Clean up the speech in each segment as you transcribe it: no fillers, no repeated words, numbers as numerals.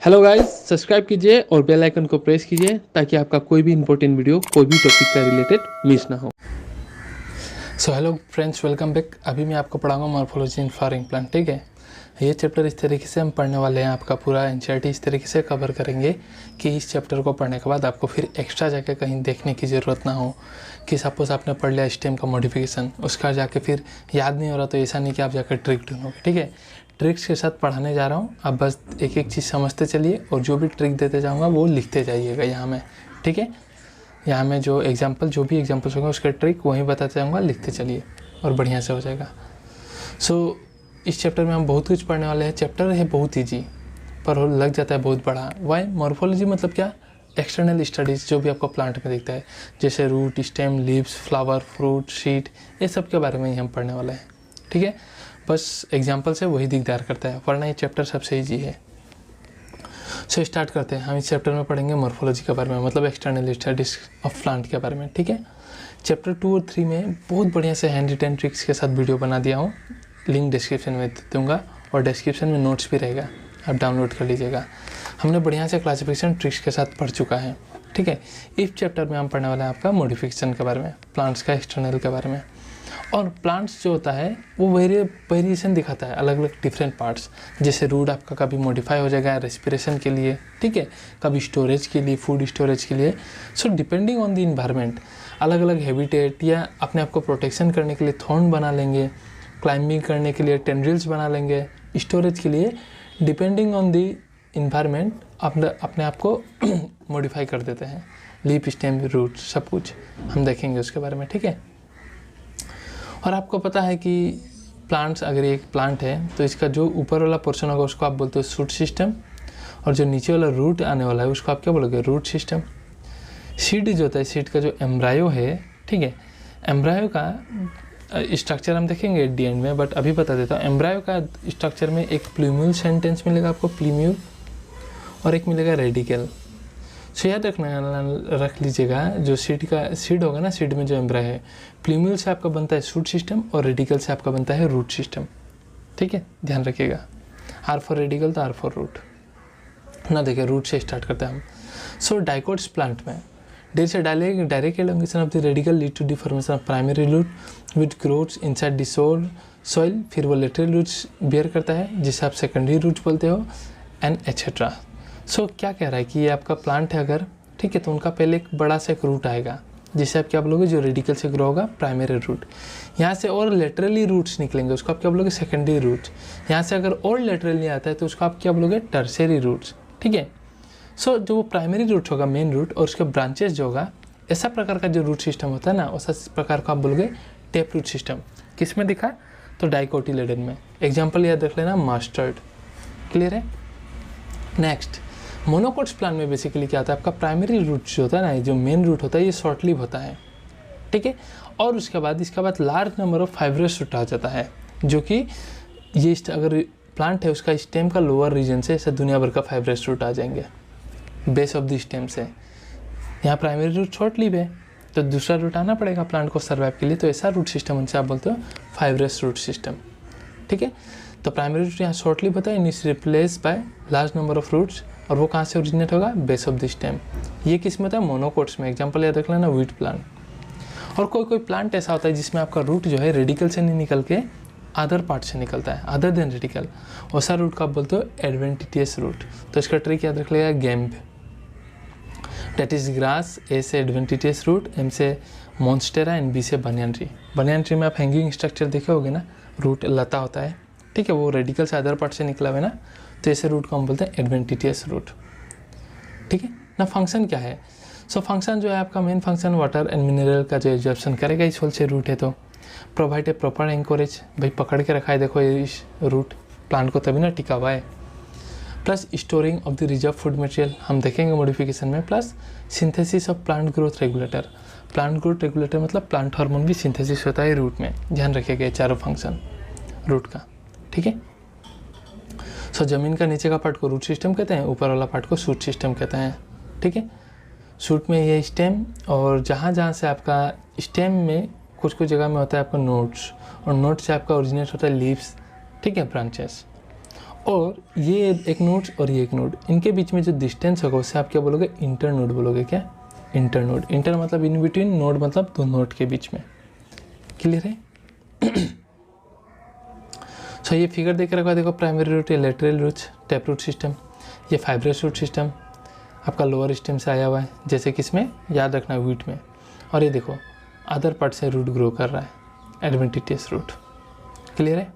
Hello guys, subscribe कीजिए और bell icon को प्रेस कीजिए ताकि आपका कोई भी इंपॉर्टेंट वीडियो कोई भी टॉपिक का रिलेटेड मिस ना हो। So hello friends, welcome back. अभी मैं आपको पढ़ाऊंगा मॉर्फोलॉजी इन फ्लावरिंग प्लांट। ठीक है, ये चैप्टर इस तरीके से हम पढ़ने वाले हैं। आपका पूरा एनसीईआरटी इस तरीके से कवर करेंगे कि इस चैप्टर को पढ़ने के बाद आपको फिर एक्स्ट्रा जाके कहीं देखने की ज़रूरत ना हो कि सपोज आपने पढ़ लिया स्टेम का मॉडिफिकेशन, उसका जाके फिर याद नहीं हो रहा तो ऐसा नहीं कि आप जाकर ट्रिक ढूंढोगे। ठीक है, ट्रिक्स के साथ पढ़ाने जा रहा हूँ, आप बस एक एक चीज़ समझते चलिए और जो भी ट्रिक देते जाऊँगा वो लिखते जाइएगा यहाँ में। ठीक है, यहाँ में जो भी एग्जाम्पल्स होंगे उसका ट्रिक वहीं बताते जाऊँगा, लिखते चलिए और बढ़िया से हो जाएगा। सो इस चैप्टर में हम बहुत कुछ पढ़ने वाले हैं। चैप्टर है बहुत ईजी पर लग जाता है बहुत बड़ा। वाई मॉर्फोलॉजी मतलब क्या? एक्सटर्नल स्टडीज़ जो भी आपको प्लांट में दिखता है, जैसे root, stem, leaves, flower, fruit, seed, ये सब के बारे में ही हम पढ़ने वाले हैं। ठीक है, बस एग्जाम्पल से वही दिकदार करता है, वरना ये चैप्टर सबसे ईजी है। सो स्टार्ट करते हैं। हम इस चैप्टर में पढ़ेंगे मॉर्फोलॉजी के बारे में, मतलब एक्सटर्नल स्टडीज ऑफ प्लांट के बारे में। ठीक है, चैप्टर 2 और 3 में बहुत बढ़िया से हैंड रिटन ट्रिक्स के साथ वीडियो बना दिया हूँ, लिंक डिस्क्रिप्शन में दूंगा और डिस्क्रिप्शन में नोट्स भी रहेगा, आप डाउनलोड कर लीजिएगा। हमने बढ़िया से क्लासिफिकेशन ट्रिक्स के साथ पढ़ चुका है। ठीक है, इस चैप्टर में हम पढ़ने वाले हैं आपका मॉडिफिकेशन के बारे में, प्लांट्स का एक्सटर्नल के बारे में। और प्लांट्स जो होता है वो वेरिएशन दिखाता है, अलग अलग डिफरेंट पार्ट्स। जैसे रूट आपका कभी मॉडिफाई हो जाएगा रेस्पिरेशन के लिए, ठीक है, कभी स्टोरेज के लिए, फूड स्टोरेज के लिए। So depending on the environment अलग अलग हैबिटेट या अपने आप को प्रोटेक्शन करने के लिए थॉर्न बना लेंगे, क्लाइंबिंग करने के लिए टेंड्रिल्स बना लेंगे, स्टोरेज के लिए डिपेंडिंग ऑन द इन्वायरमेंट अपने आप को मॉडिफाई कर देते हैं। लीफ, स्टेम, रूट, सब कुछ हम देखेंगे उसके बारे में। ठीक है, और आपको पता है कि प्लांट्स, अगर एक प्लांट है तो इसका जो ऊपर वाला पोर्शन होगा उसको आप बोलते हो शूट सिस्टम, और जो नीचे वाला रूट आने वाला है उसको आप क्या बोलोगे? Root system. सीड जो होता है, सीड का जो एम्ब्रायो है, ठीक है, एम्ब्रायो का स्ट्रक्चर हम देखेंगे एट दी एंड में, बट अभी बता देता हूँ। एम्ब्रायो का स्ट्रक्चर में एक प्लूम्यूल सेंटेंस मिलेगा आपको, प्लूम्यूल, और एक मिलेगा रेडिकल। सो याद रख लीजिएगा, जो सीड होगा ना, सीड में जो एम्ब्रायो है, प्लूम्यूल से आपका बनता है शूट सिस्टम और रेडिकल से आपका बनता है रूट सिस्टम। ठीक है, ध्यान रखिएगा, आर फॉर रेडिकल तो आर फॉर रूट ना। देखिए, रूट से स्टार्ट करते हैं हम। सो डाइकोट्स प्लांट में देर से direct elongation of the radicle lead to the formation of primary root which grows inside the soil. फिर वो लेटरल रूट्स बियर करता है जिसे आप सेकेंडरी रूट्स बोलते हो, एंड एट्सेट्रा। सो क्या कह रहा है कि ये आपका प्लांट है अगर, ठीक है, तो उनका पहले एक बड़ा सा एक रूट आएगा जिसे आप क्या बोलोगे? जो रेडिकल से ग्रो होगा, प्राइमरी रूट। यहाँ से और लेटरली रूट्स निकलेंगे, उसको आप क्या बोलोगे? Secondary roots. यहाँ से अगर और लेटरली आता है तो उसको आप क्या बोलोगे? Tertiary roots. ठीक है, सो जो वो प्राइमरी रूट होगा, मेन रूट, और उसके ब्रांचेस जो होगा, ऐसा प्रकार का जो रूट सिस्टम होता है ना, उस प्रकार का आप बोलोगे टेप रूट सिस्टम। किस में दिखा? तो डाइकोटिलेडन में। एग्जाम्पल याद रख लेना, मस्टर्ड। क्लियर है? नेक्स्ट, मोनोकोट्स प्लांट में बेसिकली क्या होता है? आपका प्राइमरी रूट जो होता है ना, जो मेन रूट होता है, ये शॉर्ट लिव होता है। ठीक है, और उसके बाद large number of fibrous root आ जाता है, जो कि ये अगर प्लांट है उसका स्टेम का लोअर रीजन से ऐसे दुनिया भर का फाइब्रस रूट आ जाएंगे बेस ऑफ द स्टेम से। यहाँ प्राइमरी रूट शॉर्ट लिव है तो दूसरा रूट आना पड़ेगा प्लांट को सर्वाइव के लिए, तो ऐसा रूट सिस्टम उनसे आप बोलते हो फाइब्रस रूट सिस्टम। ठीक है, तो प्राइमरी रूट यहाँ शॉर्ट लिव होता है, it replace by large number of roots, और वो कहाँ से ओरिजिनेट होगा? Base of the stem. ये किस में होता है? मोनोकोट्स में। एग्जाम्पल याद रख लेना, व्हीट प्लांट। और कोई प्लांट ऐसा होता है जिसमें आपका रूट जो है रेडिकल से नहीं निकल के अदर पार्ट से निकलता है, अदर देन रेडिकल, वैसा रूट का आप बोलते हो एडवेंटिटियस रूट। तो इसका ट्रिक याद रख लेगा, गैम्प, डेट इज ग्रास। ए से एडवेंटिटियस रूट, एम से मॉन्स्टेरा, एंड बी से बनियान ट्री। बनियान ट्री में आप हैंगिंग स्ट्रक्चर देखे होगे ना, रूट लता होता है, ठीक है, वो रेडिकल से अदर पार्ट से निकला हुआ है ना, तो ऐसे रूट को हम बोलते हैं एडवेंटिटियस रूट। ठीक है ना। फंक्शन क्या है? सो फंक्शन जो है आपका, main function water and mineral का जो एब्जॉर्प्शन करेगा इस होल से रूट है, तो प्रोवाइड ए प्रॉपर एंकोरेज, भाई पकड़ के रखा है, देखो इस रूट प्लांट को, तभी ना टिका हुआ है। Plus storing of the reserve food material, हम देखेंगे मॉडिफिकेशन में। Plus synthesis of plant growth regulator. Plant growth regulator मतलब प्लांट हार्मोन भी सिंथेसिस होता है रूट में, ध्यान रखिएगा चारों फंक्शन रूट का। ठीक है, सो जमीन का नीचे का पार्ट को रूट सिस्टम कहते हैं, ऊपर वाला पार्ट को शूट सिस्टम कहते हैं। ठीक है, शूट में ये स्टेम, और जहाँ से आपका स्टेम में कुछ जगह में होता है आपका नोड्स, और नोड से आपका ओरिजिनेट होता है लीव्स, ठीक है, ब्रांचेस। और ये एक नोड और ये एक नोड, इनके बीच में जो डिस्टेंस होगा उससे आप क्या बोलोगे, इंटर नोड बोलोगे। क्या? Inter node. इंटर मतलब इन बिटवीन, नोड मतलब दो नोड के बीच में। क्लियर है? सो ये फिगर देख रखा है, देखो प्राइमरी रूट, ये lateral root, tap root system, ये फाइब्रस रूट सिस्टम आपका लोअर स्टेम से आया हुआ है, जैसे कि इसमें याद रखना है वीट में। और ये देखो अदर पार्ट से रूट ग्रो कर रहा है, एडवेंटिटियस रूट। क्लियर है?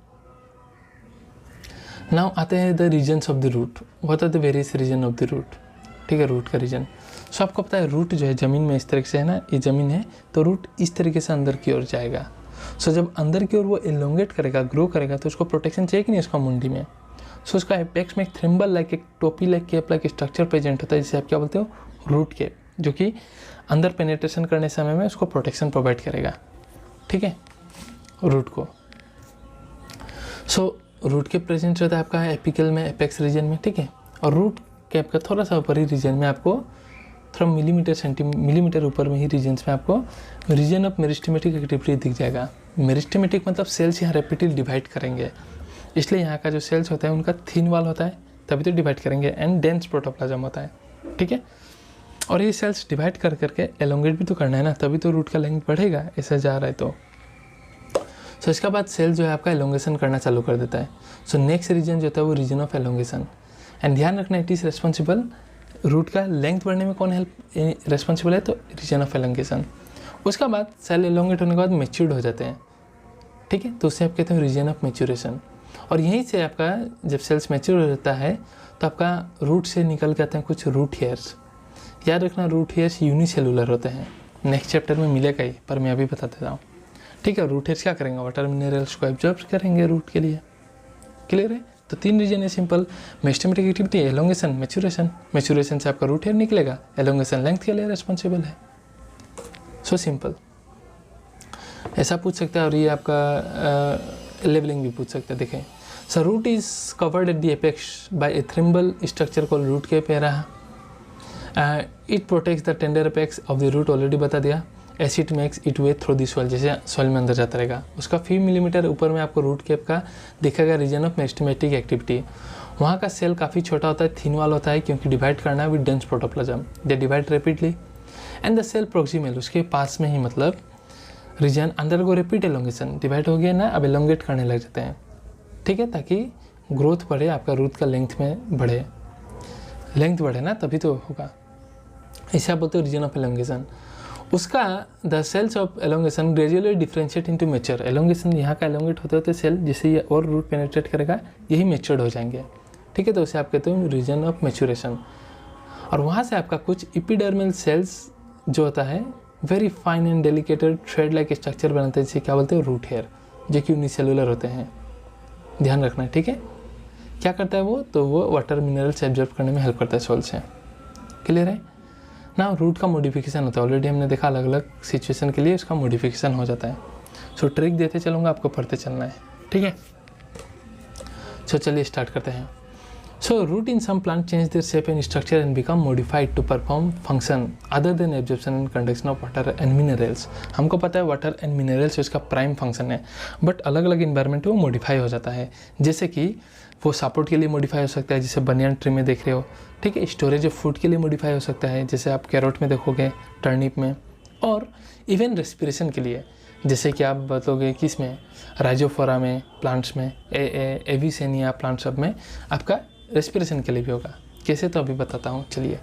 नाउ आते हैं the regions of the root. What are the various region of the root? ठीक है, रूट का रीजन। सो आपको पता है रूट जो है ज़मीन में इस तरीके से है ना, ये ज़मीन है, तो रूट इस तरीके से अंदर की ओर जाएगा। सो जब अंदर की ओर वो एलोंगेट करेगा, ग्रो करेगा, तो उसको प्रोटेक्शन चाहिए कि नहीं उसका मुंडी में। सो उसका एपेक्स में एक थ्रिम्बल लाइक, एक टोपी like cap like structure present होता है, जिसे आप क्या बोलते हो, रूट केप, जो कि अंदर पेनिट्रेशन करने समय में उसको प्रोटेक्शन प्रोवाइड करेगा। ठीक है, रूट को। सो रूट केप प्रेजेंट रहता है आपका एपिकल में, एपेक्स रीजन में। ठीक है, और रूट केप का थोड़ा सा ऊपरी रीजन में आपको थोड़ा मिलीमीटर ऊपर में ही रीजन्स में आपको रीजन ऑफ मेरिस्टेमेटिक एक्टिविटी दिख जाएगा। मेरिस्टेमेटिक मतलब सेल्स यहाँ रैपिडली डिवाइड करेंगे, इसलिए यहाँ का जो सेल्स होता है उनका थिन वॉल होता है, तभी तो डिवाइड करेंगे, एंड डेंस प्रोटोप्लाज्म होता है। ठीक है, और ये सेल्स डिवाइड कर करके एलोंगेट भी तो करना है ना, तभी तो रूट का लेंथ बढ़ेगा, ऐसा जा रहा है तो। सो इसके बाद सेल जो है आपका एलोंगेशन करना चालू कर देता है। सो नेक्स्ट रीजन जो होता है वो रीजन ऑफ एलोंगेशन, एंड ध्यान रखना इट इज़ रेस्पॉन्सिबल, रूट का लेंथ बढ़ने में कौन हेल्प रेस्पॉन्सिबल है, तो रीजन ऑफ एलोंगेशन। उसका बाद सेल एलोंगेट होने के बाद मेच्योर्ड हो जाते हैं। ठीक है, तो उससे आप कहते हैं रीजन ऑफ मेच्योरेशन। और यहीं से आपका जब सेल्स मैच्योर हो जाता है तो आपका रूट से निकल के आते हैं कुछ रूट हेयर्स। याद रखना रूट हेयर्स यूनिसेलुलर होते हैं, नेक्स्ट चैप्टर में मिलेगा ही, पर मैं अभी बता देता हूँ। ठीक है, रूट हेयर्स क्या करेंगे, वाटर मिनरल्स को एब्जॉर्ब करेंगे रूट के लिए। क्लियर है? तो तीन रीजन है simple, meristematic activity, elongation, maturation. Maturation से आपका रूट हेयर निकलेगा, एलोंगेशन लेंथ के लिए रिस्पॉन्सिबल है। सो सिंपल, ऐसा पूछ सकता है। और ये आपका लेवलिंग भी पूछ सकता है। देखें, so root is covered at the apex by a thimble structure called root cap era. It protects the tender apex of the root, already बता दिया। As it makes it way through the soil, जैसे soil में अंदर जाता रहेगा। उसका few millimetre ऊपर में आपको रूट केप का दिखेगा रीजन ऑफ मेरिस्टेमेटिक एक्टिविटी। वहाँ का सेल काफ़ी छोटा होता है, थिन वाल होता है, क्योंकि डिवाइड करना है with dense protoplasm, they divide rapidly. And the cell proximal, उसके पास में ही मतलब region undergo rapid elongation, divide हो गया ना, अब एलोंगेट करने लग जाते हैं। ठीक है, ताकि ग्रोथ बढ़े, आपका रूट का लेंथ में बढ़े, लेंथ बढ़े ना, तभी तो होगा। इसे आप बोलते हो रीजन ऑफ एलोंगेशन। उसका the cells of elongation gradually differentiate into mature. Elongation यहाँ का एलोंगेट होते होते सेल जैसे ये और रूट पेनिट्रेट करेगा, यही मैच्योर्ड हो जाएंगे। ठीक है, तो उसे आप कहते हो रीजन ऑफ मैच्योरेशन। और वहाँ से आपका कुछ एपिडर्मल सेल्स जो होता है very fine and delicated thread like structure बनाते हैं, जिसे क्या बोलते हैं, रूट हेयर, जो कि यूनिसेलुलर होते हैं। ध्यान रखना है। ठीक है, क्या करता है वो, तो वो वाटर मिनरल्स एब्जॉर्ब करने में हेल्प करता है सॉइल से। क्लियर है ना? रूट का मॉडिफिकेशन होता है, ऑलरेडी हमने देखा, अलग अलग सिचुएशन के लिए उसका मॉडिफिकेशन हो जाता है। सो ट्रिक देते चलूँगा, आपको पढ़ते चलना है। ठीक है, सो चलिए स्टार्ट करते हैं। So root in some plant change their shape and structure and become modified to perform function other than absorption and conduction of water and minerals. हमको पता है वाटर एंड मिनरल्स उसका प्राइम फंक्शन है, but अलग अलग environment में वो modify हो जाता है। जैसे कि वो सपोर्ट के लिए मॉडिफाई हो सकता है, जैसे बनियान ट्री में देख रहे हो। ठीक है, स्टोरेज ऑफ फूड के लिए मॉडिफाई हो सकता है, जैसे आप कैरोट में देखोगे, टर्निप में, और इवन रेस्पिरेशन के लिए, जैसे कि आप बताओगे किस में, राइजोफोरा में, प्लांट्स में, एविसेनिया प्लांट सब में आपका रेस्पिरेशन के लिए भी होगा। कैसे, तो अभी बताता हूँ, चलिए।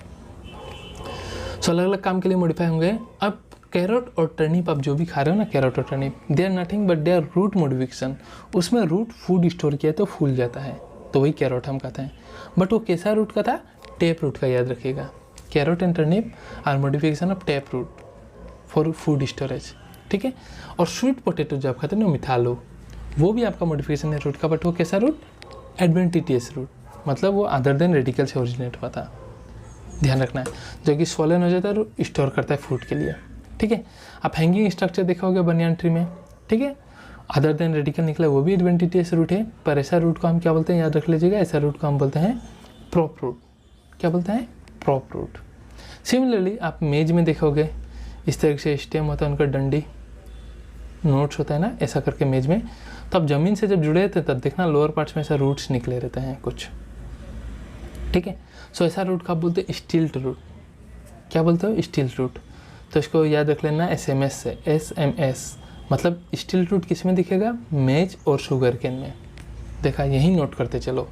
सो अलग अलग काम के लिए मॉडिफाई होंगे। अब कैरोट और टर्निप आप जो भी खा रहे हो ना, कैरोट और turnip, they are nothing but they are root modification. उसमें रूट फूड स्टोर किया तो फूल जाता है, तो वही कैरोट हम कहते हैं। बट वो कैसा रूट का था, टेप रूट का, याद रखिएगा। Carrot and turnip are modification of tap root for food storage. ठीक है, और स्वीट पोटैटो जो आप खाते हैं ना, मीठा आलू, वो भी आपका मॉडिफिकेशन है रूट का, बट वो कैसा रूट, एडवेंटिटियस रूट, मतलब वो अदर देन रेडिकल से ओरिजिनेट हुआ था। ध्यान रखना है, जो कि स्वॉलन हो जाता है और स्टोर करता है फूड के लिए। ठीक है, आप हैंगिंग स्ट्रक्चर देखोगे बनियान ट्री में। ठीक है, अदर देन रेडिकल निकला, वो भी एडवेंटिटियस रूट है, पर ऐसा रूट को हम क्या बोलते हैं, याद रख लीजिएगा, ऐसा रूट को हम बोलते हैं प्रॉप रूट। क्या बोलते हैं, प्रॉप रूट। सिमिलरली आप मेज में देखोगे, इस तरह से स्टेम होता है उनका, डंडी नोट्स होता है ना, ऐसा करके मेज में, तो अब ज़मीन से जब जुड़े थे तब देखना लोअर पार्ट्स में ऐसा रूट्स निकले रहते हैं कुछ, ठीक है। सो ऐसा रूट का आप बोलते हैं स्टिल्ट रूट। क्या बोलते हो? स्टिल्ट रूट। तो इसको याद रख लेना SMS से, SMS मतलब स्टिल्ट रूट किस में दिखेगा? मेज और शुगर केन में। देखा, यही नोट करते चलो,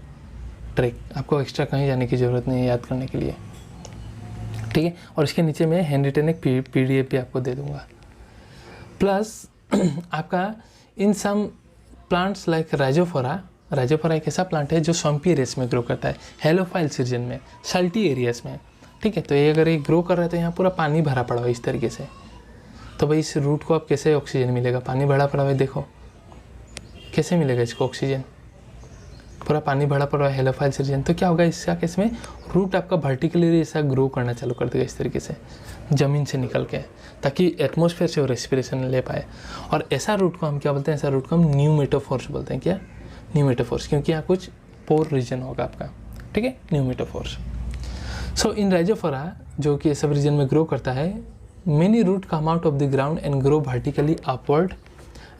ट्रिक, आपको एक्स्ट्रा कहीं जाने की ज़रूरत नहीं है याद करने के लिए, ठीक है। और इसके नीचे मैं हैंड रिटन एक PDF भी आपको दे दूंगा। प्लस आपका in some plants like rhizophora, rhizophora एक ऐसा प्लांट है जो स्वम्पी एरियाज में ग्रो करता है, हेलोफाइल सीजन में, सल्टी एरियाज में, ठीक है। तो ये अगर ये ग्रो कर रहा है तो यहाँ पूरा पानी भरा पड़ा हुआ है इस तरीके से, तो भाई इस रूट को अब कैसे ऑक्सीजन मिलेगा? पानी भरा पड़ा हुआ है, देखो कैसे मिलेगा इसको ऑक्सीजन? पूरा पानी भरा पड़ा हुआ है, हेलोफाइल सीजन। तो क्या होगा इसका केस में? रूट आपका वर्टिकली ऐसा ग्रो करना चालू कर देगा इस तरीके से ज़मीन से निकल के, ताकि एटमॉस्फेयर से वो रेस्पिरेशन ले पाए। और ऐसा रूट को हम क्या बोलते हैं? ऐसा रूट को हम न्यूमेटोफोर्स बोलते हैं। क्या? न्यूमेटोफोर्स, क्योंकि यहाँ कुछ पोर रीजन होगा आपका, ठीक है, न्यूमेटोफोर्स। सो इन राइजोफोरा जो कि सब रीजन में ग्रो करता है, many root come out of the ground and grow vertically upward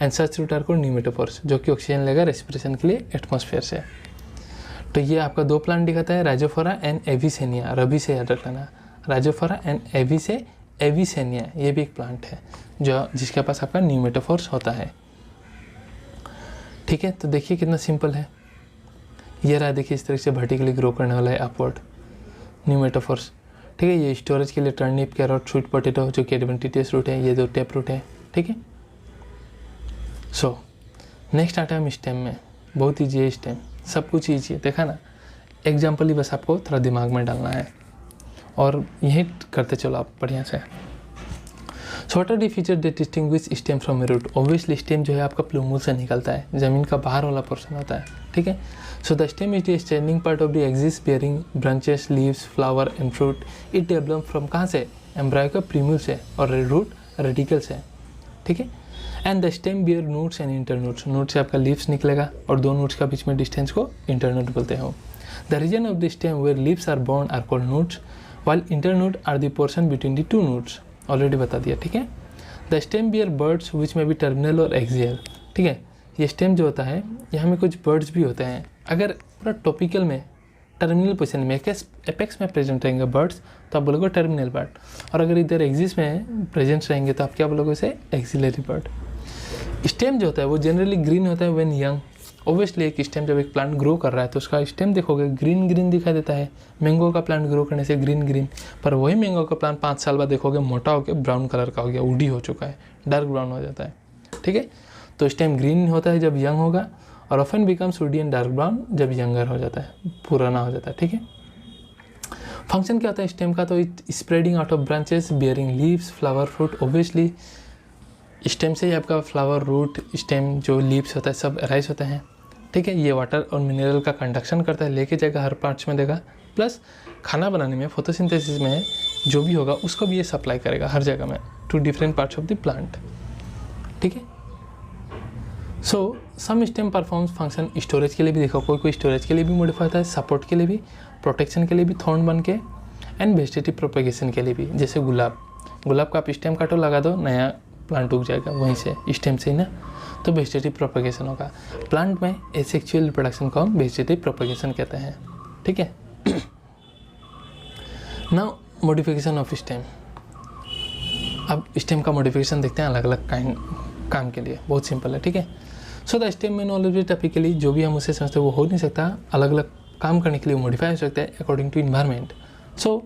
and such root are called pneumatophores, जो कि ऑक्सीजन लेगा रेस्पिरेशन के लिए एटमॉस्फेयर से। तो ये आपका दो प्लांट दिखाता है, राइजोफोरा एंड एविसेनिया, रबी से याद रख लेना, राइजोफोरा एंड एविसेनिया, ये भी एक प्लांट है जो जिसके पास आपका न्यूमेटोफोर्स होता है, ठीक है। तो देखिए कितना सिंपल है, ये रहा, देखिए इस तरह से वर्टिकली ग्रो करने वाला है अपवर्ड न्यूमेटोफोर्स, ठीक है। ये स्टोरेज के लिए टर्निप, कैरोट, स्वीट पोटैटो जो कि एडवेंटिटियस रूट है, ये दो टेप रूट है, ठीक है। सो नेक्स्ट आता है स्टेम में, बहुत ईजी है स्टेम, सब कुछ ईजी है, देखा ना, एग्जाम्पल ही बस आपको थोड़ा दिमाग में डालना है और यही करते चलो आप बढ़िया से। So what are the feature that distinguish stem from a root? Obviously stem जो है आपका प्लूमूल से निकलता है, ज़मीन का बाहर वाला पोर्शन होता है, ठीक है। So the stem is the standing part of the axis bearing branches, leaves, flower and fruit. It develop from कहाँ से? एम्ब्रायो का प्लूमूल से, और रूट रेडिकल से, ठीक है। And the stem bear nodes and internodes, node से आपका लीव्स निकलेगा और दो नोट्स का बीच में डिस्टेंस को इंटरनोट बोलते हैं। The region of the stem where leaves are borne are called nodes, while internode are the portion between the two nodes, already बता दिया, ठीक है। The stem bear buds which में भी टर्मिनल और एक्सियल, ठीक है। ये स्टेम जो होता है यहाँ में कुछ बर्ड्स भी होते हैं, अगर पूरा टॉपिकल में टर्मिनल पोजिशन में एपेक्स में प्रेजेंट रहेंगे बर्ड्स तो आप बोलोगे टर्मिनल बर्ड, और अगर इधर एक्सिस में प्रेजेंट रहेंगे तो आप क्या बोलोगे उसे? Axillary bud. स्टेम जो होता है वो जनरली ग्रीन होता है व्हेन यंग। ओब्वियसली एक स्टेम जब एक प्लांट ग्रो कर रहा है तो उसका स्टेम देखोगे ग्रीन ग्रीन दिखाई देता है, मैंगो का प्लांट ग्रो करने से ग्रीन ग्रीन, पर वही मैंगो का प्लांट 5 साल बाद देखोगे मोटा होकर ब्राउन कलर का हो गया, वुडी हो चुका है, डार्क ब्राउन हो जाता है, ठीक है। तो स्टेम ग्रीन होता है जब यंग होगा, और often becomes woody and dark brown जब यंगर हो जाता है, पुराना हो जाता है, ठीक है। फंक्शन क्या होता है स्टेम का? तो it spreading out of branches bearing leaves, flower, fruit. Obviously stem से ही आपका फ्लावर, रूट, स्टेम जो लीव्स होता है सब राइज होते हैं, ठीक है। ये वाटर और मिनरल का कंडक्शन करता है, लेके जाएगा हर पार्ट्स में देगा, प्लस खाना बनाने में, फोटोसिंथेसिस में जो भी होगा उसको भी ये सप्लाई करेगा हर जगह में to different parts of the plant, ठीक है। So some stem performs function storage के लिए भी, देखो कोई स्टोरेज के लिए भी मॉडिफाई होता है, सपोर्ट के लिए भी, प्रोटेक्शन के लिए भी थॉर्न बन के, एंड वेजिटेटिव प्रोपेगेशन के लिए भी। जैसे गुलाब का आप स्टेम काटो, लगा दो, नया प्लांट उग जाएगा वहीं से, स्टेम से ही ना, तो वेजिटेटिव प्रोपेगेशन होगा। प्लांट में एसेक्सुअल रिप्रोडक्शन को हम वेजिटेटिव प्रोपेगेशन कहते हैं, ठीक है। Now modification of stem. अब स्टेम का मॉडिफिकेशन देखते हैं अलग अलग काम के लिए, बहुत सिंपल है, ठीक है। सो द स्टेम में ऑलरेडी टिपिकली जो भी हम उसे समझते हैं वो हो नहीं सकता, अलग अलग काम करने के लिए मॉडिफाई हो सकता है अकॉर्डिंग टू इन्वायरमेंट। सो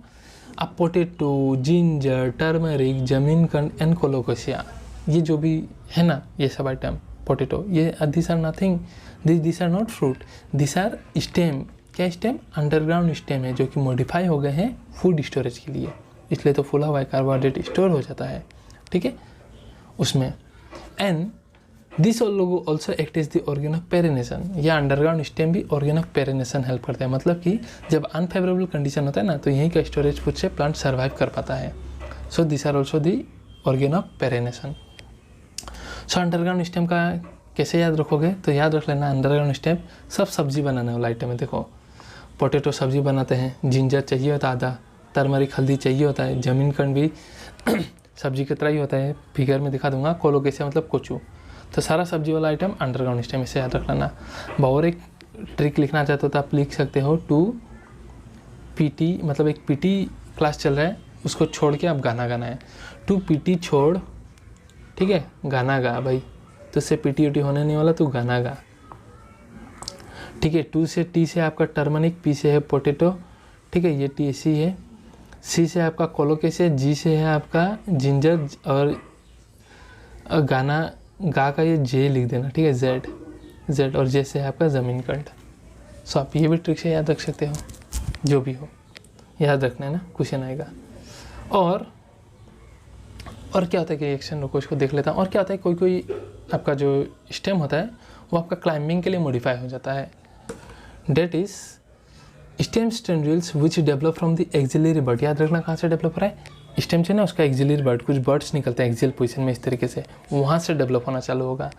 अब पोटैटो, जिंजर, टर्मरिक, जमीन कंड एंड कोलोकेशिया, ये जो भी है ना, ये सब आइटम, पोटैटो, ये this are nothing, this are not fruit, this are stem. क्या स्टेम? अंडरग्राउंड स्टेम है जो कि मॉडिफाई हो गए हैं फूड स्टोरेज के लिए, इसलिए तो फुला हुआ है, कार्बोहाइड्रेट स्टोर हो जाता है, ठीक है उसमें। And this also act is the organ of perennation, या अंडरग्राउंड स्टेम भी ऑर्गन ऑफ पेरिनेशन हेल्प करता है, मतलब कि जब अनफेवरेबल कंडीशन होता है ना तो यहीं का स्टोरेज फूड से प्लांट सर्वाइव कर पाता है। So this are also the organ of perennation. So underground stem का कैसे याद रखोगे? तो याद रख लेना अंडरग्राउंड स्टेम सब सब्जी बनाने वाला आइटम है। देखो पोटैटो सब्जी बनाते हैं, जिंजर चाहिए होता है आधा, टर्मरिक हल्दी चाहिए होता है, जमीन कंड भी सब्जी की तरह ही होता है, फिगर में दिखा दूंगा। कोलोकेशिया मतलब कोचू, तो सारा सब्जी वाला आइटम अंडरग्राउंड स्टेम, इसे याद रख लेना। और एक ट्रिक लिखना चाहते हो तो आप लिख सकते हो 2 PT, मतलब एक PT क्लास चल रहा है, उसको छोड़ के आप गाना गाना है। 2 PT छोड़, ठीक है, गाना गा भाई, तो इससे PT UT होने नहीं वाला, तू गाना गा, ठीक है। 2 से T से आपका टर्मरिक, P से है पोटैटो, ठीक है, ये TC है। C से आपका कोलोकेस है, G से है आपका जिंजर, और गाना गा का ये J लिख देना, ठीक है, Z, और J से है आपका ज़मीन कंठ। सो आप ये भी ट्रिक से याद रख सकते हो, जो भी हो याद रखना है ना, क्वेश्चन आएगा। और क्या होता है कि रिएक्शन, रुको इसको देख लेता हूँ। और क्या होता है, कोई आपका जो स्टेम होता है वो आपका क्लाइंबिंग के लिए मॉडिफाई हो जाता है। That is stem tendrils which develop from the axillary bud. याद रखना कहाँ से डेवलप हो रहा है, स्टेम से ना, उसका एक्सिलरी बर्ड, कुछ बर्ड्स निकलते हैं एक्सियल पोजीशन में इस तरीके से, वहाँ से डेवलप होना चालू होगा।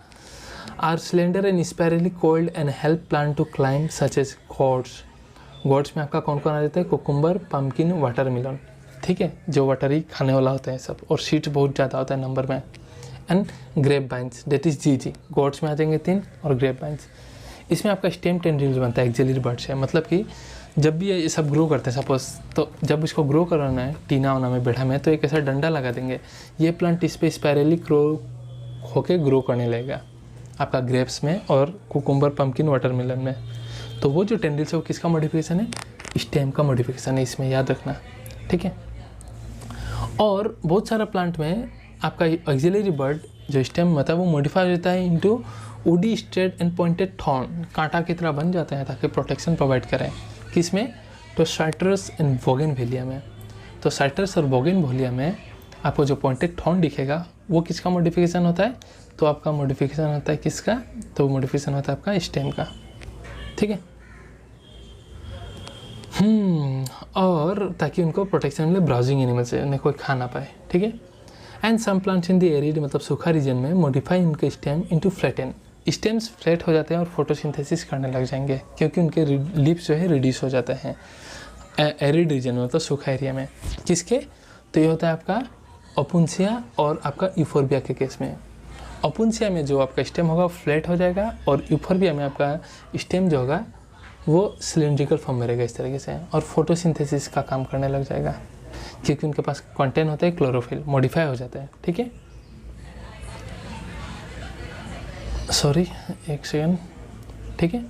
Are slender and spirally coiled and help plant to climb such as gourds में आपका कौन कौन आ जाता है, कुकुम्बर, पम्पकिन, वाटरमेलन, ठीक है, जो वाटरी खाने वाला होता है सब, और सीड्स बहुत ज़्यादा होता है नंबर में। And grape vines, that is GG, gourds में आ जाएंगे 3, और ग्रेप बाइन्स। इसमें आपका स्टेम टेंड्रिल्स बनता है एक्सिलरी बर्ड से, मतलब कि जब भी ये सब ग्रो करते हैं सपोज, तो जब इसको ग्रो कराना है टीना वाना में, बेढ़ा में, तो एक ऐसा डंडा लगा देंगे, ये प्लांट इस पर स्पायरली होके ग्रो करने लगेगा आपका ग्रेप्स में और कुकुम्बर, पम्पकिन, वाटरमेलन में। तो वो जो टेंड्रिल्स है वो किसका मॉडिफिकेशन है, स्टेम का मॉडिफिकेशन है, इसमें याद रखना, ठीक है। और बहुत सारा प्लांट में आपका एक्सिलरी बर्ड जो स्टेम होता है वो मॉडिफाई हो जाता है into woody straight and pointed thorn, कांटा की तरह बन जाते हैं ताकि प्रोटेक्शन प्रोवाइड करें। किसमें, तो साइट्रस एंड बोगेनवेलिया में। तो साइट्रस और बोगेनवेलिया में आपको जो पॉइंटेड थॉर्न दिखेगा वो किसका मॉडिफिकेशन होता है, तो आपका मॉडिफिकेशन होता है किसका, तो मॉडिफिकेशन होता है आपका स्टेम का, ठीक है। और ताकि उनको प्रोटेक्शन मिले ब्राउजिंग एनिमल से, उन्हें कोई खा ना पाए, ठीक है। And some plants in the arid, मतलब सूखा रीजन में, मॉडिफाई उनके stem into flatten, stems flat हो जाते हैं और फोटोसिंथेसिस करने लग जाएंगे, क्योंकि उनके लीव्स जो है रिड्यूस हो जाते हैं एरिड रीजन में, मतलब सूखा एरिया में। किसके, तो ये होता है आपका ओपुन्सिया और आपका यूफोर्बिया के केस में। ओपुन्सिया में जो आपका स्टेम होगा फ्लैट हो जाएगा, और यूफोर्बिया में आपका स्टेम जो होगा वो सिलिंड्रिकल फॉर्म में रहेगा इस तरीके से, और फोटोसिंथेसिस का काम करने लग जाएगा, क्योंकि उनके पास कंटेंट होता है क्लोरोफिल, मॉडिफाई हो जाता है, ठीक है। सॉरी एक सेकेंड, ठीक है।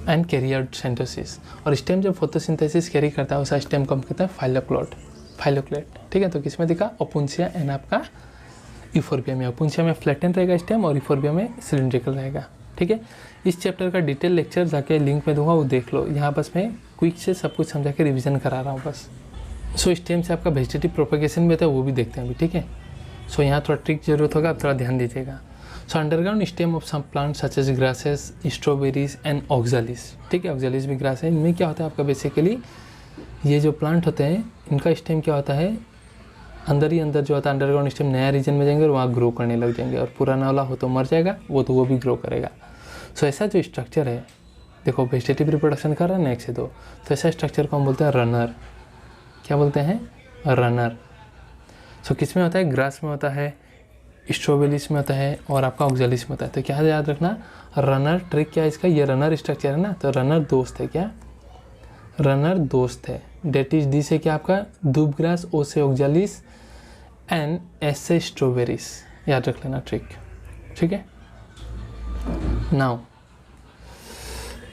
एंड कैरी आउट सेंटोसिस, और स्टेम जब फोटोसिंथेसिस कैरी करता है उसा स्टेम को हम कहते हैं फाइलोक्लेट, ठीक है। तो किसमें दिखा, ओपुन्सिया एंड आपका यूफोर्बिया में। ओपुन्सिया में फ्लैटन रहेगा स्टेम और यूफोर्बिया में सिलिंड्रिकल रहेगा, ठीक है। इस चैप्टर का डिटेल लेक्चर जाके लिंक में दूंगा, वो देख लो। यहाँ बस मैं क्विक से सब कुछ समझा के रिविजन करा रहा हूँ बस। सो स्टेम से आपका वेजिटेटिव प्रोपेगेशन भी होता है, वो भी देखते हैं अभी, ठीक है। सो यहाँ थोड़ा ट्रिक जरूरत होगा, आप थोड़ा ध्यान दीजिएगा। So underground stem of some plant such as grasses, strawberries and oxalis, ठीक है। ऑक्जालिस भी ग्रास है। इनमें क्या होता है आपका बेसिकली, ये जो प्लांट होते हैं इनका स्टेम क्या होता है, अंदर ही अंदर जो होता है अंडरग्राउंड स्टेम, नया रीजन में जाएंगे और वहाँ ग्रो करने लग जाएंगे, और पुराना वाला हो तो मर जाएगा, वो भी ग्रो करेगा। सो ऐसा जो स्ट्रक्चर है, देखो वेजिटेटिव रिप्रोडक्शन कर रहा है ना 1 से 2, तो ऐसा स्ट्रक्चर को हम बोलते हैं रनर। क्या बोलते हैं, रनर। सो किस में होता है, ग्रास में होता है, स्ट्रॉबेरीज में होता है, और आपका ऑक्जालिस में होता है। तो क्या याद रखना, रनर ट्रिक क्या है इसका, ये रनर स्ट्रक्चर है ना, तो रनर दोस्त है, क्या रनर दोस्त है। डेट इज डी से क्या आपका दूब ग्रास, ओ से ऑक्जालिस, एंड एस से स्ट्रॉबेरीज, याद रख लेना ट्रिक, ठीक है। Now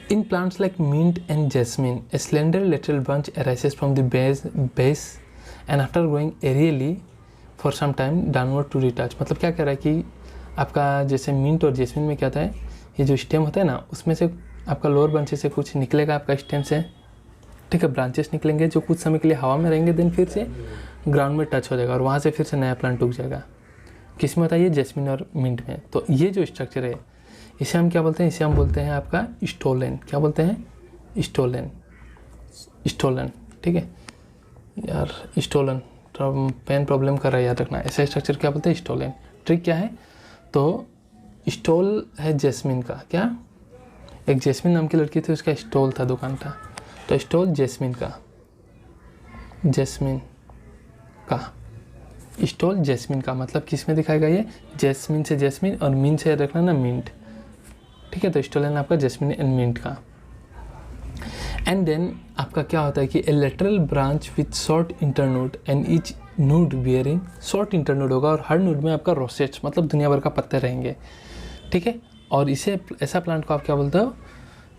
in plants like mint and jasmine, a slender lateral branch arises from the base and after growing aerially for some time downward to retouch। मतलब क्या कह रहा है कि आपका जैसे मिंट और जैस्मिन में क्या होता है, ये जो स्टेम होता है ना, उसमें से आपका लोअर ब्रांचेस से कुछ निकलेगा आपका स्टेम से, ठीक है। ब्रांचेस निकलेंगे जो कुछ समय के लिए हवा में रहेंगे, देन फिर से ग्राउंड में टच हो जाएगा और वहाँ से फिर से नया प्लांट उग जाएगा। किस में होता है ये, जैस्मिन और मिंट में। तो ये जो स्ट्रक्चर है इसे हम क्या बोलते हैं, इसे हम बोलते हैं आपका स्टोलन। क्या बोलते हैं, स्टोलन, ठीक है यार, स्टोलन पेन प्रॉब्लम कर रहा है, याद रखना। ऐसा स्ट्रक्चर क्या बोलते हैं, स्टोलन। ट्रिक क्या है, तो स्टोल है जैस्मिन का, क्या एक जैस्मिन नाम की लड़की थी, उसका स्टोल था, दुकान था, तो स्टोल जैस्मिन का, स्टॉल जैस्मिन का मतलब किस में दिखाएगा ये, जैस्मिन से जैस्मिन और मिन से रखना ना मिंट, ठीक है। तो स्टोलन आपका जैस्मिन एंड मिंट का। एंड देन आपका क्या होता है कि a lateral branch with short internode and each node bearing, short internode होगा और हर नोड में आपका रोसेट्स मतलब दुनिया भर का पत्ते रहेंगे, ठीक है। और इसे ऐसा प्लांट को आप क्या बोलते हो,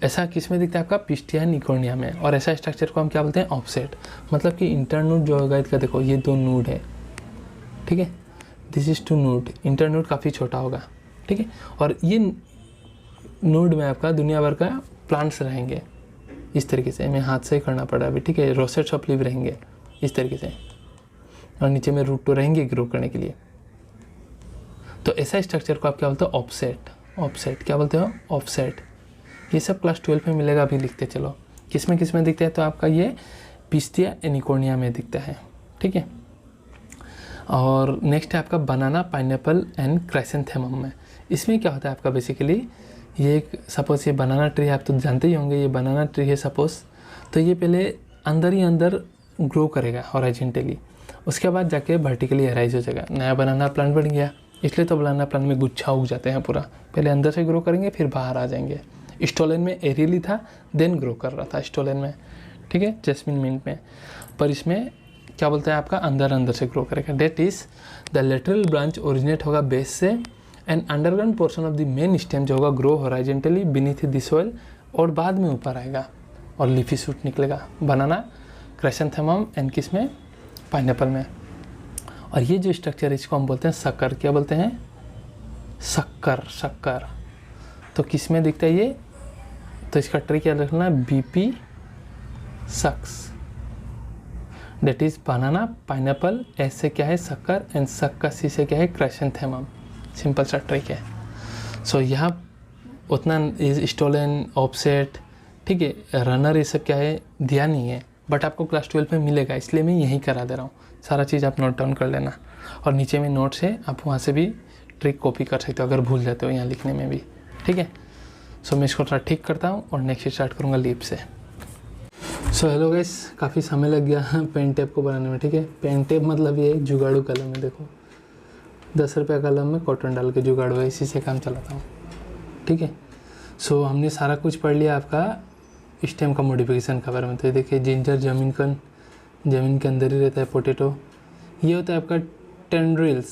ऐसा किस में दिखता है आपका पिस्टिया निकोर्निया में। और ऐसा स्ट्रक्चर को हम क्या बोलते हैं, ऑफसेट, मतलब कि इंटरनोड जो होगा इसका, देखो ये 2 नोड है, ठीक है, दिस इज 2 नोड, इंटरनोड काफ़ी छोटा होगा, ठीक है। और ये नोड में आपका दुनिया भर का प्लांट्स रहेंगे इस तरीके से, मैं हाथ से ही करना पड़ा अभी, ठीक है। रोसेट्स ऑफ लीव रहेंगे इस तरीके से और नीचे में रूट तो रहेंगे ग्रो करने के लिए। तो ऐसा स्ट्रक्चर को आप क्या बोलते हो, ऑफसेट। ऑफसेट क्या बोलते हो, ऑफसेट। ये सब क्लास 12 में मिलेगा, अभी लिखते चलो किस में दिखता है। तो आपका ये पिस्टिया एनिकोर्निया में दिखता है, ठीक है। और नेक्स्ट है आपका बनाना, पाइनएप्पल एंड क्राइसेंथेमम में। इसमें क्या होता है आपका बेसिकली, ये एक सपोज ये बनाना ट्री है, आप तो जानते ही होंगे ये बनाना ट्री है सपोज। तो ये पहले अंदर ही अंदर ग्रो करेगा हॉरिजॉन्टली, उसके बाद जाके वर्टिकली अराइज हो जाएगा, नया बनाना प्लांट बन गया। इसलिए तो बनाना प्लांट में गुच्छा उग जाते हैं पूरा, पहले अंदर से ग्रो करेंगे फिर बाहर आ जाएंगे। स्टोलन में एरियली था देन ग्रो कर रहा था स्टोलन में, ठीक है, जैस्मिन मिंट में। पर इसमें क्या बोलते हैं आपका अंदर से ग्रो करेगा। That is the lateral branch originate होगा बेस से and underground portion of the main stem जो होगा grow horizontally beneath the soil और बाद में ऊपर आएगा और लीफी शूट निकलेगा। बनाना, क्राइसेंथेमम एंड किस में, पाइनएप्पल में। और ये जो स्ट्रक्चर है इसको हम बोलते हैं शक्कर। क्या बोलते हैं, शक्कर। तो किस में दिखता है ये, तो इसका ट्री क्या रखना, बीपी सक्स, डेट इज बनाना, पाइनएप्पल, एस से क्या है शक्कर एंड शक्कर सी से क्या है क्राइसेंथेमम। सिंपल सा ट्रिक है। सो यहाँ उतना स्टोलन, ऑफसेट, ठीक है, रनर, ये सब क्या है दिया नहीं है, बट आपको क्लास 12 में मिलेगा, इसलिए मैं यहीं करा दे रहा हूँ। सारा चीज़ आप नोट डाउन कर लेना और नीचे में नोट्स है, आप वहाँ से भी ट्रिक कॉपी कर सकते हो अगर भूल जाते हो यहाँ लिखने में भी, ठीक है। सो मैं इसको थोड़ा ठीक करता हूँ और नेक्स्ट स्टार्ट करूँगा लीप से। सो हेलो गाइस, काफ़ी समय लग गया पेन टेप को बनाने में, ठीक है। पेन टेप मतलब ये जुगाड़ू कलम है, देखो 10 रुपये कलम में कॉटन डाल के जुगाड़ू है, इसी से काम चलाता हूँ, ठीक है। सो हमने सारा कुछ पढ़ लिया आपका स्टेम का मॉडिफिकेशन के बारे में। तो ये देखिए जिंजर ज़मीन के अंदर ही रहता है, पोटैटो ये होता है आपका टेंड्रिल्स,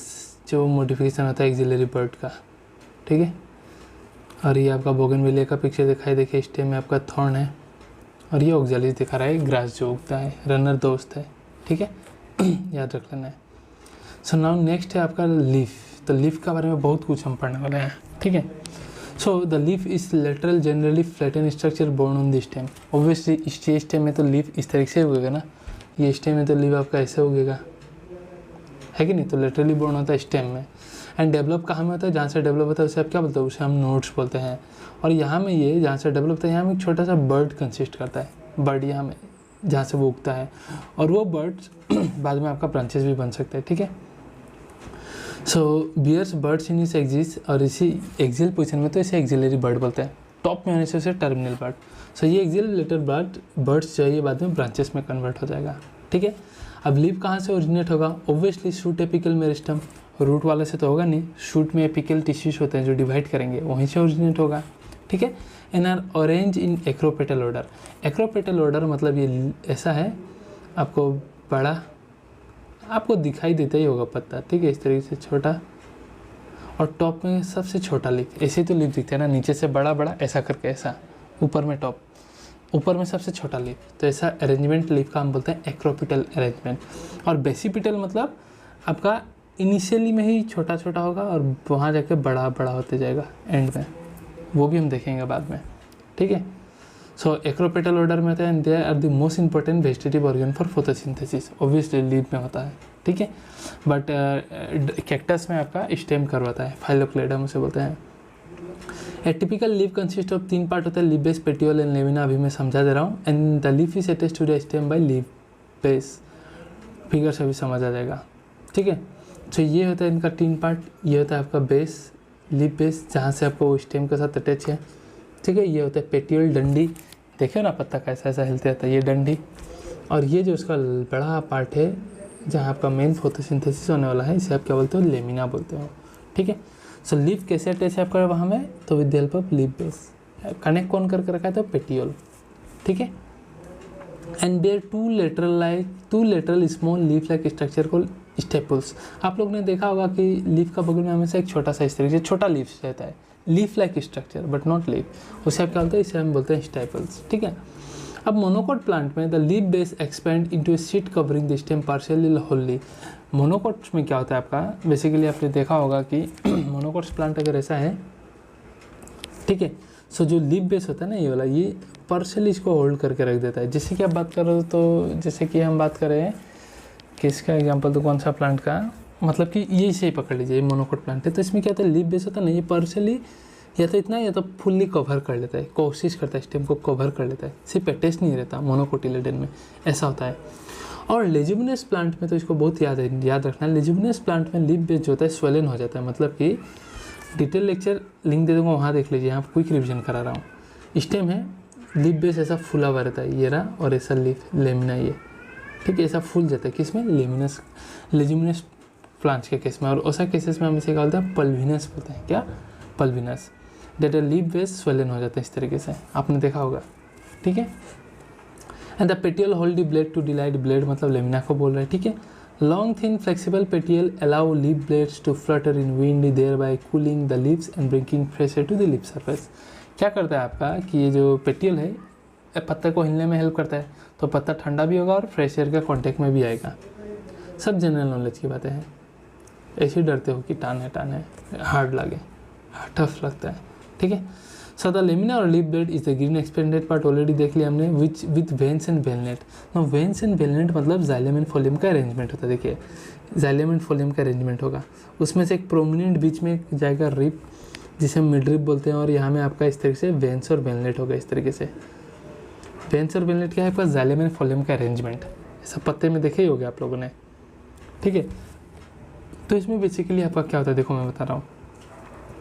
जो मॉडिफिकेशन होता है एक्सिलरी बर्ड का, ठीक है। और ये आपका बोगनविलिया का पिक्चर दिखाई, देखिए स्टेम में आपका थॉर्न है और ये ऑक्जेलिस दिखा रहा है, ग्रास जो उगता है, रनर दोस्त है, ठीक है। याद रख लेना है। सो नाउ नेक्स्ट है आपका लीफ। तो लीफ के बारे में बहुत कुछ हम पढ़ने वाले हैं, ठीक है। सो the leaf is lateral generally flatten structure borne on the stem. Obviously stem में तो लीफ इस तरीके से उगेगा ना, ये स्टेम में तो लीफ आपका ऐसे उगेगा, है कि नहीं। तो लेटरली बोर्न होता है स्टेम में एंड डेवलप कहाँ में होता है, जहाँ से डेवलप होता है उसे आप क्या बोलते हो, उसे हम नोड्स बोलते हैं। और यहाँ में ये जहाँ से डेवलप होता है, यहाँ में एक छोटा सा बर्ड कंसिस्ट करता है, बर्ड यहाँ में जहाँ से वो उगता है, और वो बर्ड्स बाद में आपका ब्रांचेस भी बन सकते हैं, ठीक है। सो बियर्स बर्ड्स इन इस एक्सिस, और इसी एक्सियल पोजिशन में तो इसे एक्सिलरी बर्ड बोलते हैं, टॉप में होने से उसे टर्मिनल बर्ड। सो ये एक्सिलरेटर बर्ड्स जो है ये बाद में ब्रांचेस में कन्वर्ट हो जाएगा, ठीक है। अब लीफ कहाँ से ओरिजिनेट होगा, obviously shoot apical meristem, root वाले से तो होगा नहीं, शूट में एपिकल टिश्यूज होते हैं जो डिवाइड करेंगे, वहीं से ओरिजिनेट होगा, ठीक है। And are arranged in acropetal order. Acropetal order मतलब ये ऐसा है, आपको बड़ा आपको दिखाई देता ही होगा पत्ता, ठीक है, इस तरीके से छोटा और टॉप में सबसे छोटा लीफ। ऐसे तो लीफ दिखते हैं ना, नीचे से बड़ा बड़ा ऐसा करके, ऐसा ऊपर में टॉप, ऊपर में सबसे छोटा लीफ। तो ऐसा अरेंजमेंट लीफ का हम बोलते हैं एक्रोपिटल अरेंजमेंट। और बेसिपिटल मतलब आपका इनिशियली में ही छोटा छोटा होगा और वहाँ जाके बड़ा बड़ा होते जाएगा एंड में, वो भी हम देखेंगे बाद में, ठीक है। सो एक्रोपेटल ऑर्डर में होता है, they are the most important vegetative organ for photosynthesis, obviously leaf में होता है, ठीक है। बट कैक्टस में आपका स्टेम करवाता है, फाइलोक्लेडम उसे बोलते हैं। A typical leaf consist of 3 part होता है, leaf base, petiole and lamina, अभी मैं समझा दे रहा हूँ। And the leaf is attached to the stem by leaf base, figure से भी समझ आ जाएगा, ठीक है। तो ये होता है इनका 3 पार्ट, ये होता है आपका बेस, लीफ बेस, जहाँ से आपको वो स्टेम के साथ अटैच है, ठीक है। ये होता है पेटियोल, डंडी, देखिए ना पत्ता कैसा ऐसा हिलते रहता है, ये डंडी। और ये जो उसका बड़ा पार्ट है जहाँ आपका मेन फोटोसिंथेसिस होने वाला है, इसे आप क्या बोलते हो, लेमिना बोलते हो, ठीक है। सो लीफ कैसे अटैच है आपका वहाँ में, तो with the help of leaf base connect कौन करके रखा है, तो पेटियोल, ठीक है। And there two lateral small leaf like structure को स्टेपल्स। आप लोग ने देखा होगा कि लीफ का बगल में हमेशा एक छोटा सा इस तरीके से छोटा लीफ रहता है, leaf like structure but not leaf, उसे आप क्या बोलते हैं, इसे हम बोलते हैं स्टेपल्स, ठीक है। अब मोनोकोट प्लांट में the leaf base expand into A sheet covering the stem partially Holi. Monocots में क्या होता है आपका, बेसिकली आपने देखा होगा कि मोनोकोट्स प्लांट अगर ऐसा है, ठीक है, सो जो लीफ बेस होता है ना ये वाला, ये पार्शियली इसको होल्ड करके रख देता है। जैसे कि आप बात करो तो जैसे कि हम बात करें कि इसका एग्जांपल तो कौन सा प्लांट का, मतलब कि ये इसे ही पकड़ लीजिए, मोनोकोट प्लांट है, तो इसमें क्या होता है, लीफ बेस होता है ना, ये पार्शियली या तो इतना या तो फुल्ली कवर कर लेता है, कोशिश करता है स्टेम को कवर कर लेता है, सिर्फ अटैच नहीं रहता मोनोकोटिलेडन में, ऐसा होता है। और लेजुमिनस प्लांट में तो इसको बहुत याद रखना है, लेजुमिनस प्लांट में लीफ बेस जो होता है स्वेलन हो जाता है, मतलब कि डिटेल लेक्चर लिंक दे दूँगा, वहाँ देख लीजिए, यहाँ क्विक रिविजन करा रहा हूँ। स्टेम है, लीफ बेस ऐसा फूला हुआ रहता है, ये रहा, और ऐसा लीफ लेमिना ये, ठीक है, ऐसा फूल जाता है, किस में, लेजुमिनस प्लांट्स के केस में। और ऐसा केसेस में हम इसे क्या बोलते हैं, पल्विनस बोलते हैं, क्या, pulvinus, that leaf base swollen हो जाता है इस तरीके से, आपने देखा होगा, ठीक है। And the petiole hold the blade to the light, blade मतलब लेमिना को बोल रहे हैं, ठीक है। Long thin flexible petiole allow leaf blades to flutter in wind, thereby cooling the leaves and bringing fresh air to the leaf surface. क्या करता है आपका कि ये जो पेटियल है पत्ते को हिलने में हेल्प करता है, तो पत्ता ठंडा भी होगा और फ्रेश एयर का कॉन्टेक्ट में भी आएगा। सब जनरल नॉलेज की बातें हैं, ऐसे डरते हो कि टान है हार्ड लगे, टफ लगता है, ठीक है। सो द लेमिना और leaf blade is the green expanded part, already देख लिया हमने, विच विथ वेन्स एंड वेलनेट। नो वेन्स एंड वेलनेट मतलब जाइलम एंड फोलियम का अरेंजमेंट होता है, देखिए जाइलम एंड फोलियम का अरेंजमेंट होगा, उसमें से एक प्रोमिनेंट बीच में जाएगा रिप, जिसे हम मिड रिप बोलते हैं, और यहाँ में आपका इस तरीके से वेन्स और वेलनेट होगा, इस तरीके से वेन्स और वेलनेट क्या है आपका, जाइलम एंड फोलियम का अरेंजमेंट, ऐसा पत्ते में देखे ही होगे आप लोगों ने, ठीक है। तो इसमें बेसिकली आपका क्या होता है, देखो मैं बता रहा हूँ,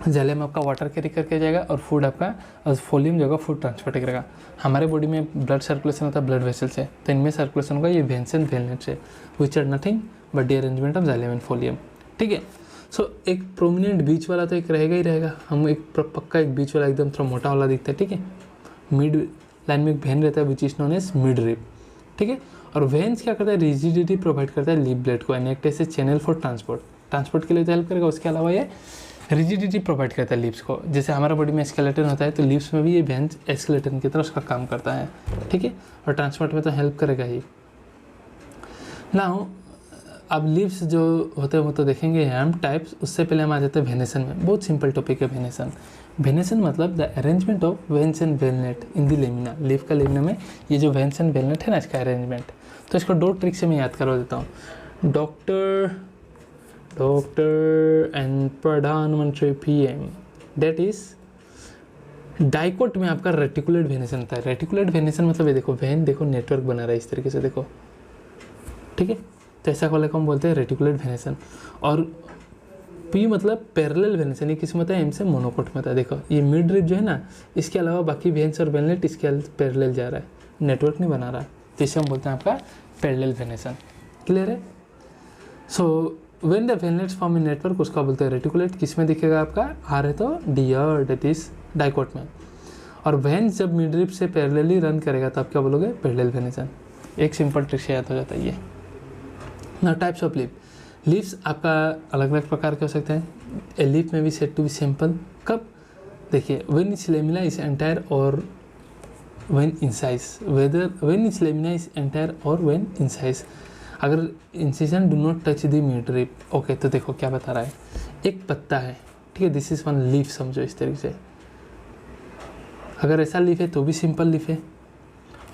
जाइलम आपका वाटर कैरी करके जाएगा और फूड आपका, और फोलियम जो होगा फूड ट्रांसपोर्ट करेगा। हमारे बॉडी में ब्लड सर्कुलेशन होता है ब्लड वेसल से, तो इनमें सर्कुलेशन होगा ये वेन्स एंड वेलनेट से, which are nothing but the arrangement of xylem and phloem, ठीक है। सो एक प्रोमिनेंट बीच वाला तो एक रहेगा ही रहेगा, हम एक पक्का एक बीच वाला एकदम थोड़ा मोटा वाला दिखता है, ठीक है। मिड लाइन में एक वेन रहता है which is known as midrib, ठीक है। और वेन्स क्या करता है, रिजिडिटी प्रोवाइड करता है लीफ ब्लेड को, and act as a channel for transport के लिए तो हेल्प करेगा, उसके अलावा ये रिजिडिटी प्रोवाइड करता है लीव्स को। जैसे हमारा बॉडी में स्केलेटन होता है, तो लीव्स में भी ये वेन्स स्केलेटन की तरह उसका काम करता है, ठीक है, और ट्रांसपोर्ट में तो हेल्प करेगा ही। नाउ अब लीव्स जो होते हैं वो तो देखेंगे हम टाइप्स, उससे पहले हम आ जाते हैं वेनेसन में। बहुत सिंपल टॉपिक है वेनेसन। वेनेसन मतलब the arrangement of veins and वेलनेट इन द लेमिना, लीफ का लेमिना में ये जो वेन्स एंड वेलनेट है ना, इसका अरेंजमेंट। तो इसको दो ट्रिक से मैं याद करवा देता हूँ। डॉक्टर एंड प्रधानमंत्री PM, डेट इज डाइकोट में आपका रेटिकुलेट वेनेसन होता है। रेटिकुलेट वेनेसन मतलब ये देखो, वेन देखो नेटवर्क बना रहा है इस तरीके से, देखो, ठीक है। तो ऐसा वाले को हम बोलते हैं रेटिकुलेट वेनेसन। और P मतलब पैरेलल वेनेसन, ये किस में होता है, M से मोनोकोट में होता है। देखो ये मिड रिप जो है ना, इसके अलावा बाकी वेन्स और वेलनेट इसके पैरेलल जा रहा है, नेटवर्क नहीं बना रहा है, तो इसे हम बोलते हैं आपका पैरेलल वेनेसन। क्लियर है। So when the veinlets form in network, उसका बोलते हैं रेटिकुलेट। किस में दिखेगा आपका, R है तो डियर, डेट इज डाइकोट में। और वेन्स जब मिड रिप से पैरेलली रन करेगा तो आप क्या बोलोगे, पैरेलल वेनेसन। एक सिंपल ट्रिक से याद हो जाता है ये। ना टाइप्स ऑफ लीफ, लीव्स आपका अलग अलग प्रकार के हो सकते हैं। ए लीफ में भी सेट टू बी सिंपल, कब, देखिए when its lamina is entire और when incised, whether when its lamina is entire और व्हेन इंसाइज। अगर incision do not touch the midrib, okay, तो देखो क्या बता रहा है, एक पत्ता है, ठीक है, दिस इज वन लीफ समझो इस तरीके से। अगर ऐसा लीफ है तो भी सिंपल लीफ है।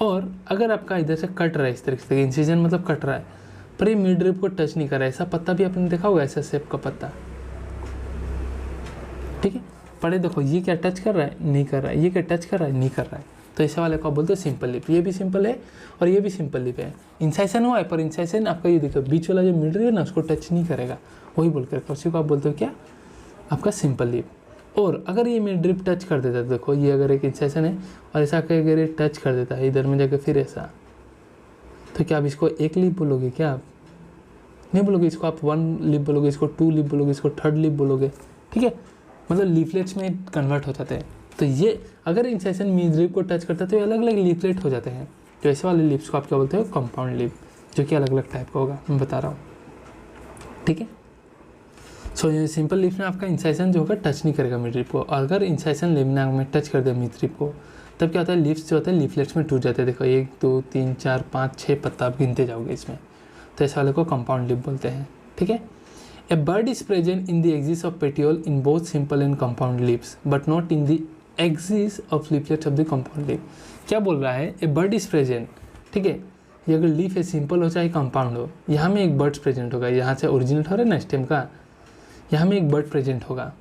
और अगर आपका इधर से कट रहा है इस तरीके से, इंसिजन मतलब कट रहा है, पर ये मिड रिप को टच नहीं कर रहा है, ऐसा पत्ता भी आपने देखा होगा, ऐसा शेप का पत्ता, ठीक है। पढ़े देखो, ये क्या टच कर रहा है, नहीं कर रहा है, ये क्या टच कर रहा है, नहीं कर रहा है, तो ऐसे वाले को आप बोलते हो सिंपल लिप। ये भी सिंपल है और ये भी सिंपल लिप है। इंसाइसन हुआ है, पर इंसाइसन आपका ये देखो बीच वाला जो मिड है ना, उसको टच नहीं करेगा, वही बोल कर उसी को आप बोलते हो क्या, आपका सिंपल लिप। और अगर ये मिड रिप टच कर देता है, देखो ये अगर एक इंसाइसन है और ऐसा अगर ये टच कर देता है इधर में जाकर फिर ऐसा, तो क्या आप इसको एक लिप बोलोगे क्या आप, नहीं बोलोगे, इसको आप 1 लीफ बोलोगे, इसको 2 लीफ बोलोगे, इसको 3rd लीफ बोलोगे, ठीक है, मतलब लीफलेट्स में कन्वर्ट हो जाते हैं। तो ये अगर इंसेशन मिड लीफ को टच करता है तो ये अलग अलग लीफलेट हो जाते हैं। तो ऐसे वाले लीव्स को आप क्या बोलते हो, कंपाउंड लीफ, जो कि अलग अलग टाइप का होगा, मैं बता रहा हूँ, ठीक है। सो ये सिंपल लीफ में आपका इंसेशन जो होगा टच नहीं करेगा मिड लीफ को, और अगर इंसेशन लेमिना में टच कर दे मिड लीफ को तब क्या होता है, लीव्स जो होता है लीफलेट्स में टूट जाते हैं। देखो 1 2 3 4 5 6 पत्ता आप गिनते जाओगे इसमें, तो ऐसे वाले को कंपाउंड लीफ बोलते हैं, ठीक है। A bud is present in the axis of petiole in both simple and compound leaves but not in the axis of leaflets of the compound leaf. क्या बोल रहा है, ए बर्ड इज प्रेजेंट, ठीक है, ये अगर लीफ है simple हो चाहे कंपाउंड हो, यहाँ में एक बर्ड प्रेजेंट होगा, यहाँ से ओरिजिनेट हो रहा है ना स्टेम का, यहाँ में एक बर्ड प्रेजेंट होगा,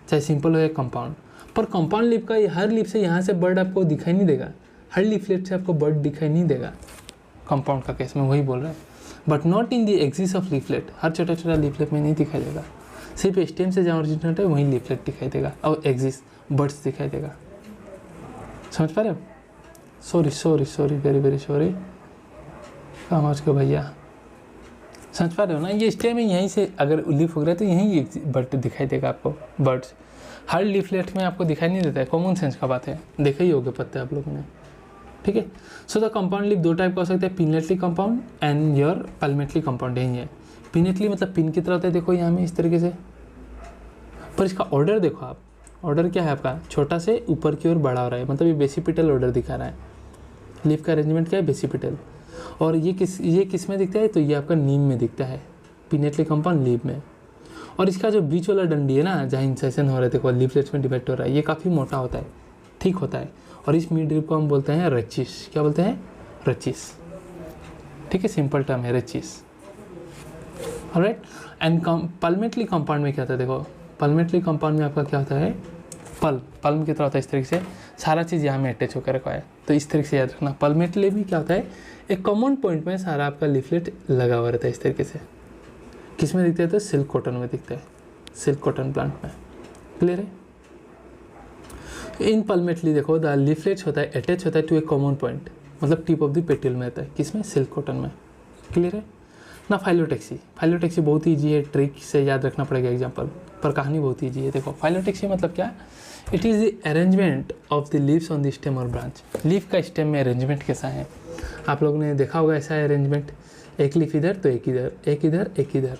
चाहे सिंपल हो या कंपाउंड। पर कंपाउंड लीफ का हर लीफ से यहाँ से बर्ड आपको दिखाई नहीं देगा, हर लीफलेट से आपको बर्ड दिखाई नहीं देगा कंपाउंड का केस में, वही बोल रहा है। But not in the axis of leaflet, हर छोटा छोटा लीफलेट में नहीं दिखाई देगा, सिर्फ स्टेम से जहाँ ओरिजिनेट है वहीं लीफलेट दिखाई देगा और एक्सिस बर्ड्स दिखाई देगा। समझ पा रहे हो? Sorry sorry sorry, very very sorry, समझ के भैया, समझ पा रहे हो ना। ये स्टेम में यहीं से अगर लीफ हो रहा है तो यहीं बर्ड दिखाई देगा आपको, बर्ड्स हर लीफलेट में आपको दिखाई नहीं देता है, कॉमन सेंस का बात है, देखे ही होगे पत्ते आप लोगों ने, ठीक है। सो द कंपाउंड लीफ 2 टाइप का हो सकता है, pinnately compound and your palmately compound, यही है। पिनेटली मतलब पिन की तरह होता है, देखो यहाँ में इस तरीके से, पर इसका ऑर्डर देखो आप, ऑर्डर क्या है आपका, छोटा से ऊपर की ओर बड़ा हो रहा है, मतलब ये बेसिपिटल ऑर्डर दिखा रहा है। लीफ का अरेंजमेंट क्या है, बेसिपिटल। और ये किस में दिखता है, तो ये आपका नीम में दिखता है, पिनेटली कंपाउंड लीफ में। और इसका जो बीच वाला डंडी है ना, जहाँ इंसेशन हो रहा है, देखो लीफलेट्स में डिवाइड हो रहा है, ये काफ़ी मोटा होता है, ठीक होता है। और इस मिड लीफ को हम बोलते हैं रचिस, क्या बोलते हैं, रचिस, ठीक है, सिंपल टर्म है रचिस, ऑलराइट। एंड पाल्मेटली कंपाउंड में क्या होता है, देखो पाल्मेटली कंपाउंड में आपका क्या होता है, पल्म की तरह होता है, इस तरीके से सारा चीज़ यहाँ में अटैच होकर रखा है, तो इस तरीके से याद रखना। पाल्मेटली भी क्या होता है, एक कॉमन पॉइंट में सारा आपका लीफलेट लगा हुआ रहता है इस तरीके से। किस में दिखता है, तो सिल्क कॉटन में दिखता है, सिल्क कॉटन प्लांट में, क्लियर है। इन पाल्मेटली देखो द लीफलेट्स होता है अटैच होता है टू ए कॉमन पॉइंट, मतलब टिप ऑफ द पेटियोल में रहता है, किसमें, सिल्क कॉटन में, क्लियर है ना। फाइलोटेक्सी बहुत ईजी है, ट्रिक से याद रखना पड़ेगा एग्जाम्पल, पर कहानी बहुत ईजी है। देखो फाइलोटेक्सी मतलब क्या, it is the arrangement of the leaves on the stem और ब्रांच। लीफ का स्टेम में अरेंजमेंट कैसा है, आप लोगों ने देखा होगा ऐसा अरेंजमेंट, एक लीफ इधर तो एक इधर, एक इधर एक इधर,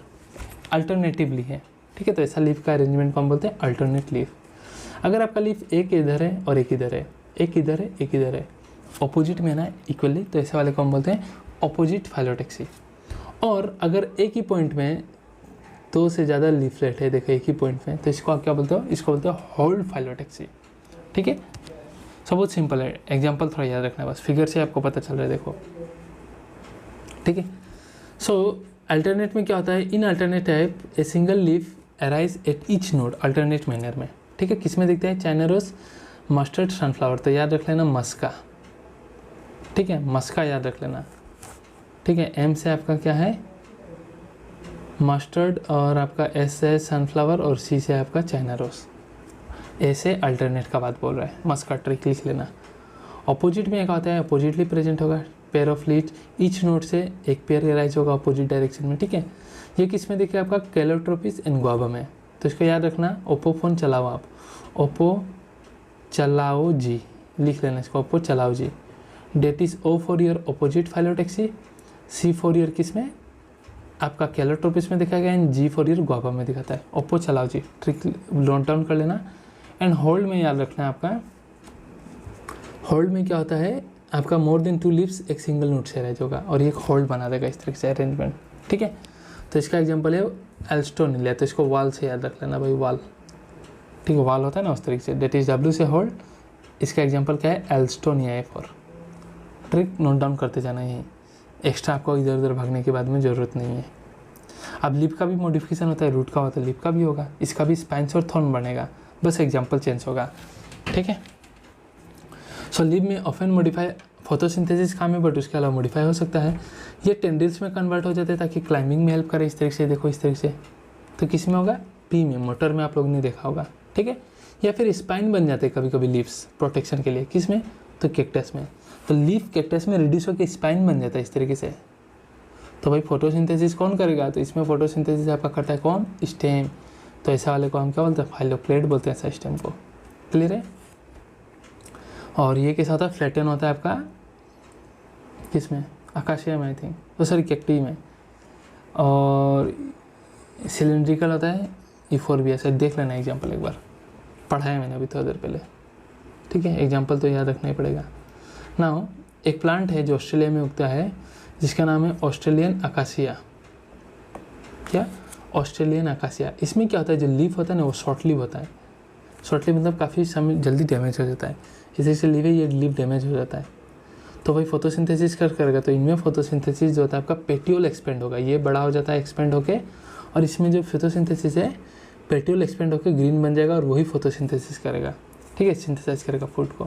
अल्टरनेटिवली है, ठीक है। तो ऐसा लीफ का अरेंजमेंट को हम बोलते हैं अल्टरनेट लीफ। अगर आपका लीफ एक इधर है और एक इधर है, एक इधर है एक इधर है, ऑपोजिट में ना इक्वली, तो ऐसे वाले को हम बोलते हैं ऑपोजिट फाइलोटेक्सी। और अगर एक ही पॉइंट में 2 से ज़्यादा लीफलेट है, देखो एक ही पॉइंट में, तो इसको आप क्या बोलते हो, इसको बोलते हो होल्ड फाइलोटेक्सी, ठीक है। सब बहुत सिंपल है, एग्जाम्पल थोड़ा याद रखना है बस, फिगर से आपको पता चल रहा है, देखो, ठीक है। सो अल्टरनेट में क्या होता है, in alternate type a single leaf arise at each node alternate manner में, ठीक है। किस में दिखता है, चाइनारोस, मस्टर्ड, सनफ्लावर, तो याद रख लेना मस्का, ठीक है, मस्का याद रख लेना, ठीक है। एम से आपका क्या है, मस्टर्ड, और आपका एस से सनफ्लावर, और सी से आपका चाइनारोस, ए से अल्टरनेट का बात बोल रहा है, मस्का, ट्रिक लिख लेना। अपोजिट में क्या होता है, अपोजिटली प्रेजेंट होगा, pair of leaves, each node से एक पेयर अराइज होगा अपोजिट डायरेक्शन में, ठीक है। ये किस में देखिए आपका, कैलोट्रोपिस एंड गुआवा में, तो इसको याद रखना। ओप्पो फ़ोन चलाओ आप, ओप्पो चलाओ जी लिख लेना इसको, ओप्पो चलाओ जी। That is O for your opposite phyllotaxy, C for your किस में, आपका कैलोट्रोपिस में दिखाया गया, and G for your guava में दिखाता है, ओप्पो चलाओ जी, ट्रिक नोट डाउन कर लेना। एंड होल्ड में याद रखना है आपका, होल्ड में क्या होता है आपका, मोर देन 2 लीव्स एक सिंगल नोट से अरेंज होगा, और ये एक होल्ड बना देगा इस तरीके से अरेंजमेंट, ठीक है। तो इसका एग्जांपल है एल्स्टोन लिया, तो इसको वाल से याद रख लेना भाई, वाल, ठीक है, वाल होता है ना उस तरीके से, डेट इज डब्ल्यू से होल्ड। इसका एग्जांपल क्या है, एल्स्टोनिया है फॉर, ट्रिक नोट डाउन करते जाना, यही एक्स्ट्रा आपको इधर उधर भागने के बाद में ज़रूरत नहीं है। अब लिप का भी मॉडिफिकेशन होता है, रूट का होता है, लिप का भी होगा, इसका भी स्पाइन्स और थॉर्न बनेगा, बस एग्जाम्पल चेंज होगा, ठीक है। सो लिप में ऑफन मॉडिफाई फोटोसिंथेसिस काम है, बट उसके अलावा मॉडिफाई हो सकता है। ये टेंड्रिल्स में कन्वर्ट हो जाते हैं ताकि क्लाइंबिंग में हेल्प करे, इस तरीके से, देखो इस तरीके से। तो किस में होगा, पी में, मोटर में आप लोगों ने देखा होगा, ठीक है। या फिर स्पाइन बन जाते हैं कभी कभी लीव्स प्रोटेक्शन के लिए, किस में, तो कैक्टस में। तो लीफ कैक्टस में रिड्यूस होकर स्पाइन बन जाता है इस तरीके से, तो भाई फोटोसिंथेसिस कौन करेगा, तो इसमें फोटोसिंथेसिस आपका करता है कौन, स्टेम। तो ऐसा वाले को हम क्या बोलते हैं, फाइलोक्लेट बोलते हैं ऐसा स्टेम को। क्लियर है। और ये कैसा होता है, फ्लैटन होता है आपका किसमें, अकाशिया में आई थिंक, तो सॉरी कैक्टी में। और सिलिंड्रिकल होता है यूफोर्बिया से। देख लेना एग्जाम्पल, एक बार पढ़ा है मैंने अभी थोड़ी देर पहले, ठीक है। एग्जाम्पल तो याद रखना ही पड़ेगा ना। एक प्लांट है जो ऑस्ट्रेलिया में उगता है जिसका नाम है ऑस्ट्रेलियन अकासिया। क्या, ऑस्ट्रेलियन अकासिया। इसमें क्या होता है, जो लीफ होता है ना वो शॉर्ट लीव होता है। शॉर्ट लीव मतलब काफ़ी समय जल्दी डैमेज हो जाता है, इसी से लीव है ये लीफ डैमेज हो जाता है। तो भाई फोटोसिंथेसिस करेगा, तो इनमें फोटोसिंथेसिस जो होता है आपका पेट्यूल एक्सपेंड होगा, ये बड़ा हो जाता है एक्सपेंड होके, और इसमें जो फोटोसिंथेसिस है पेट्यूल एक्सपेंड होकर ग्रीन बन जाएगा और वही फोटोसिंथेसिस करेगा, ठीक है, सिंथेसाइज करेगा फूड को।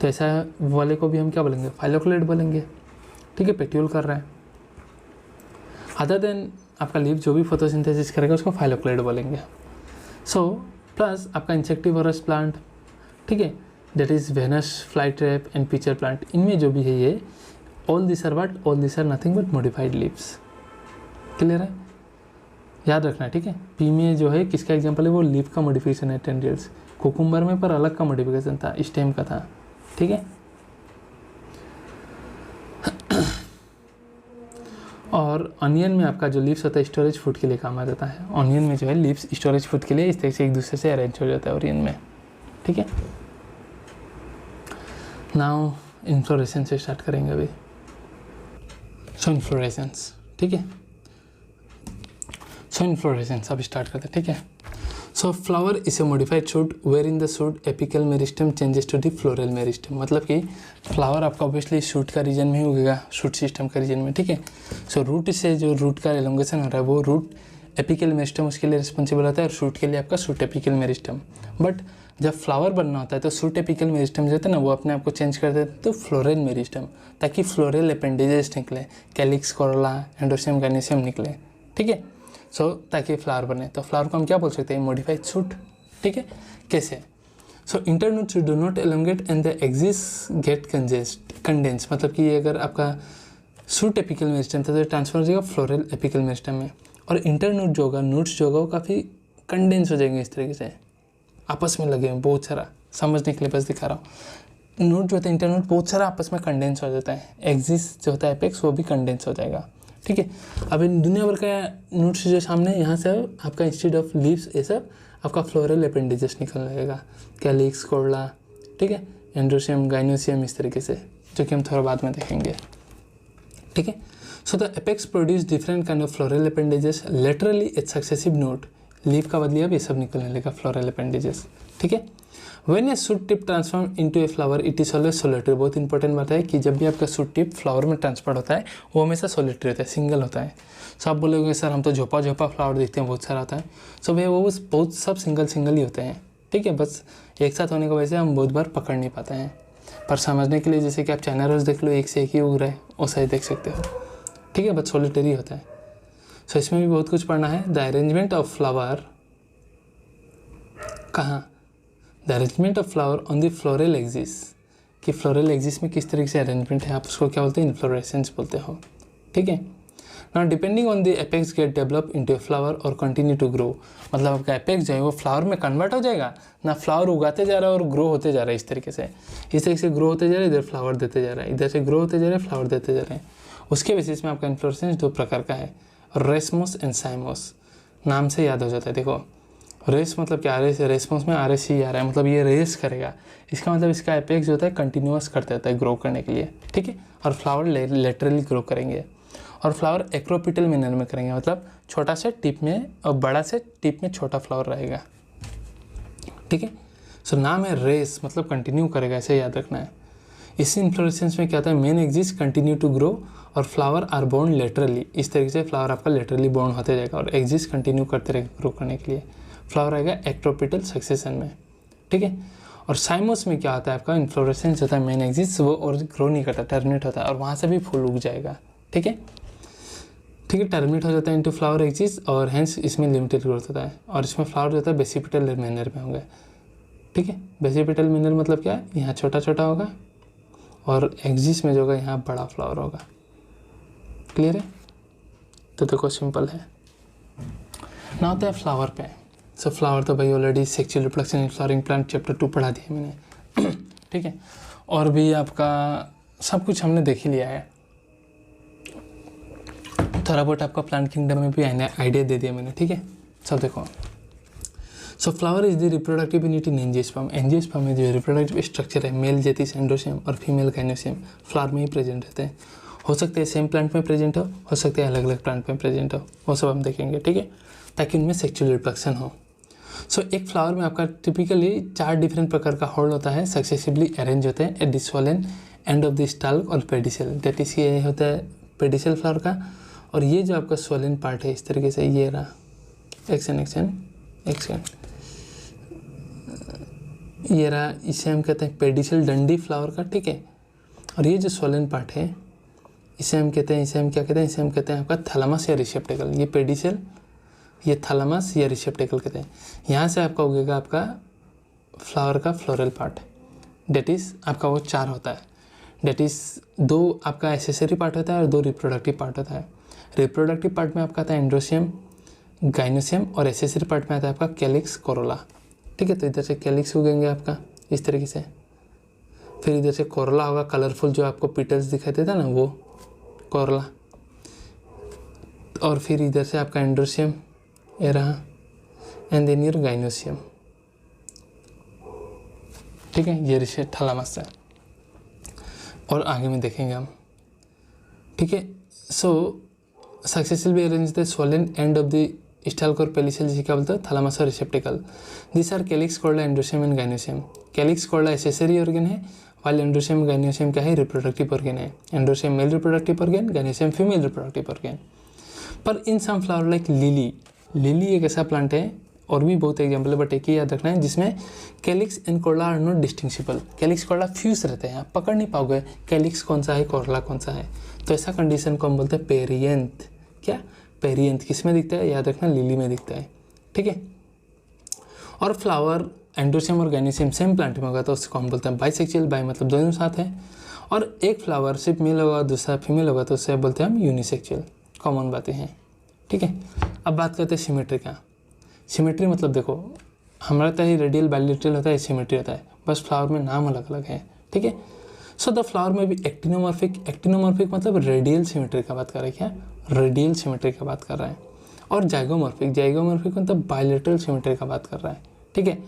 तो ऐसा वाले को भी हम क्या बोलेंगे, फाइलोक्लेट बोलेंगे, ठीक है, पेट्यूल कर रहा है। अदर देन आपका लीफ जो भी फोटोसिंथेसिस करेगा उसको फाइलोक्लेट बोलेंगे। सो प्लस आपका इंसेक्टिवोरस प्लांट, ठीक है, that is Venus fly trap and pitcher plant, इनमें जो भी है ये all this are what, all this are nothing but modified leaves. Clear है, याद रखना, ठीक है। पी में जो है किसका एग्जांपल है, वो लीफ का मॉडिफिकेशन है, टेंड्रिल्स। कुकुम्बर में पर अलग का मॉडिफिकेशन था, स्टेम का था, ठीक है। और ऑनियन में आपका जो लीव्स होता है स्टोरेज फूड के लिए काम आ जाता है। ऑनियन में जो है लीव्स स्टोरेज फूड के लिए इस तरह से एक दूसरे से अरेंज हो जाता है ऑनियन में, ठीक है। नाउ इन्फ्लोरेसेंस से स्टार्ट करेंगे अभी। सो इन्फ्लोरेसेंस, ठीक है। सो इन्फ्लोरेसेंस अब स्टार्ट करते हैं, ठीक है। So flower is a modified shoot where in the shoot apical meristem changes to the floral meristem. मतलब कि फ्लावर आपका ऑब्वियसली शूट का रीजन में ही उगेगा, शूट सिस्टम का रीजन में, ठीक है। सो रूट से जो रूट का एलोंगेशन हो रहा है वो रूट एपिकल मेरिस्टम उसके लिए रिस्पॉन्सिबल होता है, और शूट के लिए आपका शूट एपिकल मेरिस्टम। बट जब फ्लावर बनना होता है तो शूट एपिकल मेरिस्टम जो होता है ना वो अपने आप को चेंज कर देते हैं तो फ्लोरल मेरिस्टम, ताकि फ्लोरल अपेंडेजेस निकले, कैलिक्स, कोरोला, एंडोसियम, गाइनोसियम निकले, ठीक है। सो ताकि फ्लावर बने, तो फ्लावर को हम क्या बोल सकते हैं, मॉडिफाइड शूट, ठीक है। कैसे, so internodes do not elongate and the axis get condense, मतलब कि अगर आपका शूट एपिकल मेरिस्टम था तो ट्रांसफर हो जाएगा फ्लोरल एपिकल मेरिस्टम में, और इंटरनूट जो होगा, नूट्स जो होगा वो काफ़ी कंडेंस हो जाएंगे इस तरीके से, आपस में लगे हैं बहुत सारा, समझने के लिए बस दिखा रहा हूँ। नोट जो होता है इंटरनोट बहुत सारा आपस में कंडेंस हो जाता है, एक्सिस जो होता है एपेक्स वो भी कंडेंस हो जाएगा, ठीक है। अब इन दुनिया भर का नोट्स जो सामने यहाँ से आपका इंस्टेड ऑफ लीव्स ये सब आपका फ्लोरल अपेंडेजेस निकल लगेगा, कैलिक्स, कोरला, ठीक है, एंड्रोसियम, गाइनोसियम, इस तरीके से, जो कि हम थोड़ा बाद में देखेंगे, ठीक है। सो the apex produce different kind of floral appendages laterally at successive node, leaf का बदलिए अब ये सब निकलने लगेगा फ्लोरल अपेंडेजेस, ठीक है। When A shoot tip transform into a flower it is always solitary. बहुत इंपॉर्टेंट बात है कि जब भी आपका शूट टिप फ्लावर में ट्रांसफर होता है वो हमेशा सोलिटरी होता है, सिंगल होता है। सो आप बोलोगे सर हम तो झोपा झोपा फ्लावर देखते हैं बहुत सारा होता है, सो भैया वो बहुत सब सिंगल ही होते हैं, ठीक है। बस एक साथ होने की वजह से हम बहुत बार पकड़ नहीं पाते हैं, पर समझने के लिए जैसे कि आप चाइना रोज़ देख लो, एक से एक ही उग रहा है, वैसा ही देख सकते हो, ठीक है, बस सोलिटरी होता है। सो इसमें भी बहुत कुछ पढ़ना है। द अरेंजमेंट ऑफ फ्लावर कहाँ, the arrangement of flower on the floral axis, कि फ्लोरल एक्सिस में किस तरीके से अरेंजमेंट है, आप उसको क्या बोलते हैं, इन्फ्लोरेसेंस बोलते हो, ठीक है। Now depending on the apex get develop into a flower और कंटिन्यू टू ग्रो, मतलब आपका एपेक्स जो है वो फ्लावर में कन्वर्ट हो जाएगा ना, फ्लावर उगाते जा रहा है और ग्रो होते जा रहा है, इस तरीके से ग्रो होते जा रहा है, इधर फ्लावर देते जा रहा है, इधर से ग्रो होते जा रहे हैं, फ्लावर देते जा रहे हैं। उसके बेसिस में आपका इन्फ्लोरेसेंस दो प्रकार का है, रेसमोस एंड साइमोस, नाम से याद हो जाता है। देखो रेस मतलब क्या, रेस्पॉन्स में RSC आ रहा है, मतलब ये रेस करेगा, इसका मतलब इसका एपेक्स जो होता है कंटिन्यूअस करते रहता है ग्रो करने के लिए, ठीक है। और फ्लावर लेटरली ग्रो करेंगे, और फ्लावर एक्रोपिटल मैनर में करेंगे, मतलब छोटा से टिप में और बड़ा से टिप में छोटा फ्लावर रहेगा, ठीक है। सो नाम है रेस, मतलब कंटिन्यू करेगा, ऐसे याद रखना है। इसी इन्फ्लोरेसेंस में क्या होता है, main axis continue to grow और फ्लावर आर बोर्न लेटरली, इस तरीके से फ्लावर आपका लेटरली बोर्न होते जाएगा और एक्सिस कंटिन्यू करते रहेगा ग्रो करने के लिए। फ्लावर आएगा एक्ट्रोपिटल सक्सेशन में, ठीक है। और साइमोस में क्या होता है, आपका इन्फ्लोरेसेंस होता है मेन एक्सिस, वो और ग्रो नहीं करता, टर्मिनेट होता है, और वहाँ से भी फूल उग जाएगा, ठीक है, ठीक है। टर्मिनेट हो जाता है इनटू फ्लावर एक्सिस, और हेंस इसमें लिमिटेड ग्रोथ होता है, और इसमें फ्लावर जो होता है बेसिपिटल मैनर में होंगे, ठीक है। बेसिपिटल मैनर मतलब क्या है, यहाँ छोटा छोटा होगा और एक्सिस में जो होगा यहाँ बड़ा फ्लावर होगा, क्लियर है। तो देखो सिंपल है ना। होता है फ्लावर पे। सो फ्लावर तो भाई already sexual reproduction in flowering plant chapter 2 पढ़ा दिया मैंने ठीक है। और भी आपका सब कुछ हमने देख ही लिया है, थोड़ा बहुत आपका प्लांट किंगडम में भी आइडिया दे दिया मैंने, ठीक है। सब देखो, सो flower is the reproductive unit in angiosperm. Angiosperm में जो रिप्रोडक्टिव स्ट्रक्चर है, मेल जेटिस एंडोसियम और फीमेल गाइनोसियम फ्लावर में ही प्रेजेंट रहते हैं। हो सकते हैं सेम प्लांट में प्रेजेंट हो सकते हैं अलग अलग प्लांट में प्रेजेंट हो, वो सब हम देखेंगे, ठीक है, ताकि उनमें सेक्सुअल रिप्रोडक्शन हो। सो एक फ्लावर में आपका टिपिकली 4 डिफरेंट प्रकार का होल्ड होता है, सक्सेसिवली अरेंज होते हैं at the swollen end of the stalk और पेडिसेल। दैट इज ये होता है पेडिसेल फ्लावर का। और ये जो आपका सोलन पार्ट है इस तरीके से ये रहा, ये रहा, इसे हम कहते हैं पेडिसेल डंडी फ्लावर का, ठीक है। और ये जो सोलन पार्ट है इसे हम कहते हैं, इसे हम क्या कहते हैं, इसे हम कहते हैं आपका थैलेमस या रिसेप्टेकल। ये पेडिसेल, ये थैलेमस या रिसेप्टेकल कहते हैं। यहाँ से आपका उगेगा आपका फ्लावर का फ्लोरल पार्ट, डेट इज़ आपका वो 4 होता है। डेट इज़ 2 आपका एसेसरी पार्ट होता है और 2 रिप्रोडक्टिव पार्ट होता है। रिप्रोडक्टिव पार्ट में आपका आता है एंड्रोसियम, गाइनोसियम, और एसेसरी पार्ट में आता है आपका कैलिक्स, कोरोला, ठीक है। तो इधर से कैलिक्स उगेंगे आपका इस तरीके से, फिर इधर से कोरोला होगा, कलरफुल जो आपको पिटल्स दिखाई देता ना वो कोरोला, और फिर इधर से आपका एंड्रोसियम ये रहा, एंड देन योर गाइनोसियम, ठीक है। ये रिशे थैलेमस है और आगे में देखेंगे हम, ठीक है। So successfully arrange the swollen end of the stalk और पेडिसेल, जिसे क्या बोलते हैं थैलेमस और receptacle. This are calyx, corolla, androecium and gynoecium. Calyx, corolla accessory organ है, वाइल एंड्रोसियम गाइनोसियम क्या है, रिप्रोडक्टिव ऑर्गन है। Androecium male reproductive organ, gynoecium female reproductive organ. पर in some flower like lily, lily एक ऐसा plant है, और भी बहुत एग्जाम्पल है बट एक ही याद रखना है, जिसमें calyx and corolla are not distinguishable. Calyx corolla fuse रहते हैं, आप पकड़ नहीं पाओगे कैलिक्स कौन सा है, कोरोला कौन सा है। तो ऐसा कंडीशन को हम बोलते हैं पेरियंथ। क्या पेरियंथ किस में दिखता है, याद रखना लिली में दिखता है, ठीक है। और फ्लावर एंड्रोसियम और गाइनोसियम सेम प्लांट में होगा तो उसको हम बोलते हैं बाइसेक्सुअल। बाई मतलब दोनों साथ है। और एक फ्लावर सिर्फ मेल होगा दूसरा फीमेल होगा तो उससे बोलते हैं हम यूनिसेक्सुअल। कॉमन बातें हैं, ठीक है। अब बात करते हैं सिमेट्री का। सिमेट्री मतलब देखो हमारा तो ही रेडियल बाइलेटरल होता है, सिमेट्री होता है, बस फ्लावर में नाम अलग अलग है, ठीक है। सो द फ्लावर में भी एक्टिनोमॉर्फिक, एक्टिनोमॉर्फिक मतलब रेडियल सिमेट्री का बात कर रहे हैं, क्या रेडियल सिमेट्री का बात कर रहा है। और जाइगोमॉर्फिक, जाइगोमॉर्फिक मतलब बाइलेटरल सिमेट्री का बात कर रहा है, ठीक है।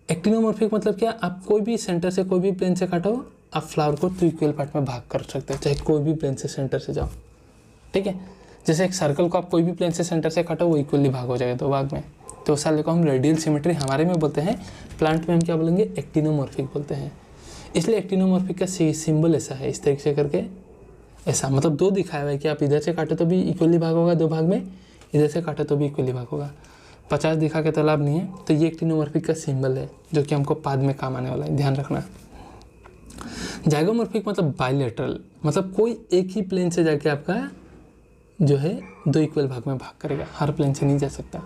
एक्टिनोमॉर्फिक मतलब क्या, आप कोई भी सेंटर से कोई भी प्लेन से काटो, आप फ्लावर को 2 इक्वल पार्ट में भाग कर सकते हो, चाहे कोई भी प्लेन से सेंटर से जाओ, ठीक है। जैसे एक सर्कल को आप कोई भी प्लेन से सेंटर से काटो वो इक्वली भाग हो जाएगा 2 भाग में, तो उस साले को हम रेडियल सिमेट्री हमारे में बोलते हैं, प्लांट में हम क्या बोलेंगे एक्टिनोमॉर्फिक बोलते हैं। इसलिए एक्टिनोमॉर्फिक का सिंबल ऐसा है, इस तरीके से करके ऐसा, मतलब 2 दिखाया हुआ है कि आप इधर से काटो तो भी इक्वली भाग होगा 2 भाग में, इधर से काटो तो भी इक्वली भाग होगा। 50 दिखा के तो लाभ नहीं है। तो ये एक्टिनोमॉर्फिक का सिंबल है जो कि हमको बाद में काम आने वाला है, ध्यान रखना। जाइगोमॉर्फिक मतलब बाइलेटरल, मतलब कोई एक ही प्लेन से जाके आपका जो है 2 इक्वल भाग में भाग करेगा, हर प्लेन से नहीं जा सकता,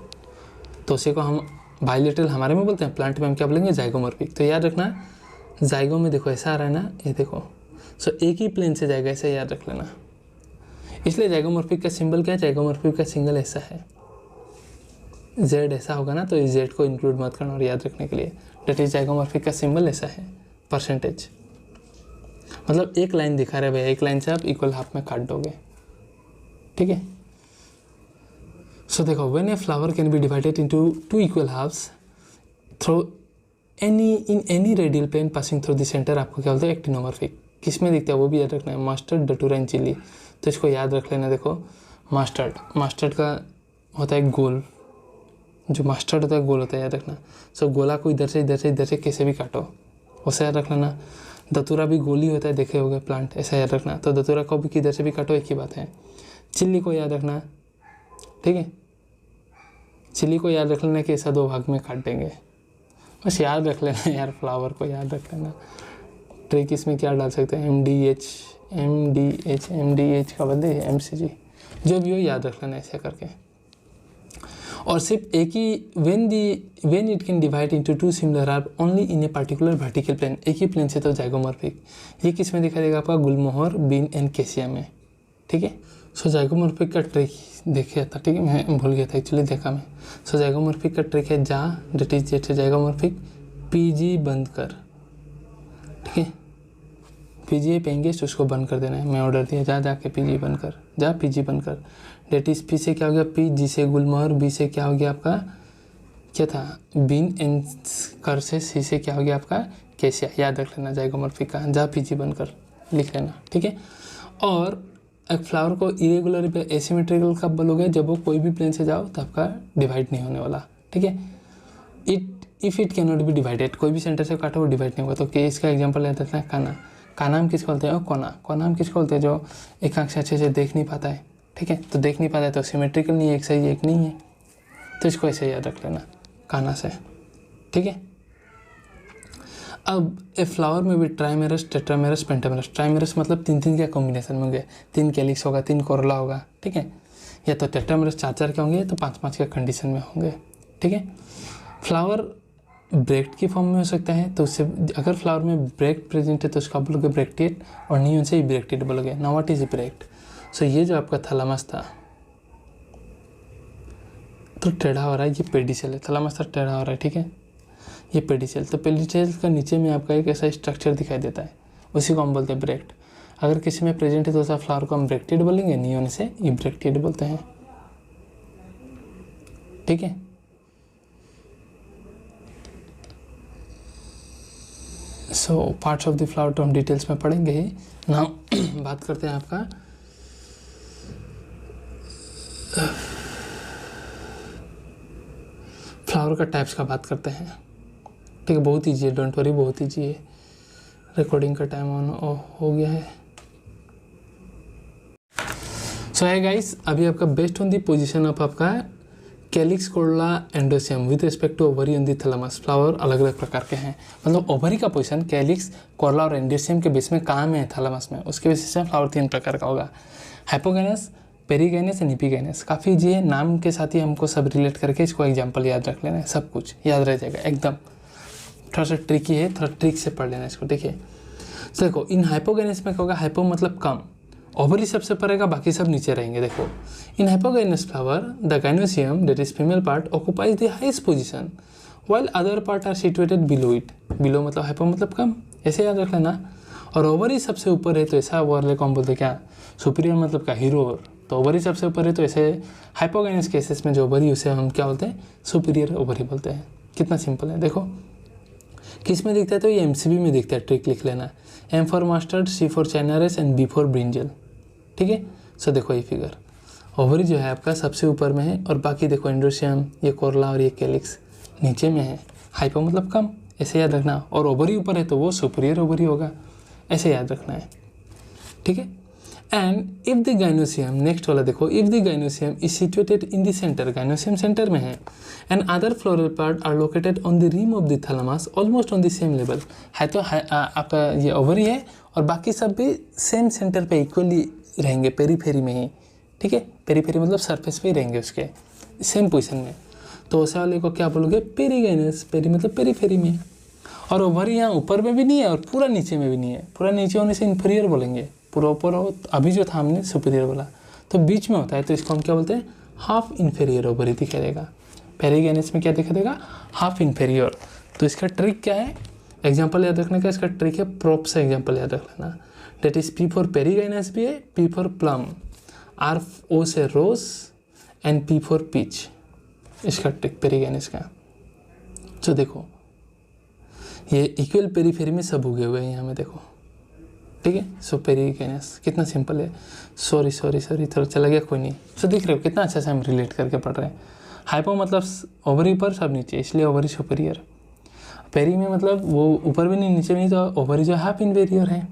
तो उसी को हम बाइलेटरल हमारे में बोलते हैं, प्लांट में हम क्या बोलेंगे जाइगोमॉर्फिक। तो याद रखना जाइगो में देखो ऐसा आ रहा है ना, ये देखो, सो एक ही प्लेन से जाएगा, ऐसा याद रख लेना। इसलिए जाइगोमॉर्फिक का सिंबल क्या है, जाइगोमॉर्फिक का सिंगल ऐसा है, जेड ऐसा होगा ना तो इस जेड को इंक्लूड मत करना और याद रखने के लिए, डेट इज जाइगोमॉर्फिक का सिंबल ऐसा है परसेंटेज, मतलब एक लाइन दिखा रहे भैया, एक लाइन से आप इक्वल हाफ में काट दोगे, ठीक है। सो देखो when a flower can be divided into 2 equal halves through any radial plane passing through the centre, आपको क्या बोलते हैं एक्टिनोमॉर्फिक। किस में दिखता है वो भी याद रखना है, मस्टर्ड, डटूरा एंड चिली। तो इसको याद रख लेना। देखो मस्टर्ड का होता है गोल, जो मस्टर्ड होता है गोल होता है, याद रखना। सो गोला को इधर से कैसे भी काटो, उसे याद रख लेना। दतूरा भी गोली होता है, देखे होगे प्लांट, ऐसा याद रखना। तो दतूरा को भी किधर से भी काटो, एक ही बात है। चिल्ली को याद रखना, ठीक है। चिल्ली को याद रख लेना कि ऐसा 2 भाग में काट देंगे, बस याद रख लेना यार। फ्लावर को याद रख लेना। ट्रिक इसमें क्या डाल सकते हैं, MDH का बदले MCG, जो भी हो याद रख लेना ऐसे करके। और सिर्फ एक ही when it can divide into 2 similar are only in a particular vertical plane, एक ही प्लेन से, तो जाइगोमॉर्फिक। ये किस में दिखाई देगा आपका, गुलमोहर, बीन एंड केसिया में, ठीक है। सो जाइगोमॉर्फिक का ट्रिक देखिए था, ठीक है, मैं भूल गया था एक्चुअली, देखा मैं। सो जाइगोमॉर्फिक का ट्रिक है जा, डेट इज जेट है जाइगोमॉर्फिक, पीजी बंद कर, ठीक है, पीजी पेंगे तो उसको बंद कर देना है। मैं ऑर्डर दिया जा जाके पीजी बंद कर, जा पीजी बंद कर। डेट इज पी से क्या हो गया पी, जी से गुलमोहर, बी से क्या हो गया आपका क्या था बीन, एन कर से सी से क्या हो गया आपका कैसिया। याद रख लेना जाइगोमॉर्फिक का, जा पीजी बंद कर लिख लेना, ठीक है। और एक फ्लावर को इरेगुलर पे एसिमेट्रिकल कब बोलोगे, जब वो कोई भी प्लेन से जाओ तो आपका डिवाइड नहीं होने वाला, ठीक है। If it can not be divided, कोई भी सेंटर से काटो वो डिवाइड नहीं होगा। तो के इसका एग्जांपल ले देते हैं काना। काना हम किसको बोलते हैं, कोना। कोना हम किसको बोलते हैं, जो एक आँख से अच्छे से देख नहीं पाता है, ठीक है। तो देख नहीं पाता है तो सिमेट्रिकल नहीं है, एक सही एक नहीं है, तो इसको ऐसे याद रख लेना काना से, ठीक है। अब ए फ्लावर में भी ट्राइमेरस, टेट्रामेरस, पेंटामेरस। ट्राइमेरस मतलब तीन तीन के कॉम्बिनेशन में होंगे, 3 कैलिक्स होगा, 3 कोरोला होगा, ठीक है। या तो टेट्रामेरस 4 के होंगे, तो 5 के कंडीशन में होंगे, ठीक है। फ्लावर ब्रेक्ट की फॉर्म में हो सकता है, तो उससे अगर फ्लावर में ब्रेक्ट प्रेजेंट है तो उसका बोलोगे ब्रेक्टेड, और नहीं उनसे ही ब्रेक्टेड बोलोगे। Now what is bract. So ये जो आपका थैलामस था तो टेढ़ा हो रहा है, ये पेडिसेल है, थैलामस था टेढ़ा हो रहा है, ठीक है, ये पेडिसेल। तो पेडिसेल का नीचे में आपका एक ऐसा स्ट्रक्चर दिखाई देता है, उसी को हम बोलते हैं ब्रेक्ट। अगर किसी में प्रेजेंट है तो ऐसा फ्लावर को हम ब्रेक्टेड बोलेंगे, नहीं होने से ये ब्रेक्टेड बोलते हैं, ठीक है। सो पार्ट्स ऑफ द फ्लावर तो हम डिटेल्स में पढ़ेंगे ही। नाउ बात करते हैं आपका फ्लावर का टाइप्स का बात करते हैं, ठीक है। बहुत ईजी है, डोंट वरी, बहुत ईजी है। रिकॉर्डिंग का टाइम ऑन हो गया है। सो है गाइस, अभी आपका based on the position of आपका calyx, corolla, androecium with respect to ovary on the thalamus. Flower अलग अलग प्रकार के हैं, मतलब ओवरी का पोजीशन कैलिक्स, कोरोला और एंडोसियम के बेस में कहाँ में है थैलामस में, उसके बेसिस से फ्लावर 3 प्रकार का होगा, हाइपोगेनस, पेरीगेनस एंड इपीगेनस। काफ़ी ईजी है, नाम के साथ ही हमको सब रिलेट करके इसको एग्जाम्पल याद रख लेना है, सब कुछ याद रह जाएगा एकदम। थोड़ा सा ट्रिकी है, थोड़ा ट्रिक से पढ़ लेना इसको, ठीक है। तो देखो इन हाइपोगेनस में क्या होगा, हाइपो मतलब कम, ओवरी सबसे पड़ेगा, बाकी सब नीचे रहेंगे। देखो in hypogynous flower the gynoecium that is female part occupies the highest position while other part are situated below it. Below मतलब हाइपो मतलब कम, ऐसे याद रख लेना। और ओवरी सबसे ऊपर है तो ऐसा वाले को हम बोलते क्या, सुपीरियर मतलब क्या, हीरो। तो ओवरी सबसे ऊपर है तो ऐसे हाइपोगेनस केसेस में जो ओवरी उसे हम क्या बोलते हैं, सुपीरियर ओवरी बोलते हैं। कितना सिंपल है, देखो किस में दिखता है, तो ये एमसीबी में दिखता है, ट्रिक लिख लेना, M for mustard, C for china rose and B for brinjal, ठीक है। सो देखो ये फिगर, ओवरी जो है आपका सबसे ऊपर में है, और बाकी देखो एंडोसियम, ये कोरला और ये कैलिक्स नीचे में है। हाइपो मतलब कम, ऐसे याद रखना, और ओवरी ऊपर है तो वो सुपीरियर ओवरी होगा, ऐसे याद रखना है, ठीक है। And if the gynoecium, next वाला देखो, if the gynoecium is situated in the centre, gynoecium centre में है, and other floral part are located on the rim of the thalamus almost on the same level. है तो आपका ये ovary है और बाकी सब भी सेम सेंटर पे इक्वली रहेंगे, पेरीफेरी में ही, ठीक है। पेरीफेरी मतलब सरफेस पे ही रहेंगे उसके, सेम पोजीशन में, तो उस वाले को क्या बोलोगे, पेरीगाइनस। पेरी मतलब पेरीफेरी में, और ओवरी यहाँ ऊपर में भी नहीं है और पूरा नीचे में भी नहीं है। पूरा नीचे होने से इन्फीरियर बोलेंगे, पूरा ऊपर हो, अभी जो था हमने सुपीरियर बोला, तो बीच में होता है, तो इसको हम क्या बोलते हैं, हाफ इन्फीरियर ओवरी दिखा देगा। पेरीगाइनस में क्या दिखा देगा, हाफ इन्फीरियर। तो इसका ट्रिक क्या है, एग्जाम्पल याद रखने का, इसका ट्रिक है प्रोप से एग्जाम्पल याद रख लेना। That is P for perigynous भी है, P for plum, R O से rose and P for peach, इसका ट्रिक पेरीगाइनस का। तो देखो ये इक्वल पेरीफेरी में सब उगे हुए हैं यहाँ में, देखो, ठीक है। सो पेरीगाइनस कितना सिंपल है, सॉरी थोड़ा चला गया, कोई नहीं। सो देख रहे हो कितना अच्छा से हम रिलेट करके पढ़ रहे हैं। हाइपो मतलब ओवरी ऊपर सब नीचे, इसलिए ओवरी सुपीरियर। पेरी में मतलब वो ऊपर भी नहीं नीचे भी नहीं, तो ओवरी जो हाफ इन्फीरियर है।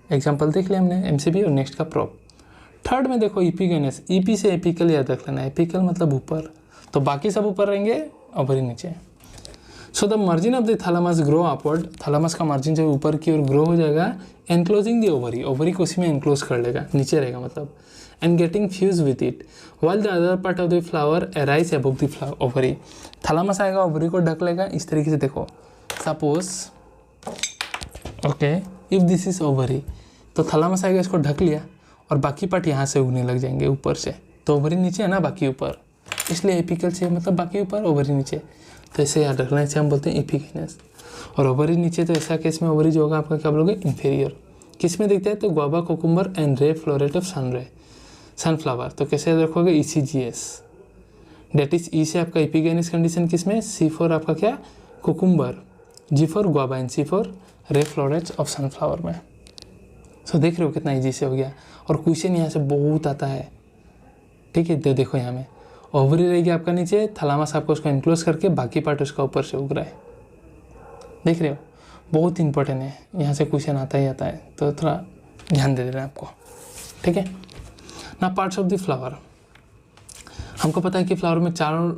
एग्जाम्पल देख लिया हमने एमसीबी, और नेक्स्ट का प्रोप। थर्ड में देखो इपीगेनस, ईपी से एपिकल याद रख लेना, एपिकल मतलब ऊपर, तो बाकी सब ऊपर रहेंगे, ओवरी नीचे। So the margin of the thalamus grow upward, thalamus का मार्जिन जब ऊपर की ओर ग्रो हो जाएगा, एनक्लोजिंग द ओवरी, ओवरी को उसी में एनक्लोज कर लेगा, नीचे रहेगा मतलब, and getting fuse with it, while the other part of the flower arise above the ovary. Thalamus आएगा, ओवरी को ढक लेगा, इस तरीके से देखो, suppose okay if this is ovary, तो थैलामस आएगा, इसको ढक लिया, और बाकी पार्ट यहाँ से उगने लग जाएंगे ऊपर से। तो ओवरी नीचे है ना, बाकी ऊपर, इसलिए एपिकल से मतलब बाकी ऊपर ओवरी नीचे, तो ऐसे याद रखना, इसे हम बोलते हैं एपिगेनस। और ओवरी नीचे तो ऐसा केस में ओवरी जो होगा आपका क्या बोलोगे, इंफीरियर। किस में दिखता है, तो गुआवा, कुकुम्बर एंड रे फ्लोरेट ऑफ सनफ्लावर। तो कैसे याद रखोगे, ECGS, डेट इज ई से आपका एपिगेनस कंडीशन किस में, C फॉर आपका क्या, cucumber, G for guava and C for ray florets of sunflower में। सो देख रहे हो कितना ईजी से हो गया। और क्वेश्चन यहाँ से बहुत आता है, ठीक है। तो देखो यहाँ में ओवरी रहेगी आपका नीचे, थैलामस आपको उसको इनक्लोज करके बाकी पार्ट उसका ऊपर से उग रहा है, देख रहे हो, बहुत इंपॉर्टेंट है, यहाँ से क्वेश्चन आता ही आता है, तो थोड़ा ध्यान दे देना आपको, ठीक है ना। पार्ट्स ऑफ द फ्लावर, हमको पता है कि फ्लावर में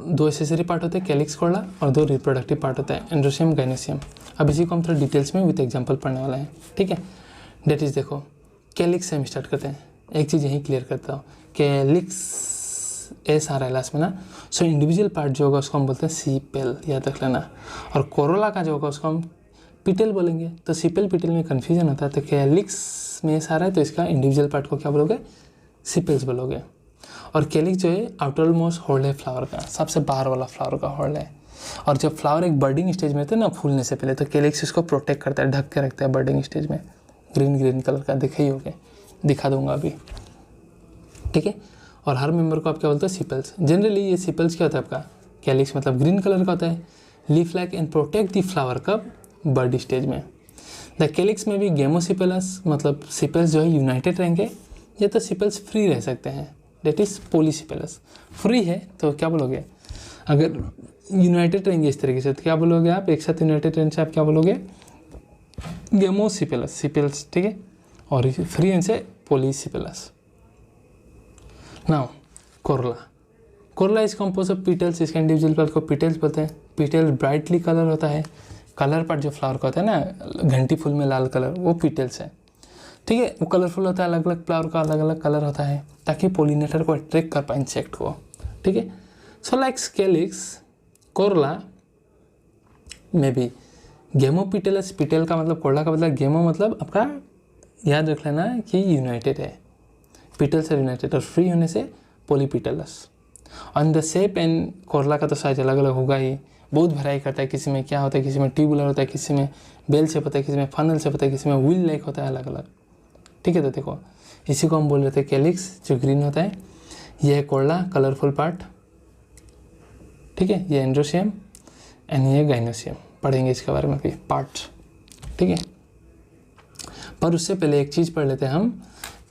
दो एसेसरी पार्ट होते हैं, कैलिक्स, कोरला, और 2 रिप्रोडक्टिव पार्ट होता है, एंड्रोसियम, गाइनोसियम। अब इसी को हम थोड़ा डिटेल्स में विद एग्जांपल पढ़ने वाला है, ठीक है। डेट इज देखो, कैलिक्स से हम स्टार्ट करते हैं। एक चीज़ यहीं क्लियर करता हूँ, कैलिक्स एस आ रहा है लास्ट में ना, सो इंडिविजुअल पार्ट जो होगा उसको हम बोलते हैं सीपेल, याद रख लेना। और कोरोला का जो होगा उसको हम पिटेल बोलेंगे। तो सीपेल पिटेल में कन्फ्यूजन होता है, तो कैलिक्स में एस आ रहा है तो इसका इंडिविजुअल पार्ट को क्या बोलोगे, सीपेल्स बोलोगे। और कैलिक्स जो है आउटर मोस्ट होल्ड है फ्लावर का, सबसे बाहर वाला फ्लावर का होल्ड है। और जब फ्लावर एक बर्डिंग स्टेज में होता है ना, फूलने से पहले, तो कैलिक्स उसको प्रोटेक्ट करता है, ढक के रखता है बर्डिंग स्टेज में, ग्रीन कलर का, दिखे ही होगे, दिखा दूंगा अभी, ठीक है। और हर मेंबर को आप क्या बोलते हैं, सीपल्स। जनरली ये सीपल्स क्या होता है आपका, कैलिक्स मतलब ग्रीन कलर का होता है, leaf like and protect the flower कब, बर्ड स्टेज में। द कैलिक्स में भी गेमोसिपेलस मतलब सीपल्स जो है यूनाइटेड रहेंगे, या तो सीपल्स फ्री रह सकते हैं, डेट इज पॉलीसिपेलस। फ्री है तो क्या बोलोगे, अगर यूनाइटेड रहेंगे इस तरीके से तो क्या बोलोगे आप, एक साथ यूनाइटेड रहने से आप क्या बोलोगे, गेमोसिपेलस, सीपल्स, ठीक है। और फ्री रहने से polysepalous. Now corolla is composed of petals, इसका इंडिविजुअल पार्ट को पीटल्स बोलते हैं। पीटल ब्राइटली कलर होता है, कलर पार्ट जो फ्लावर का होता है ना, घंटी फूल में लाल कलर, वो पीटल्स है, ठीक है। वो कलरफुल होता है, अलग अलग फ्लावर का अलग अलग कलर होता है, ताकि पोलिनेटर को अट्रैक्ट कर पाए इंसेक्ट को, ठीक है। सो लाइक कैलिक्स, कोरला में भी गेमोपिटेलस, पिटेल का मतलब, कोरला का मतलब, गेमो मतलब आपका याद रख लेना कि यूनाइटेड है, पिटल से यूनाइटेड, और फ्री होने से polypetalous. On the shape and corolla का तो साइज अलग अलग होगा ही, बहुत भराई करता है, किसी में क्या होता है, किसी में ट्यूबुलर होता है, किसी में बेल शेप होता है, किसी में फनल शेप होता है, किसी में व्हील लाइक होता है, अलग अलग, ठीक है। तो देखो इसी को हम बोल रहे थे कैलिक्स जो ग्रीन होता है, ये है कोरला कलरफुल पार्ट, ठीक है। ये एंड्रोसियम एंड ये गाइनोसियम, पढ़ेंगे इसके बारे में भी पार्ट्स, ठीक है। पर उससे पहले एक चीज़ पढ़ लेते हैं हम,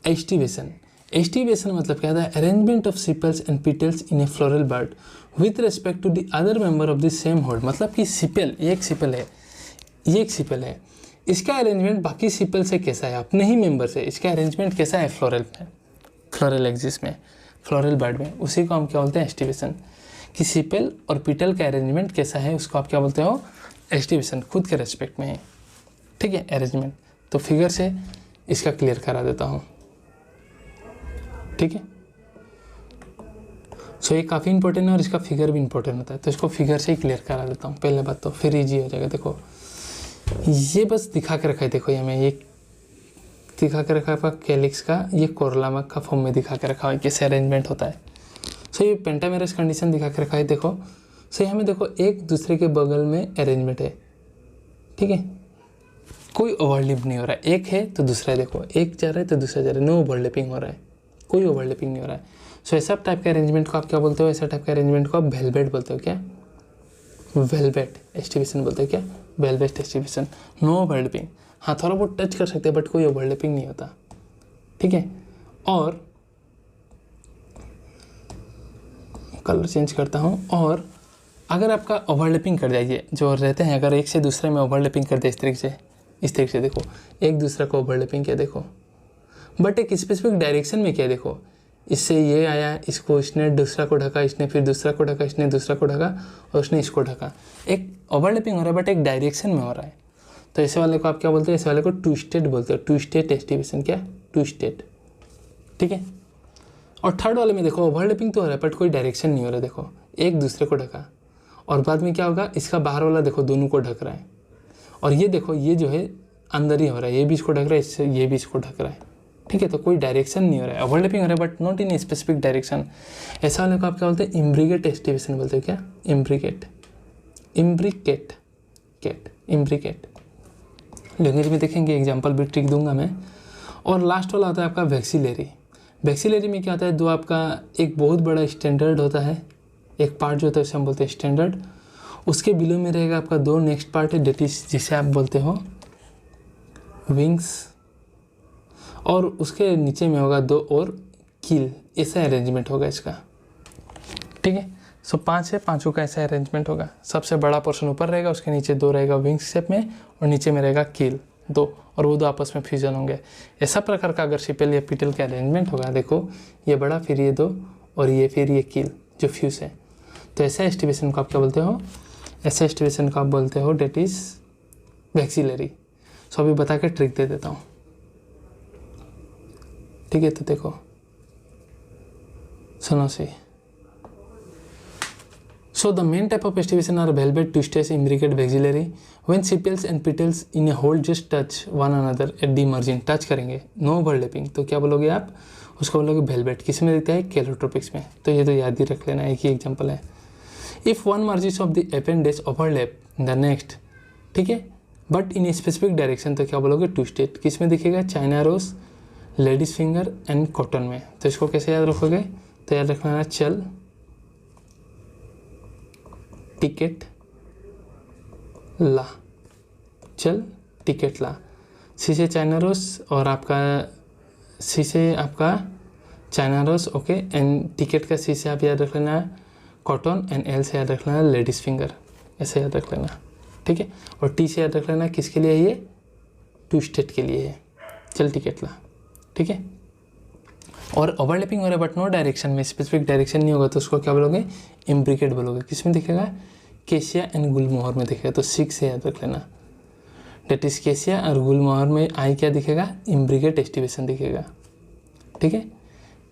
एस्टिवेशन। एस्टिवेशन मतलब क्या है, arrangement of sepals and petals in a floral bud with respect to the other member of the same whorl. मतलब कि सिपल, ये एक सिपल है, ये एक सिपल है, इसका अरेंजमेंट बाकी सिपल से कैसा है, अपने ही मेंबर से इसका अरेंजमेंट कैसा है फ्लोरल में, फ्लोरल एक्सिस में, फ्लोरल बर्ड में, उसी को हम क्या बोलते हैं, एस्टिवेशन। कि सिपल और पिटल का अरेंजमेंट कैसा है उसको आप क्या बोलते हो, एस्टिवेशन, खुद के रेस्पेक्ट में है, ठीक है, अरेंजमेंट। तो फिगर से इसका क्लियर करा देता हूँ, ठीक है। सो ये काफ़ी इंपॉर्टेंट है और इसका फिगर भी इंपॉर्टेंट होता है, तो इसको फिगर से ही क्लियर करा देता हूँ पहले बात, तो फिर ईजी हो जाएगा। देखो ये बस दिखा के रखा है, देखो ये मैं ये दिखा के रखा है कैलिक्स का, ये कोरला का फॉर्म में दिखा के रखा है, कैसे अरेंजमेंट होता है। सो ये पेंटामेरस कंडीशन दिखा के रखा है, देखो। सो यहाँ में देखो एक दूसरे के बगल में अरेंजमेंट है, ठीक है, कोई ओवरलैप नहीं हो रहा है, एक है तो दूसरा, देखो एक जा रहा है तो दूसरा जा रहा है, नो ओवरलैपिंग हो रहा है, कोई ओवरलैपिंग नहीं हो रहा है। सो ऐसा टाइप के अरेंजमेंट को आप क्या बोलते हो, ऐसा टाइप के अरेंजमेंट को आप वेलवेट बोलते हो, क्या वेलवेट एस्टिवेशन बोलते हो, क्या वेलवेट एस्टिवेशन, नो ओवरलैपिंग। हाँ थोड़ा बहुत टच कर सकते हैं बट कोई ओवरलैपिंग नहीं होता, ठीक है। और कलर चेंज करता हूँ, और अगर आपका ओवरलैपिंग कर जाइए जो रहते हैं, अगर एक से दूसरे में ओवरलैपिंग कर दे इस तरीके से देखो, एक दूसरे को ओवरलैपिंग किया देखो, बट एक स्पेसिफिक डायरेक्शन में किया, देखो इससे ये आया, इसको इसने दूसरा को ढका, इसने फिर दूसरा को ढका, इसने दूसरा को ढका और उसने इसको ढका, एक ओवरलैपिंग हो रहा है बट एक डायरेक्शन में हो रहा है। तो ऐसे वाले को आप क्या बोलते हैं, ऐसे वाले को ट्विस्टेड बोलते हो, ट्विस्टेड एस्टिवेशन, क्या ट्विस्टेड, ठीक है। और थर्ड वाले में देखो ओवरलैपिंग तो हो रहा है बट कोई डायरेक्शन नहीं हो रहा है, देखो एक दूसरे को ढका, और बाद में क्या होगा, इसका बाहर वाला देखो दोनों को ढक रहा है, और ये देखो ये जो है अंदर ही हो रहा है, ये भी इसको ढक रहा है, इससे ये भी इसको ढक रहा है, ठीक है, तो कोई डायरेक्शन नहीं हो रहा है, ओवरलैपिंग हो रहा है but not in specific direction. ऐसा वाले को आप क्या बोलते हैं, इम्ब्रिकेट एस्टिवेशन बोलते हो। क्या, इम्ब्रिकेट, इम्ब्रिकेट, केट, इम्ब्रिकेट। लैंग्वेज में देखेंगे, एग्जाम्पल भी ट्रिक दूंगा मैं। और लास्ट वाला होता है आपका वैक्सिलरी। वैक्सिलरी में क्या होता है, दो आपका एक बहुत बड़ा स्टैंडर्ड होता है, एक पार्ट जो होता है उसे हम बोलते हैं स्टैंडर्ड, उसके बिलो में रहेगा आपका दो नेक्स्ट पार्ट है डेट इज जिसे आप बोलते हो विंग्स, और उसके नीचे में होगा दो और कील। ऐसा अरेंजमेंट होगा इसका, ठीक है। सो 5 है, पांचों का ऐसा अरेंजमेंट होगा। सबसे बड़ा पोर्शन ऊपर रहेगा, उसके नीचे दो रहेगा विंग्स शेप में, और नीचे में रहेगा कील दो, और वो दो आपस में फ्यूजन होंगे। ऐसा प्रकार का अगर सिपेल या पिटल का अरेंजमेंट होगा, देखो ये बड़ा, फिर ये दो, और ये फिर ये कील जो फ्यूज है, तो ऐसा एस्टिवेशन को आप क्या बोलते हो, ऐसा एस्टिवेशन को आप बोलते हो डेट इज वैक्सिलरी। सो अभी बता के ट्रिक दे देता हूँ, ठीक है। तो देखो, सुनो सी। So the main type of estivation are velvet, twisted, imbricate, vexillary. When sepals and petals in a hole just touch one another at the margin, touch करेंगे, no overlapping, तो क्या बोलोगे आप, उसको बोलोगे velvet। किस में दिखता है, कैलोट्रोपिक्स में। तो ये तो याद ही रख लेना, एक ही एग्जांपल है। If one margin of the appendage overlap the next, ठीक है, बट इन स्पेसिफिक डायरेक्शन, तो क्या बोलोगे ट्विस्टेड। किस में दिखेगा, China rose, ladies finger and cotton में। तो इसको कैसे याद रखोगे, तो याद रखना, चल टिकट ला, चल टिकट ला। सी से चाइना रोज, और आपका सी से आपका China rose, okay, and ticket का सी से आप याद रख लेना कॉटन, एंड एल से याद रख लेना लेडीज फिंगर, ऐसे याद रख लेना, ठीक है। और टी से याद रख लेना किसके लिए, ये ट्विस्टेड के लिए है, चल टिकट ला, ठीक है। और ओवरलैपिंग हो रहा है बट नो डायरेक्शन में, स्पेसिफिक डायरेक्शन नहीं होगा, तो उसको क्या बोलोगे, इम्ब्रिकेट बोलोगे। किस में दिखेगा, केसिया एंड गुलमोहर में दिखेगा, तो 6 से याद रख लेना, डेट इज केसिया और गुलमोहर में आई क्या दिखेगा, इम्ब्रिकेट एस्टिवेशन दिखेगा, ठीक है।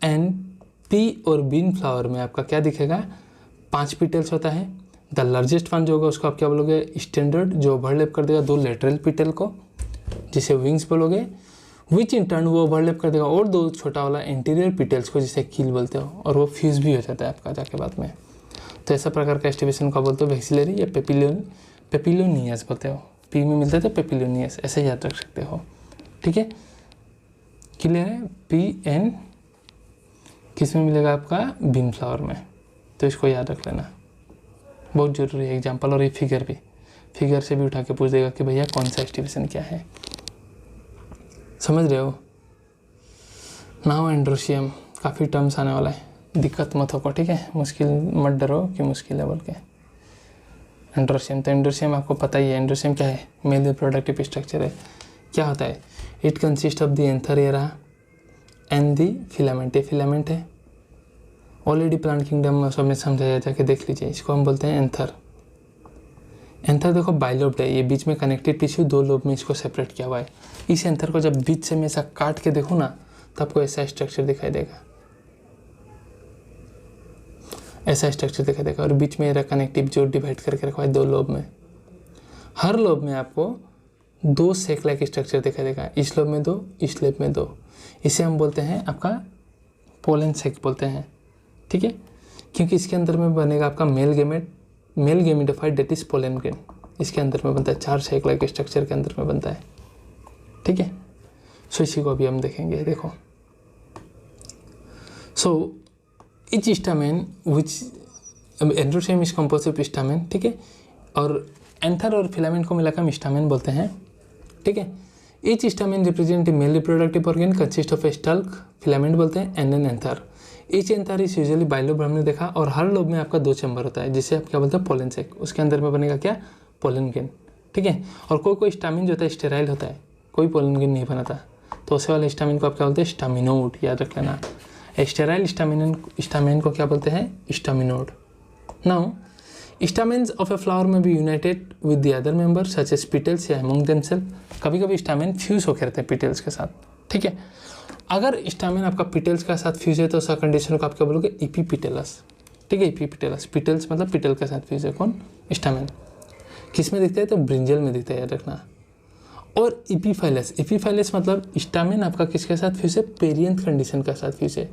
एंड पी और बीन फ्लावर में आपका क्या दिखेगा, 5 पिटल्स होता है। द लार्जेस्ट वन जो होगा उसको आप क्या बोलोगे, स्टैंडर्ड, जो ओवरलैप कर देगा 2 लेटरल पिटल को, जिसे विंग्स बोलोगे, विच इन टर्न वो ओवरलैप कर देगा और 2 छोटा वाला इंटीरियर पिटल्स को, जिसे कील बोलते हो, और वो फ्यूज भी हो जाता है आपका जाके बाद में। तो ऐसा प्रकार का एस्टिवेशन का बोलते हो वैक्सिलरी या पेपिलोनियस बोलते हो। पी में मिलता है तो पेपिलोनियस, ऐसे याद रख सकते हो, ठीक है। क्लियर है, पी एन किस में मिलेगा आपका, बीन फ्लावर में, तो इसको याद रख लेना, बहुत जरूरी है एग्जाम्पल। और ये फिगर भी, फिगर से भी उठा के पूछ देगा कि भैया कौन सा एस्टिवेशन क्या है, समझ रहे हो। नाउ एंड्रोशियम, काफ़ी टर्म्स आने वाला है, दिक्कत मत हो, ठीक है, मुश्किल मत डरो कि मुश्किल है बोल के। एंड्रोशियम, तो एंड्रोशियम आपको पता ही है, एंड्रोशियम क्या है, मेल रिप्रोडक्टिव स्ट्रक्चर है। क्या होता है, it consist of the anther era and the filament. ये फिलामेंट है, ऑलरेडी प्लांट किंगडम में सबने समझाया, जाके देख लीजिए। इसको हम बोलते हैं एंथर। एंथर देखो बाइलोब्ड है, ये बीच में कनेक्टेड टिश्यू 2 लोब में इसको सेपरेट किया हुआ है। इस एंथर को जब बीच से मैं ऐसा काट के देखूँ ना, तो आपको ऐसा स्ट्रक्चर दिखाई देगा, ऐसा स्ट्रक्चर दिखाई देगा। और बीच में ये कनेक्टिव जो डिवाइड करके रखा है 2 लोब में, हर लोब में आपको 2 सेक लाइक स्ट्रक्चर दिखाई देगा, इस लोब में 2, इस लोब में 2। इसे हम बोलते हैं आपका पोलन सेक बोलते हैं, ठीक है, क्योंकि इसके अंदर में बनेगा आपका male gametophyte that is pollen grain, इसके अंदर में बनता है, 4 सेक लाइक स्ट्रक्चर के अंदर में बनता है, ठीक है। सो इसी को अभी हम देखेंगे, देखो। सो etch stamen which androecium is composed of stamen, ठीक है, और एंथर और फिलामेंट को मिलाकर हम स्टामेन बोलते हैं, ठीक है। Each stamen represent male reproductive organ consist of stalk, filament बोलते हैं, and an anther. Each anther is usually bilobed हमने देखा, और हर लोब में आपका 2 चैम्बर होता है, जिसे आप क्या बोलते हैं, पोलन सेक। उसके अंदर में बनेगा क्या, पोलन ग्रेन, ठीक है। और कोई स्टामिन जो होता है स्टेराइल होता है, कोई पोलन ग्रेन नहीं बनाता, तो उसे वाले स्टामिन को आप क्या बोलते हैं, स्टामिनोड, याद रख लेना। स्टेराइल स्टामिन को क्या बोलते हैं, staminode. Now stamens of a flower में भी united with the other member such as petals या अमंग देमसेल्फ। कभी कभी स्टामेन फ्यूज होकर रहते हैं पिटल्स के साथ, ठीक है। अगर स्टामेन आपका पिटल्स के साथ फ्यूज है तो उस कंडीशन को आप क्या बोलोगे, इपीपिटेलस, ठीक है, इपीपिटेलस। पिटल्स मतलब पिटल के साथ फ्यूज है, कौन, स्टामेन। किस में दिखता है, तो ब्रिंजल में दिखता है, याद रखना। और इपीफाइलस मतलब स्टामेन आपका किसके साथ फ्यूज है, पेरियंथ कंडीशन के साथ फ्यूज है।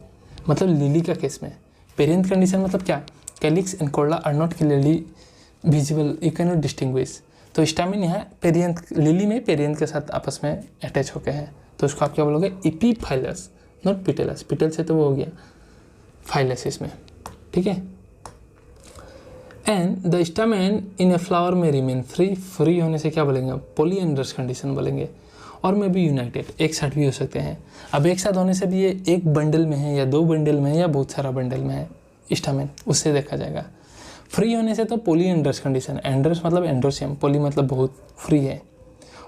मतलब लिली का केस में पेरियंथ कंडीशन मतलब क्या, calyx and corolla are not clearly visible, you can not distinguish. तो स्टामेन यहाँ पेरियंथ, लिली में पेरियंथ के साथ आपस में अटैच होके हैं, तो उसको आप क्या बोलोगे, इपीफाइलस, नॉट पिटेलस। पिटेल से तो वो हो गया फाइलस इसमें, ठीक है। And the stamen in A flower में रिमेन फ्री होने से क्या बोलेंगे, पॉलीएंड्रस कंडीशन बोलेंगे। और में भी यूनाइटेड, एक साथ भी हो सकते हैं। अब एक साथ होने से भी ये एक बंडल में है या दो बंडल में है या बहुत सारा बंडल में है स्टामेन, उससे देखा जाएगा। फ्री होने से तो पॉलीएंड्रस कंडीशन, एंड्रस मतलब एंड्रोसियम, पॉली मतलब बहुत, फ्री है।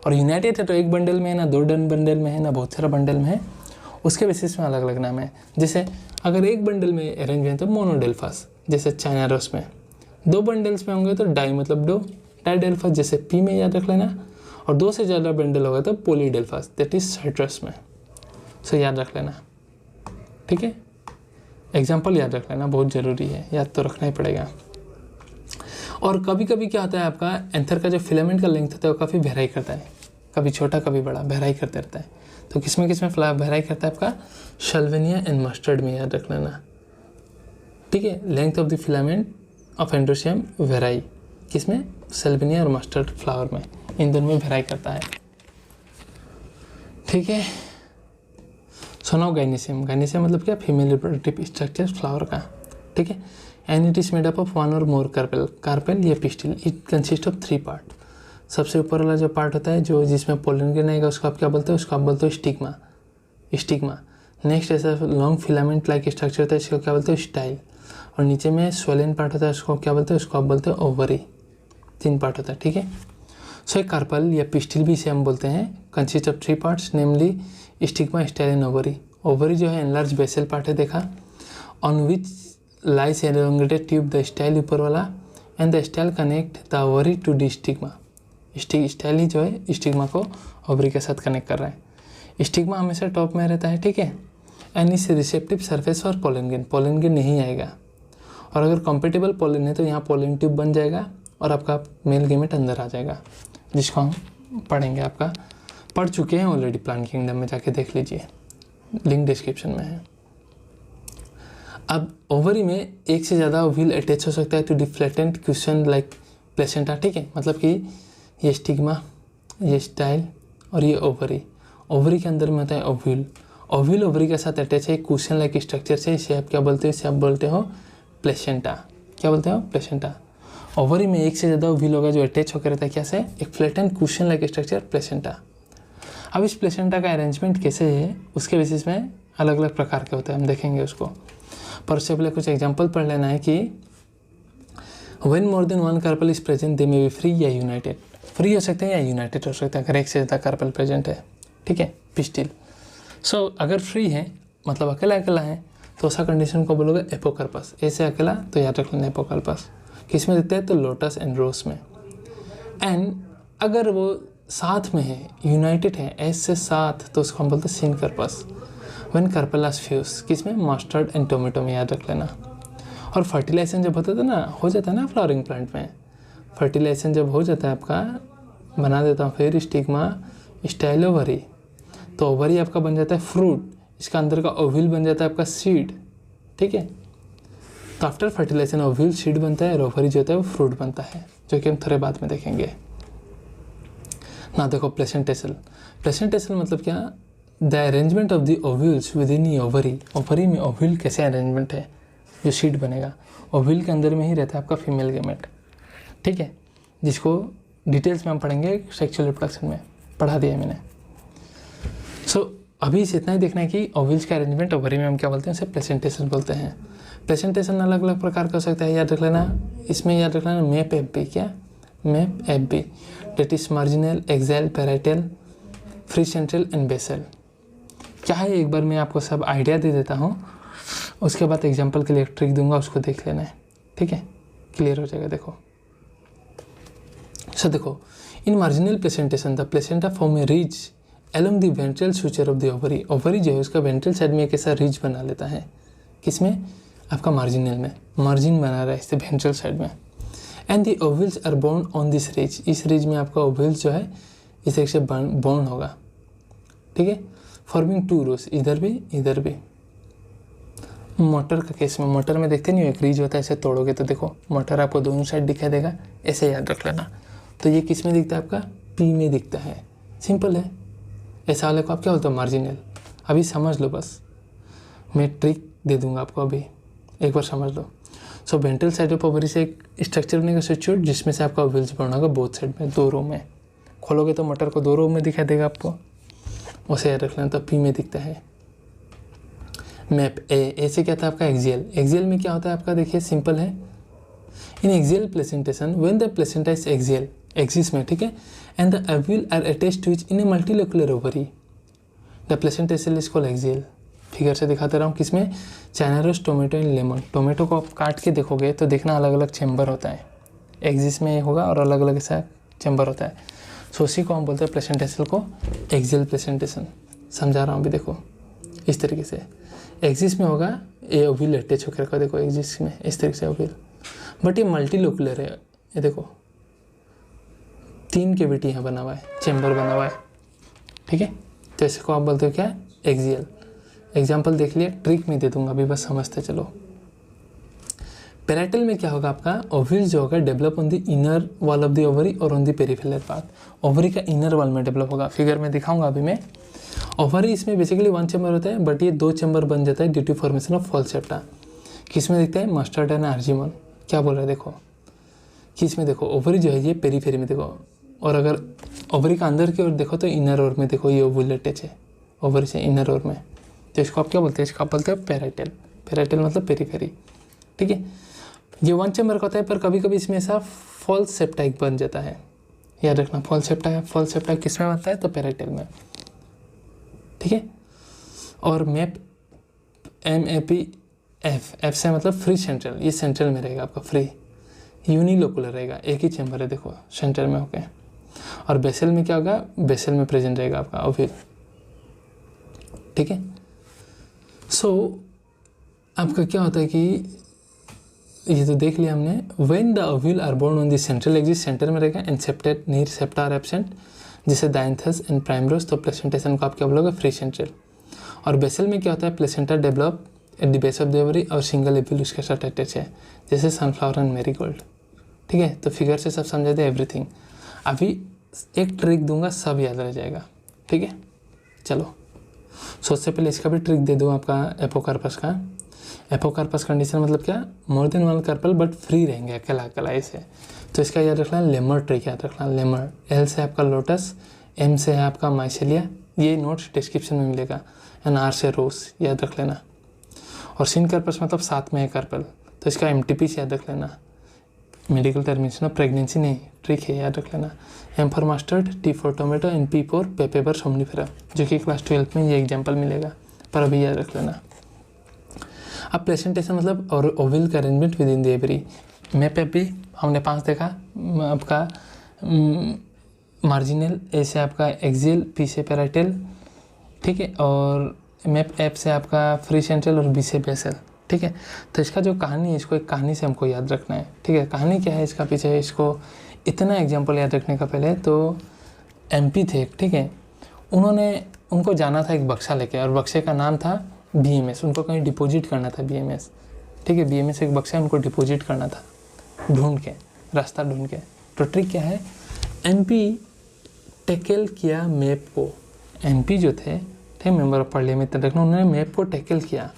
और यूनाइटेड है तो एक बंडल में है ना दो बंडल में है ना बहुत सारा बंडल में है, उसके बेसिस में अलग अलग नाम है। जैसे अगर एक बंडल में अरेंज है तो मोनोडेल्फस, जैसे चाइना रोस में। दो बंडल्स में होंगे तो डाई मतलब दो, डाइडेल्फस जैसे पी में याद रख लेना। और दो से ज़्यादा बंडल होगा तो पॉलीडेल्फस, दैट इज साइट्रस में। सो याद रख लेना, ठीक है। एग्जाम्पल याद रख लेना, बहुत ज़रूरी है, याद तो रखना ही पड़ेगा। और कभी कभी क्या होता है, आपका एंथर का जो फिलामेंट का लेंथ होता है वो काफ़ी वेराई करता है, कभी छोटा कभी बड़ा, वेराई करते रहता है। तो किसमें वेराई करता है, आपका शल्वेनिया एंड मस्टर्ड में, याद रख लेना, ठीक है। Length of the filament of androecium vary, किसमें, शल्वेनिया और मस्टर्ड फ्लावर में, इन दोनों में वेराई करता है, ठीक है। सोनाओ गाइनेसियम मतलब क्या, फीमेल रिप्रोडक्टिव स्ट्रक्चर फ्लावर का, ठीक है। And it is made up of one और मोर कार्पेल या pistil. It consist of 3 part. सबसे ऊपर वाला जो पार्ट होता है जो जिसमें पोलन गिर आएगा उसको आप क्या बोलते हो, उसको आप बोलते हो स्टिग्मा। नेक्स्ट ऐसा लॉन्ग फिलामेंट लाइक स्ट्रक्चर होता है, इसको क्या बोलते हो, स्टाइल। और नीचे में स्वेलन पार्ट होता है, उसको क्या बोलते हैं, उसको आप बोलते हो ओवरी। 3 पार्ट होता है, ठीक है। सो एक कार्पल या पिस्टिल भी इसे हम बोलते हैं, consist of 3 parts namely stigma, style and ovary. Ovary जो है एनलार्ज बेसल पार्ट है, देखा, on which lies elongated tube, the style ऊपर वाला, and the style connect the ovary to the stigma. Style ही जो है स्टिग्मा को ओवरी के साथ कनेक्ट कर रहा है। स्टिग्मा हमेशा टॉप में रहता है, ठीक है। एंड इस रिसेप्टिव सरफेस फॉर पोलन नहीं आएगा। और अगर कंपेटेबल पोलन है तो यहाँ पोलन ट्यूब बन जाएगा और आपका मेल गेमेट अंदर आ जाएगा, जिसको हम पढ़ेंगे, आपका पढ़ चुके हैं ऑलरेडी, प्लांट किंगडम में जाके देख लीजिए, लिंक डिस्क्रिप्शन में है। अब ओवरी में एक से ज़्यादा ओव्यूल अटैच हो सकता है टू डिफ्लेटेंट क्वेश्चन लाइक प्लेसेंटा, ठीक है। मतलब कि ये स्टिग्मा, ये स्टाइल और ये ओवरी के अंदर में होता है ओव्यूल ओवरी के साथ अटैच है, क्वेश्चन लाइक स्ट्रक्चर से, इसे आप क्या बोलते हो, इसे आप बोलते हो प्लेसेंटा। क्या बोलते हो, प्लेसेंटा। ओवरी में एक से ज़्यादा ओव्यूल होगा जो अटैच होकर रहता है, क्या से, एक फ्लैटेंट क्वेश्चन लाइक स्ट्रक्चर, प्लेसेंटा। अब इस प्लेसेंटा का अरेंजमेंट कैसे है उसके बेसिस में अलग अलग प्रकार के होते हैं, हम देखेंगे उसको। पर उससे पहले कुछ एग्जाम्पल पढ़ लेना है कि when more than one carpel is present they may be free या यूनाइटेड। फ्री हो सकते हैं या यूनाइटेड हो सकते हैं अगर एक से ज़्यादा कार्पल प्रेजेंट है, ठीक है, पिस्टिल। सो अगर फ्री है मतलब अकेला अकेला है तो ऐसा कंडीशन को बोलोगे एपोकार्पस। ऐसे अकेला तो याद रख लेना एपोकार्पस। किस में देते हैं, तो लोटस एंड रोज में। एंड अगर वो साथ में है, यूनाइटेड है, एस से साथ, तो उसको हम बोलते हैं सिनकार्पस। व्हेन कार्पेलास फ्यूज, किस में, मस्टर्ड एंड टोमेटो में, याद रख लेना। और फर्टिलाइजेशन जब होता था ना, हो जाता है ना फ्लावरिंग प्लांट में, फर्टिलाइजेशन जब हो जाता है आपका, बना देता हूँ फिर स्टिग्मा, स्टाइल, ओवरी। तो ओवरी आपका बन जाता है फ्रूट, इसका अंदर का ओव्यूल बन जाता है आपका सीड, ठीक है। तो आफ्टर फर्टिलाइजेशन ओव्यूल सीड बनता है और ओवरी जो होता है वो फ्रूट बनता है, जो कि हम थोड़े बाद में देखेंगे ना। देखो प्लेसेंटेशन मतलब क्या, the arrangement of the ovules with in ovary. Ovary में ओव्यूल कैसे अरेंजमेंट है, जो सीड बनेगा ओव्यूल के अंदर में ही रहता है आपका फीमेल गेमेट, ठीक है, जिसको डिटेल्स में हम पढ़ेंगे सेक्सुअल रिप्रोडक्शन में, पढ़ा दिया मैंने। सो अभी इसे इतना ही देखना है कि ओव्यूल्स का अरेंजमेंट ओवरी में हम क्या बोलते हैं, उसे प्लेसेंटेशन बोलते हैं। प्लेसेंटेशन अलग अलग प्रकार का हो सकता है, याद रख लेना। इसमें याद रख लेना मैप एफ बी, क्या, MAP F B, that is marginal, axile, parietal, free central and basal. क्या है, एक बार मैं आपको सब आइडिया दे देता हूँ, उसके बाद एग्जाम्पल के लिए एक ट्रिक दूंगा, उसको देख लेना है, ठीक है, क्लियर हो जाएगा। देखो सो देखो, इन marginal placentation the placenta form A ridge along the ventral suture of the ovary। Ovary जो है उसका वेंट्रल साइड में एक ऐसा रिज बना लेता है, किसमें, आपका मार्जिनल में, मार्जिन बना रहा है इससे वेंट्रल साइड में। And the ovules are borne on this ridge, इस रिज में आपका ओव्यूल्स जो है इस तरीके से बॉन्ड होगा, ठीक है, फॉर्मिंग 2 रोज, इधर भी। मोटर का केस में, मोटर में देखते नहीं हो एक रीज होता है, ऐसे तोड़ोगे तो देखो मोटर आपको दोनों साइड दिखाई देगा, ऐसे याद रख लेना। तो ये किस में दिखता है आपका, पी में दिखता है, सिंपल है। ऐसा वाले को आप क्या बोलते हो, मार्जिनल। अभी समझ लो बस, मैं ट्रिक दे दूंगा आपको, अभी एक बार समझ लो। सो वेंट्रल साइड ऑफ ओवरी से एक स्ट्रक्चर बनेगा स्टिच्यूट, जिसमें से आपका ओव्यूल्स बॉर्न होगा बोथ साइड में, 2 रो में। खोलोगे तो मोटर को 2 रो में दिखाई देगा आपको, उसे याद रख लेना। तो पी में दिखता है। मैप ए से क्या था आपका, एक्सियल। एक्सियल में क्या होता है आपका, देखिए सिंपल है। In axial placentation when the placenta is axial, axis में, ठीक है, and the ovule are attached to each in a multilocular ovary, the placenta cell is called axial. Figure से दिखाते रहा हूँ, किसमें, china rose, tomato and lemon. Tomato को आप काट के देखोगे तो देखना अलग अलग चैम्बर होता है, एक्सिस में होगा और अलग अलग ऐसा चैम्बर होता है। सो उसी को हम बोलते हैं प्लेसेंटा सेल को एक्सियल प्लेसेंटेशन। समझा रहा हूँ अभी, देखो इस तरीके से एक्सिस में होगा, ये ओव्यूल अटैच होकर रखा, देखो एक्सिस में इस तरीके से ओव्यूल, बट ये मल्टीलोकुलर है। ये देखो 3 कैविटी यहाँ बना हुआ है, चैम्बर बना हुआ है, ठीक है। तो ऐसे को आप बोलते हो क्या, एक्सियल। एग्जाम्पल देख लिया, ट्रिक में दे दूंगा अभी, बस समझते चलो। पेराइटल में क्या होगा आपका, ओव्यूल जो होगा develop on the inner wall of the ovary और on the peripheral part. Ovary का इनर वॉल में डेवलप होगा, फिगर में दिखाऊंगा अभी मैं। ओवरी इसमें बेसिकली 1 चैम्बर होता है, बट ये 2 चैम्बर बन जाता है ड्यू टू फॉर्मेशन ऑफ फॉल्सेप्टा। किसमें दिखता है, मस्टर्ड एंड आर्जिमोन। क्या बोल रहे हैं देखो, किसमें देखो, ओवरी जो है ये पेरीफेरी में देखो, और अगर ओवरी का अंदर की ओर देखो तो इनर ओर में देखो, ये ओव्यूल अटैच है ओवरी से इनर ओर में। तो इसको आप क्या बोलते हैं, इसको आप बोलते हैं पेराइटल। पेराइटल मतलब पेरीफेरी, ठीक है। ये 1 चैम्बर का होता है, पर कभी कभी इसमें ऐसा फॉल्स सेप्टाइक बन जाता है, याद रखना। फॉल्स सेप्टाइक किस में बनता है, तो पेराइटल में, ठीक है। और मैप MAP एफ से मतलब फ्री सेंट्रल, ये सेंट्रल में रहेगा आपका, फ्री यूनिलोकुलर रहेगा, एक ही चैम्बर है देखो सेंटर में होके। और बेसल में क्या होगा, बेसल में प्रेजेंट रहेगा आपका ओव्यूल, ठीक है। सो आपका क्या होता है कि ये तो देख लिया हमने, when the ovule are borne on the central axis, centre में रहेगा, and septate near septa are absent, जैसे डायंथस एंड प्राइमरोस, तो प्लेसेंटेशन को आप क्या बोलोगे, फ्री सेंट्रल। और बेसल में क्या होता है, placenta develop at the base of the ovary और सिंगल ओव्यूल उसके साथ अटैच है, जैसे सनफ्लावर एंड मैरीगोल्ड, ठीक है। तो फिगर से सब समझा दे एवरीथिंग। अभी एक ट्रिक दूंगा, सब याद रह जाएगा, ठीक है। चलो, सो उससे पहले इसका भी ट्रिक दे दूँ आपका एपोकार्पस का। एपोकार्पस कंडीशन मतलब क्या, more than 1 carpel but free रहेंगे, अकेला अकेला ऐसे। तो इसका याद रखना, लेमर ट्रिक याद रखना, लेमर। L से आपका लोटस, M से है आपका माइसेलिया, ये नोट्स डिस्क्रिप्शन में मिलेगा, एंड R से रोस, याद रख लेना। और सिन कार्पस मतलब 7 में है कार्पल, तो इसका MTP से याद रख लेना। मेडिकल टर्मिनेशन ऑफ प्रेगनेंसी नहीं, ट्रिक है, याद रख लेना। M फॉर मस्टर्ड, T फॉर टोमेटो एंड P फॉर पेपेबर सोमनीफेरा, जो कि क्लास 12 में ये एग्जाम्पल मिलेगा, पर अभी याद रख लेना। अब प्लेसेंटेशन मतलब और ओव्यूल का arrangement with in the ovary. Map पे भी हमने 5 देखा, आपका मार्जिनल, ए से आपका एक्सियल, पी से पेराइटल, ठीक है, और मैप एफ से आपका फ्री सेंट्रल और बी से बेसल, ठीक है। तो इसका जो कहानी है, इसको एक कहानी से हमको याद रखना है, ठीक है। कहानी क्या है इसका पीछे, इसको इतना एग्जाम्पल याद रखने का पहले तो MP थे, ठीक है, उनको जाना था एक बक्सा लेके, और बक्से का नाम था BMS, उनको कहीं डिपॉजिट करना था BMS, ठीक है। BMS एक बक्सा उनको डिपॉजिट करना था, ढूंढ के, रास्ता ढूंढ के। तो ट्रिक क्या है, MP टैकल किया मैप को, MP जो थे, ठीक, मेंबर ऑफ पार्लियामेंट रखना, उन्होंने मैप को टैकल किया,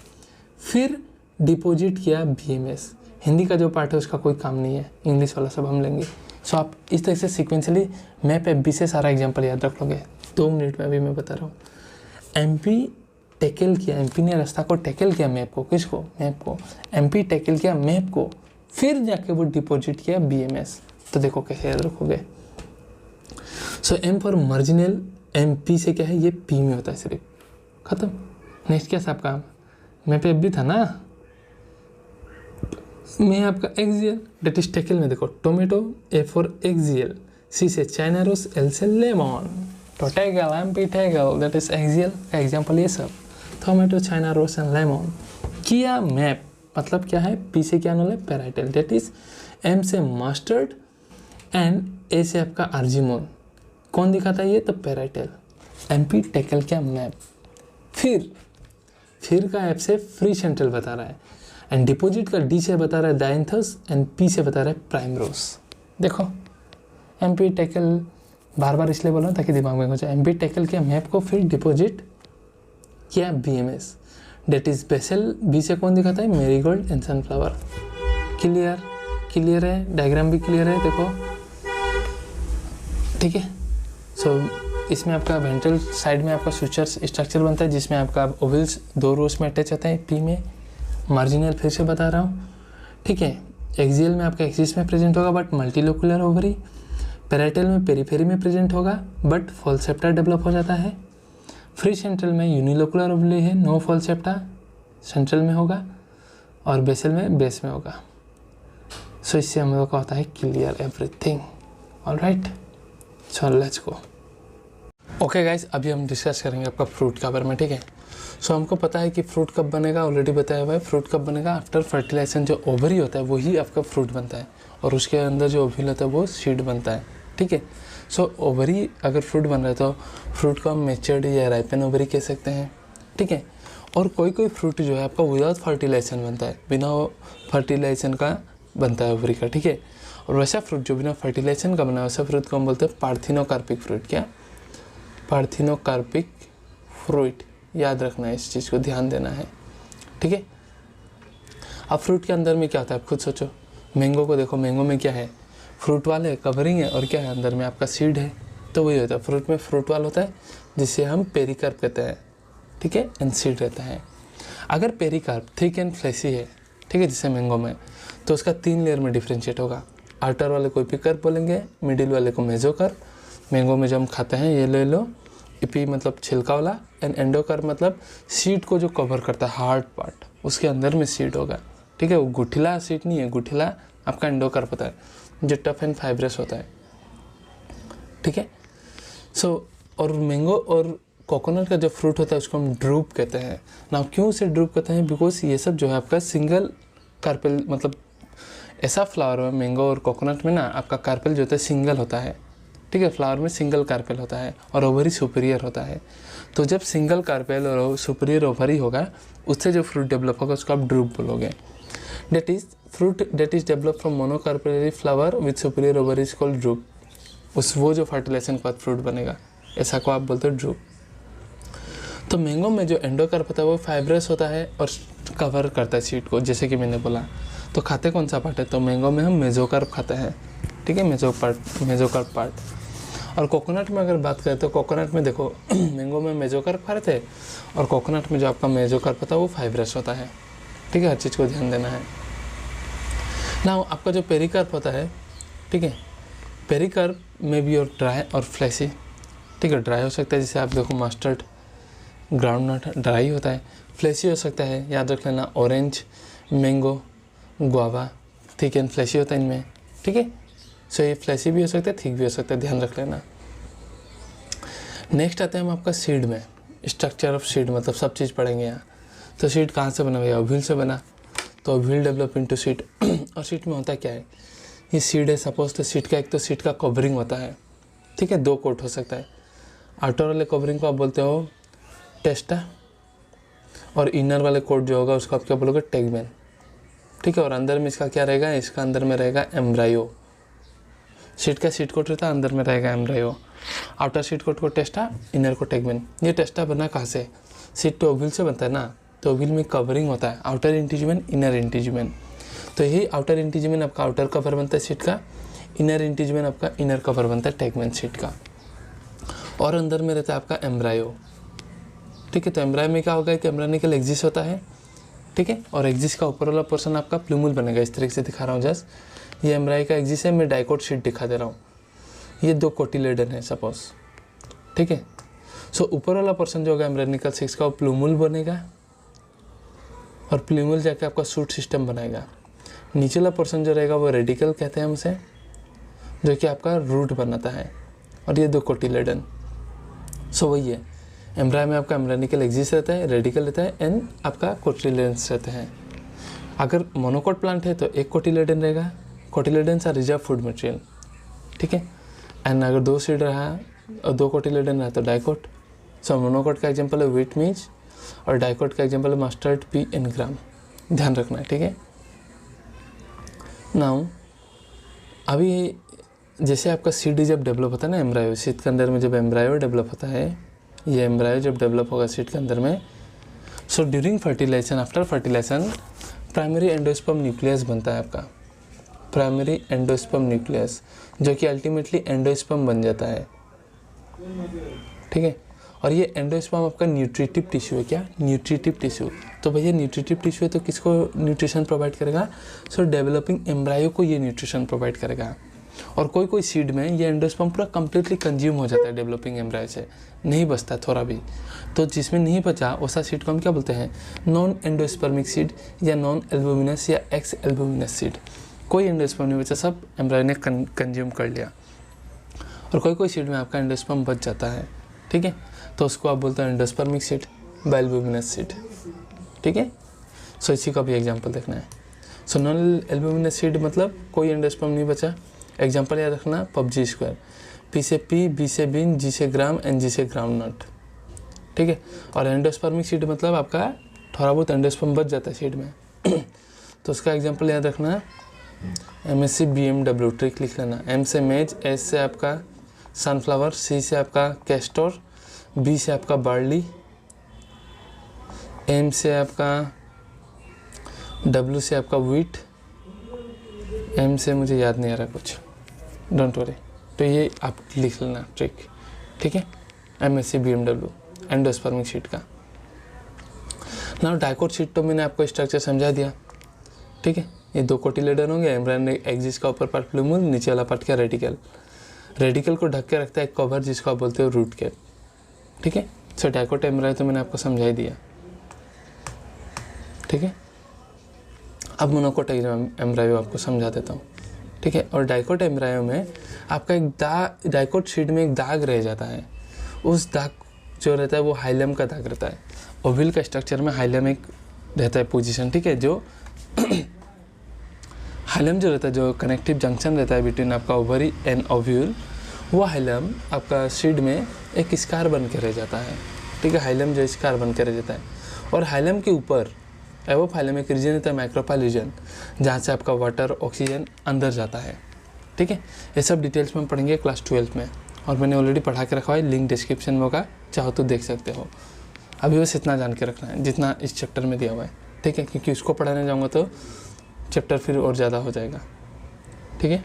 फिर डिपॉजिट किया BMS। हिंदी का जो पार्ट है उसका कोई काम नहीं है, इंग्लिश वाला सब हम लेंगे। सो आप इस तरह से सिक्वेंशली मैप FB से सारा एग्जाम्पल याद रख लोगे, 2 मिनट में अभी मैं बता रहा हूँ। MP टैकल किया, MP ने रास्ता को टैकल किया, मैप को, किसको, मैप को। MP टैकल किया मैप को, फिर जाके वो डिपॉजिट किया BMS। तो देखो कैसे याद रखोगे। सो M फॉर मार्जिनल, MP से क्या है, ये P में होता है सिर्फ, खत्म। नेक्स्ट क्या था आपका, मैप FB था ना, में आपका एक्सियल, डेट इज टैकल में देखो tomato, A for axial, C से चाइना रोस, L से लेमन, तो tackle MP tackle, that is axial का एग्जाम्पल ये सब, tomato, China rose and lemon. किया मैप मतलब क्या है, P से क्या है, पेराइटल, डेट इज M से मस्टर्ड एंड A से आपका आर्जिमोन, कौन दिखाता है ये? तो पेराइटल, एमपी टेकल का मैप। फिर का एफ से फ्री सेंट्रल बता रहा है, एंड डिपोजिट का डी से बता रहा है डायंथस, एंड पी से बता रहा है प्राइमरोस। देखो एमपी टेकल बार बार इसलिए बोल रहा हूँ ताकि दिमाग में हो जाए। एमपी टेकल के मैप को फिर डिपोजिट किया BMS, that is basal. B से कौन दिखाता है? Marigold and sunflower. क्लियर है, डायग्राम भी क्लियर है, देखो ठीक है। सो इसमें आपका वेंट्रल साइड में आपका सुचर स्ट्रक्चर बनता है जिसमें आपका ओवल्स 2 रोज में अटैच होता है पी में। मार्जिनल फिर से बता रहा हूँ, ठीक है। एक्सियल में आपका एक्सिस में प्रेजेंट होगा बट मल्टीलोकुलर ओवरी। पेराइटल में पेरीफेरी में प्रेजेंट होगा बट फॉलसेप्टा डेवलप हो जाता है। फ्री सेंट्रल में यूनिलोकुलर ओवरी है, नो फॉलसेप्टा, सेंट्रल में होगा, और बेसल में बेस में होगा। सो इससे हम लोग का होता है clear everything. Alright, so let's go. Okay guys, अभी हम डिस्कस करेंगे आपका फ्रूट के बारे में, ठीक है। सो हमको पता है कि फ्रूट कब बनेगा, ऑलरेडी बताया हुआ है। फ्रूट कब बनेगा? आफ्टर फर्टिलाइजेशन जो ओवरी होता है वही आपका फ्रूट बनता है, और उसके अंदर जो ओव्यूल होता है वो सीड बनता है, ठीक है। सो ओवरी अगर फ्रूट बन रहा है तो फ्रूट को हम मैच्योर्ड या राइपन ओवरी कह सकते हैं, ठीक है। और कोई फ्रूट जो है आपका विदाउट फर्टिलाइजेशन बनता है, बिना फर्टिलाइजेशन का बनता है ओवरी का, ठीक है। और वैसा फ्रूट जो बिना फर्टिलाइजेशन का बना है वैसा फ्रूट को हम बोलते हैं पार्थिनोकार्पिक फ्रूट। क्या? Parthenocarpic fruit. याद रखना है, इस चीज़ को ध्यान देना है, ठीक है। अब फ्रूट के अंदर में क्या होता है आप खुद सोचो। मैंगो को देखो, मैंगो में क्या है? फ्रूट वाल है, कवरिंग है, और क्या है अंदर में आपका सीड है। तो वही होता है, फ्रूट में फ्रूट वाल होता है जिसे हम पेरिकार्प कहते हैं, ठीक है, एंड सीड रहता है। अगर पेरिकार्प थिक एंड फ्लैसी है, ठीक है, जैसे मैंगो में, तो उसका 3 लेयर में डिफ्रेंशिएट होगा। आउटर वाले को एपिकार्प बोलेंगे, मिडिल वाले को मेसोकार्प। मैंगो में जो हम खाते हैं ये ले लो, एपी मतलब छिलका वाला, एंड एंडोकार्प मतलब सीड को जो कवर करता है, हार्ड पार्ट, उसके अंदर में सीड होगा, ठीक है। वो गुठिला सीड नहीं है, गुठिला आपका एंडोकार्प होता है जो टफ एंड फाइब्रस होता है, ठीक है। सो और मैंगो और कोकोनट का जो फ्रूट होता है उसको हम ड्रूप कहते हैं ना। क्यों उसे ड्रूप कहते हैं? बिकॉज ये सब जो है आपका सिंगल कार्पेल, मतलब ऐसा फ्लावर है मैंगो और कोकोनट में ना आपका कार्पेल जो होता है सिंगल होता है, ठीक है। फ्लावर में सिंगल कार्पेल होता है और ओवरी सुपीरियर होता है। तो जब सिंगल कार्पेल और सुपीरियर ओवरी होगा उससे जो फ्रूट डेवलप होगा उसको आप ड्रूप बोलोगे। That is fruit that is develop from monocarpellary flower with superior ovary is called drupe. वो जो फर्टिलाइजेशन के बाद फ्रूट बनेगा ऐसा को आप बोलते हो ड्रूप। तो मैंगो में जो एंडोकार्प होता है वो फाइब्रस होता है और कवर करता है सीड को, जैसे कि मैंने बोला। तो खाते कौन सा पार्ट है? तो मैंगो में हम मेसोकार्प खाते हैं, ठीक है, मेसोकार्प पार्ट। और कोकोनट में अगर बात करें तो कोकोनट में देखो मैंगो में मेसोकार्प खा रहे थे और कोकोनट में जो आपका मेसोकार्प होता है वो फाइब्रस होता है, ठीक है। हर चीज़ को ध्यान देना है ना। आपका जो पेरिकार्प होता है, ठीक है, पेरिकार्प में भी और ड्राई और फ्लैसी, ठीक है। ड्राई हो सकता है, जैसे आप देखो मस्टर्ड, ग्राउंडनट ड्राई होता है। फ्लैसी हो सकता है, याद रख लेना, orange, mango, guava, thick and fleshy होता है इनमें, ठीक है। सो ये फ्लैशी भी हो सकता है, थिक भी हो सकता है, ध्यान रख लेना। नेक्स्ट आते हैं हम आपका सीड में। स्ट्रक्चर ऑफ सीड मतलब सब चीज़ पढ़ेंगे यहाँ। तो सीड कहाँ से बना भैया? ओव्यूल से बना। तो ओव्यूल डेवलप इनटू सीड। और सीड में होता क्या है? ये सीड है सपोज, तो सीड का एक तो सीड का कवरिंग होता है, ठीक है, 2 कोट हो सकता है। आउटर वाले कवरिंग को आप बोलते हो टेस्टा, और इनर वाले कोट जो होगा उसको आप क्या बोलोगे? टेगमेन, ठीक है। और अंदर में इसका क्या रहेगा? इसका अंदर में रहेगा एम्ब्रायो। सीड का सीड कोट रहता है, अंदर में रहेगा एम्ब्रायो। आउटर सीड कोट को टेस्टा, इनर को टेगमेन। ये टेस्टा बना कहाँ से? सीड तो ओव्यूल से बनता है ना। तो ओव्यूल में कवरिंग होता है, आउटर इंटीजमेन, इनर इंटीजमेन। तो यही आउटर इंटीजमेन आपका आउटर कवर बनता है सीड का, इनर इंटीजमेन आपका इनर कवर बनता है टेगमेन सीड का। और अंदर में रहता है आपका एम्ब्रायो, ठीक है। तो एम्ब्रायो में क्या होगा कि एम्ब्रायोनिकल एक्सिस होता है, ठीक है। और एक्सिस का ऊपर वाला पोर्शन आपका प्लूमुल बनेगा, इस तरीके से दिखा रहा हूँ जस्ट। ये एम्ब्रायो का एक्सिस है, मैं डाइकोट शीट दिखा दे रहा हूँ। ये 2 कोटिलेडन है सपोज, ठीक है। सो ऊपर वाला पोर्शन जो होगा एम्ब्रायोनिकल सिक्स का वो प्लूमुल बनेगा, और प्लूमुल जाके आपका सूट सिस्टम बनाएगा। नीचे वाला पोर्शन जो रहेगा वो रेडिकल कहते हैं हम उसे, जो कि आपका रूट बनाता है। और ये 2 कोटिलेडन। सो वही है, एम्ब्रायो में आपका एम्ब्रायोनिकल एक्सिस रहता है, रेडिकल रहता है, एंड आपका कोटिलेडन्स रहते हैं। अगर मोनोकोट प्लांट है तो 1 कोटिलेडन रहेगा। Cotyledons are reserve food material, ठीक है। एंड अगर 2 सीड रहा और 2 कोटिलेडन है तो डाइकोट। सो मोनोकोट का एग्जांपल है व्हीट मीज और डाइकोट का एग्जांपल है मस्टर्ड पी एन ग्राम, ध्यान रखना है, ठीक है। नाउ अभी जैसे आपका सीड जब डेवलप होता है ना, एम्ब्रायो सीड के अंदर में जब एम्ब्रायो डेवलप होता है, ये एम्ब्रायो जब डेवलप होगा सीड के अंदर में, so during fertilisation, after fertilisation primary endosperm nucleus बनता है आपका, प्राइमरी एंडोस्पर्म न्यूक्लियस, जो कि अल्टीमेटली एंडोस्पर्म बन जाता है, ठीक है। और ये एंडोस्पर्म आपका न्यूट्रिटिव टिश्यू है। क्या? Nutritive tissue. तो भैया न्यूट्रिटिव टिश्यू है तो किसको न्यूट्रिशन प्रोवाइड करेगा? सो डेवलपिंग एम्ब्रायो को ये न्यूट्रिशन प्रोवाइड करेगा। और कोई कोई सीड में ये एंडोस्पर्म पूरा कंप्लीटली कंज्यूम हो जाता है डेवलपिंग एम्ब्रायो से, नहीं बचता थोड़ा भी। तो जिसमें नहीं बचा वैसा सीड को हम क्या बोलते हैं? नॉन एंडोस्पर्मिक सीड या नॉन एल्बुमिनस या एक्स एल्बुमिनस सीड। कोई एंडोस्पर्म नहीं बचा, सब एम्ब्रायो ने कंज्यूम कर लिया। और कोई कोई सीड में आपका एंडोस्पर्म बच जाता है, ठीक है, तो उसको आप बोलते हैं endospermic seed bye albuminous seed, ठीक है। सो इसी का भी एग्जांपल देखना है। सो नॉन एल्बुमिनस सीड मतलब कोई एंडोस्पर्म नहीं बचा। एग्जांपल याद रखना, पबजी स्क्वायर, पी से पी, बी से बीन, जी से ग्राम एंड जी से ग्राउंड नट, ठीक है। और एंडोस्पर्मिक सीड मतलब आपका थोड़ा बहुत एंडोस्पर्म बच जाता है सीड में तो उसका एग्जांपल याद रखना, MSc BMW, ट्रिक लिख लेना। M से मेज, S से आपका सनफ्लावर, C से आपका कैस्टोर, B से आपका बार्ली, M से आपका W से आपका व्हीट, M से मुझे याद नहीं आ रहा कुछ, डोंट वरी। तो ये आप लिख लेना ट्रिक, ठीक है। MSc BMW एंडोस्पर्मिक शीट का। नाउ डाइकोट शीट तो मैंने आपको स्ट्रक्चर समझा दिया, ठीक है। ये 2 कोटिलेडन होंगे, एम्ब्रायन एक्सिस का ऊपर पार्ट प्लूमल, नीचे वाला पार्ट क्या? रेडिकल। रेडिकल को ढक के रखता है एक कवर जिसको आप बोलते हो रूट कैप, ठीक है। सो डाइकोट एम्ब्रायो तो मैंने आपको समझा ही दिया, ठीक है। अब मोनोकोट एम्ब्रायो आपको समझा देता हूँ, ठीक है। और डाइकोट एम्ब्रायो में आपका एक डाइकोट शीट में एक दाग रह जाता है। उस दाग जो रहता है वो हाइलम का दाग रहता है। ओव्यूल का स्ट्रक्चर में हाइलम एक रहता है पोजीशन, ठीक है। जो हाइलम जो रहता है, जो कनेक्टिव जंक्शन रहता है बिटवीन आपका ओवरी एंड ओव्यूल, वो हाइलम आपका शीड में एक स्कार बन के रह जाता है, ठीक है। हाइलम जो स्कार बन के रह जाता है। और हाइलम के ऊपर एवो हाइलम एक रीजन रहता है माइक्रोपाइल रीजन, जहाँ से आपका वाटर ऑक्सीजन अंदर जाता है, ठीक है। ये सब डिटेल्स में पढ़ेंगे क्लास 12 में, और मैंने ऑलरेडी पढ़ा के रखा है, लिंक डिस्क्रिप्शन में होगा, चाहो तो देख सकते हो। अभी बस इतना जान के रखना है जितना इस चैप्टर में दिया हुआ है, ठीक है, क्योंकि उसको पढ़ाने जाऊँगा तो चैप्टर फिर और ज़्यादा हो जाएगा, ठीक है,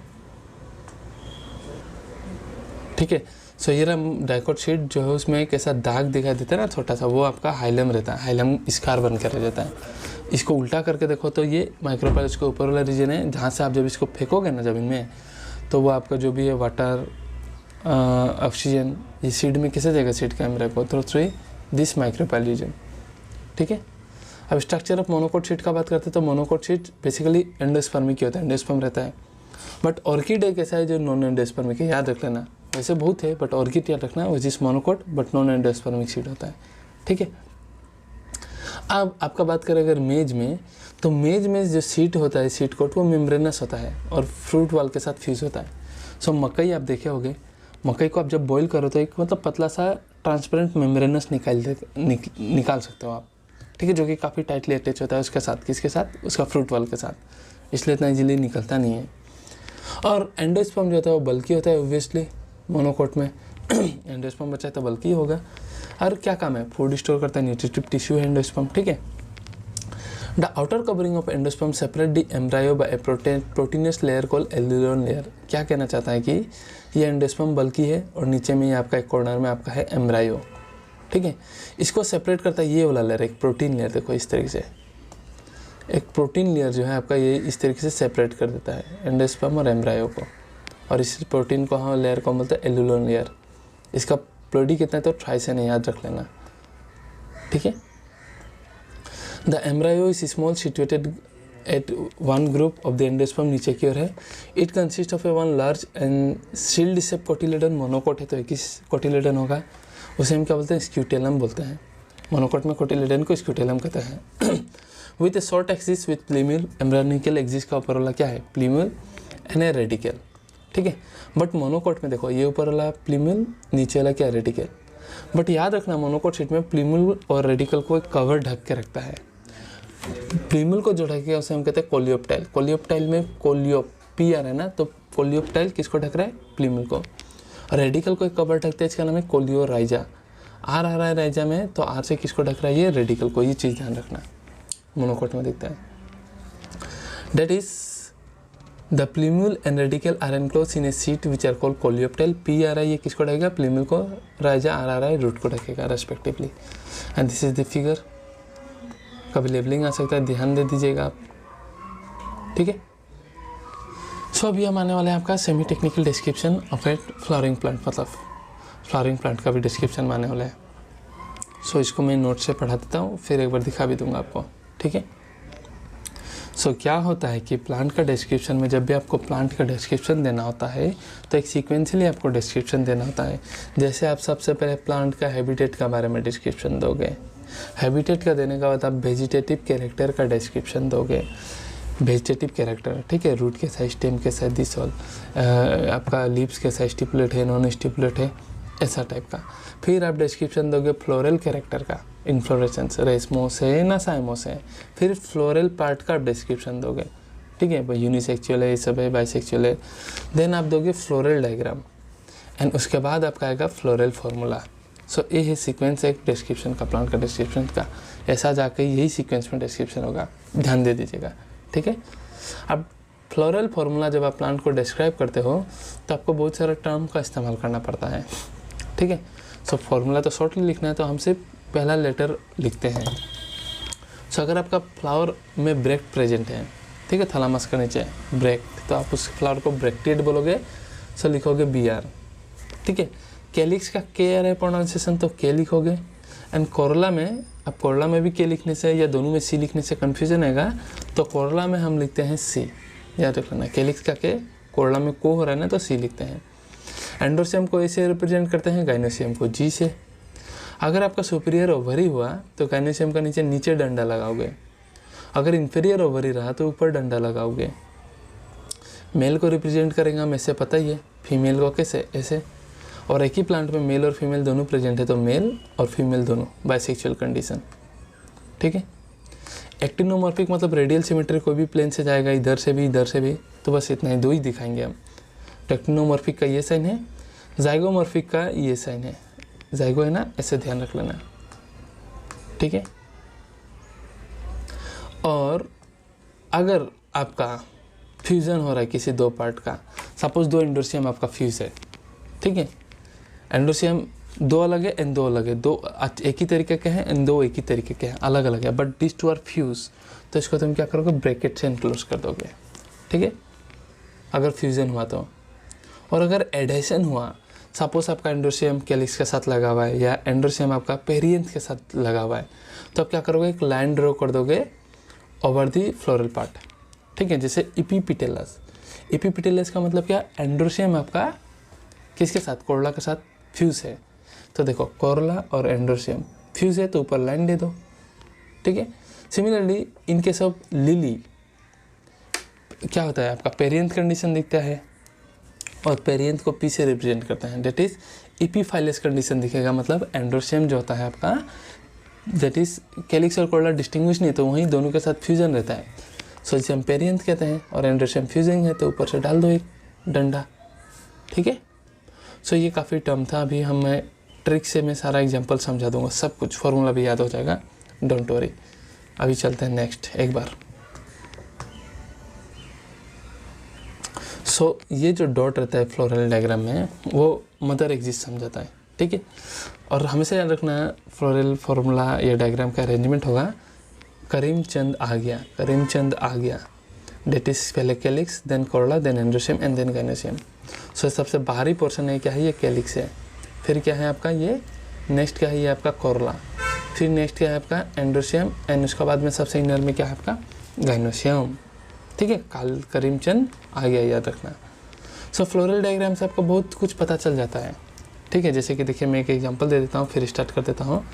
ठीक है। सो ये डाइकोट शीट जो है उसमें एक ऐसा दाग दिखाई देता है ना छोटा सा, वो आपका हाइलम रहता है, हाइलम स्कार बन कर रह जाता है। इसको उल्टा करके देखो तो ये माइक्रोपाइल के ऊपर वाला रीजन है, जहाँ से आप जब इसको फेंकोगे ना ज़मीन में, तो वो आपका जो भी है वाटर ऑक्सीजन ये सीड में किसे जाएगा? सीड कैमरा को थ्रू दिस माइक्रोपाइल रीजन, ठीक है। अब स्ट्रक्चर ऑफ मोनोकोट शीट का बात करते हैं तो मोनोकोट शीट बेसिकली एंडोस्पर्मिक ही होता है, एंडोस्पर्म रहता है। बट ऑर्किड एक ऐसा है जो नॉन एंडोस्पर्मिक है, याद रख लेना। वैसे बहुत है बट ऑर्किड याद रखना, which is monocot but non endospermic sheet होता है, ठीक है। अब आपका बात करें अगर मेज में, तो मेज में जो सीट होता है, सीट कोट, वो मेम्ब्रेनस होता है और फ्रूट वाल के साथ फ्यूज होता है। सो मकई आप देखे होगे, मकई को आप जब बॉईल करो तो एक मतलब पतला सा ट्रांसपेरेंट मेम्ब्रेनस निकाल सकते हो आप, ठीक है, जो कि काफ़ी टाइटली अटैच होता है उसके साथ, किसके साथ? उसका फ्रूट वाल के साथ, इसलिए इतना इजीली निकलता नहीं है। और एंडोस्पर्म जो होता है वो बल्कि होता है ऑब्वियसली, मोनोकोट में एंडोस्पर्म बचा है तो बल्कि होगा। और क्या काम है? फूड स्टोर करता है, न्यूट्रिटिव टिश्यू है एंडोस्पर्म, ठीक है। The outer covering of endosperm separate the embryo by proteinous layer called aleurone layer. क्या कहना चाहता है कि ये एंडोस्पर्म बल्कि है और नीचे में ये आपका एक कॉर्नर में आपका है एम्ब्रायो, ठीक है। इसको सेपरेट करता है ये वाला लेयर, एक प्रोटीन लेयर, देखो इस तरीके से एक प्रोटीन लेयर जो है आपका ये इस तरीके से सेपरेट कर देता है एंडोस्पर्म और एम्ब्रायो को। और इस प्रोटीन को हम लेयर को बोलते हैं एल्यूलोन लेयर। इसका प्लोडी कितना है तो ट्राइसन है, याद रख लेना, ठीक है। The embryo is small situated at one group of the endosperm, नीचे की ओर है। It consist of A one large and shield shape cotyledon. Monocot है तो एक ही कोटिलेडन होगा, उसे हम क्या बोलते हैं? स्क्यूटेलम बोलते हैं। मोनोकोट में कोटिलेडन को स्क्यूटेलम कहते हैं। With a short axis with plumule, embryonal axis का ऊपर वाला क्या है? प्लीम्यूल एंड ए रेडिकल, ठीक है। बट मोनोकोट में देखो ये ऊपर वाला प्लीम्यूल, नीचे वाला क्या रेडिकल। बट याद रखना मोनोकोट शीट में प्लीम्यूल और रेडिकल को एक कवर ढक के रखता है। प्लीम्यूल को जो ढकेगा उसे हम कहते हैं कोलियोप्टाइल। कोलियोप्टाइल में कोलियोपी आ रहा है ना, तो कोलियोप्टाइल किसको ढक रहा है? प्लीम्यूल को। और रेडिकल को एक कवर ढकते हैं, इसका नाम है कोलियोराइजा। आर आ रहा है राइजा में, तो आर से किसको ढक रहा है? ये रेडिकल को। ये चीज़ ध्यान रखना, मोनोकोट में दिखता है। That is the plumule and radicle are enclose in a sheath which are called coleoptile. P आ रहा है, ये किसको ढकेगा? प्लीम्यूल को। राइजा आर आ रहा है, रूट को ढकेगा respectively. And this is the figure. कभी लेबलिंग आ सकता है, ध्यान दे दीजिएगा आप, ठीक है। सो अभी हम आने वाले हैं आपका semi technical description of A flowering plant, मतलब फ्लावरिंग प्लांट का भी डिस्क्रिप्शन में आने वाला है। सो इसको मैं नोट से पढ़ा देता हूँ, फिर एक बार दिखा भी दूंगा आपको, ठीक है। सो क्या होता है कि प्लांट का डिस्क्रिप्शन में जब भी आपको प्लांट का डिस्क्रिप्शन देना होता है तो एक सीक्वेंशियली आपको डिस्क्रिप्शन देना होता है। जैसे आप सबसे पहले प्लांट का हैबिटेट के बारे में डिस्क्रिप्शन दोगे, हैबिटेट का देने के बाद आप वेजिटेटिव कैरेक्टर का डिस्क्रिप्शन दोगे, वेजिटेटिव कैरेक्टर, ठीक है। रूट के साइज, स्टेम के साइज, दिस ऑल, आपका लीव्स के साइज स्टिपुलेट है, नॉन स्टिपुलेट है, ऐसा टाइप का। फिर आप डिस्क्रिप्शन दोगे फ्लोरल कैरेक्टर का, इन्फ्लोरेसेंस, रेसमोस है ना साइमोस है। फिर फ्लोरल पार्ट का आप डिस्क्रिप्शन दोगे, ठीक है। यूनिसेक्सुअल है, ये सब है, बाइसेक्सुअल है। देन आप दोगे फ्लोरल डायग्राम, एंड उसके बाद आपका आएगा फ्लोरल फार्मूला। सो ये है सीक्वेंस एक डिस्क्रिप्शन का, प्लांट का डिस्क्रिप्शन का। ऐसा जाके यही सीक्वेंस में डिस्क्रिप्शन होगा, ध्यान दे दीजिएगा, ठीक है। अब फ्लोरल फार्मूला जब आप प्लांट को डिस्क्राइब करते हो तो आपको बहुत सारे टर्म का इस्तेमाल करना पड़ता है, ठीक है। सो फार्मूला तो शॉर्टली लिखना है, तो हम सिर्फ पहला लेटर लिखते हैं। सो अगर आपका फ्लावर में ब्रेक्ट प्रेजेंट है, ठीक है, थैलामस के नीचे ब्रेक्ट, तो आप उस फ्लावर को ब्रेक्टेड बोलोगे, सो लिखोगे BR, ठीक है। कैलिक्स का के आ रहा है प्रोनाउंसिएशन, तो के लिखोगे। एंड कोरला में, अब कोरला में भी के लिखने से या दोनों में सी लिखने से कन्फ्यूजन आएगा, तो कोरला में हम लिखते हैं सी, याद रखना। कैलिक्स का के, कोरला में को हो रहा है ना, तो सी लिखते हैं। एंडोसियम को ए से रिप्रेजेंट करते हैं, गाइनोसियम को जी से। अगर आपका सुपीरियर ओवरी हुआ तो गाइनोसियम का नीचे डंडा लगाओगे, अगर इंफीरियर ओवरी रहा तो ऊपर डंडा लगाओगे। मेल को रिप्रेजेंट करेंगे हम, ऐसे पता ही है। फीमेल को कैसे? ऐसे। और एक ही प्लांट में मेल और फीमेल दोनों प्रेजेंट है, तो मेल और फीमेल दोनों, बाइसेक्सुअल कंडीशन, ठीक है। एक्टिनोमॉर्फिक मतलब रेडियल सिमेट्री, कोई भी प्लेन से जाएगा, इधर से भी इधर से भी, तो बस इतना ही, दो ही दिखाएंगे हम। एक्टिनोमॉर्फिक का ये साइन है, जाइगोमॉर्फिक का ये साइन है। जाइगो है ना, ऐसे ध्यान रख लेना, ठीक है। और अगर आपका फ्यूज़न हो रहा है किसी दो पार्ट का, सपोज दो एंडोसियम आपका फ्यूज़ है, ठीक है। एंडोसियम दो अलग है एंड दो अलग है, दो एक ही तरीके के हैं एंड दो एक ही तरीके के हैं, अलग अलग है, but this two are fuse. तो इसको तुम क्या करोगे? ब्रैकेट से एनक्लोज कर दोगे, ठीक है, अगर फ्यूज़न हुआ तो। और अगर एडेशन हुआ, सपोज आपका एंडोसियम कैलिक्स के साथ लगा हुआ है या एंडोसियम आपका पेरियंथ के साथ लगा हुआ है, तो आप क्या करोगे? एक लाइन ड्रॉ कर दोगे ओवर दी फ्लोरल पार्ट, ठीक है। जैसे इपीपिटेलस, इपीपिटेलस का मतलब क्या? एंडोसियम आपका किसके साथ? कोरला के साथ फ्यूज है, तो देखो कोरला और एंडोसियम फ्यूज है, तो ऊपर लाइन दे दो, ठीक है। Similarly in case of lily क्या होता है? आपका पेरियंथ कंडीशन दिखता है और पेरियंथ को पी से रिप्रेजेंट करते हैं, डेट इज इपीफाइलस कंडीशन दिखेगा, मतलब एंडोसियम जो होता है आपका, दैट इज कैलिक्स और कोरला डिस्टिंग्विश नहीं, तो वहीं दोनों के साथ फ्यूजन रहता है, सो इसे हम पेरियंथ कहते हैं। और एंडोसियम फ्यूजिंग है, तो ऊपर से डाल दो एक डंडा, ठीक है। सो ये काफ़ी टर्म था, अभी हम मैं ट्रिक से मैं सारा एग्जांपल समझा दूंगा, सब कुछ फॉर्मूला भी याद हो जाएगा, डोंट वरी। अभी चलते हैं नेक्स्ट एक बार। सो ये जो डॉट रहता है फ्लोरल डायग्राम में, वो मदर एग्जिस्ट समझाता है, ठीक है। और हमेशा याद रखना है फ्लोरल फार्मूला या डायग्राम का अरेंजमेंट होगा, करीमचंद आ गया, करीमचंद आ गया, डेट इज पहले calyx, then corolla, then androecium and then gynoecium. So सबसे बाहरी पोर्शन है क्या है? ये कैलिक्स है। फिर क्या है आपका? ये नेक्स्ट क्या है? ये आपका कोरला। फिर नेक्स्ट क्या है आपका? एंडोसियम, एंड उसके बाद में सबसे इनर में क्या है आपका? गाइनोसियम, ठीक है। करीमचंद आ गया, याद रखना। सो फ्लोरल डायग्राम से आपको बहुत कुछ पता चल जाता है, ठीक है। जैसे कि देखिए मैं एक एग्जांपल दे देता हूँ, फिर स्टार्ट कर देता हूँ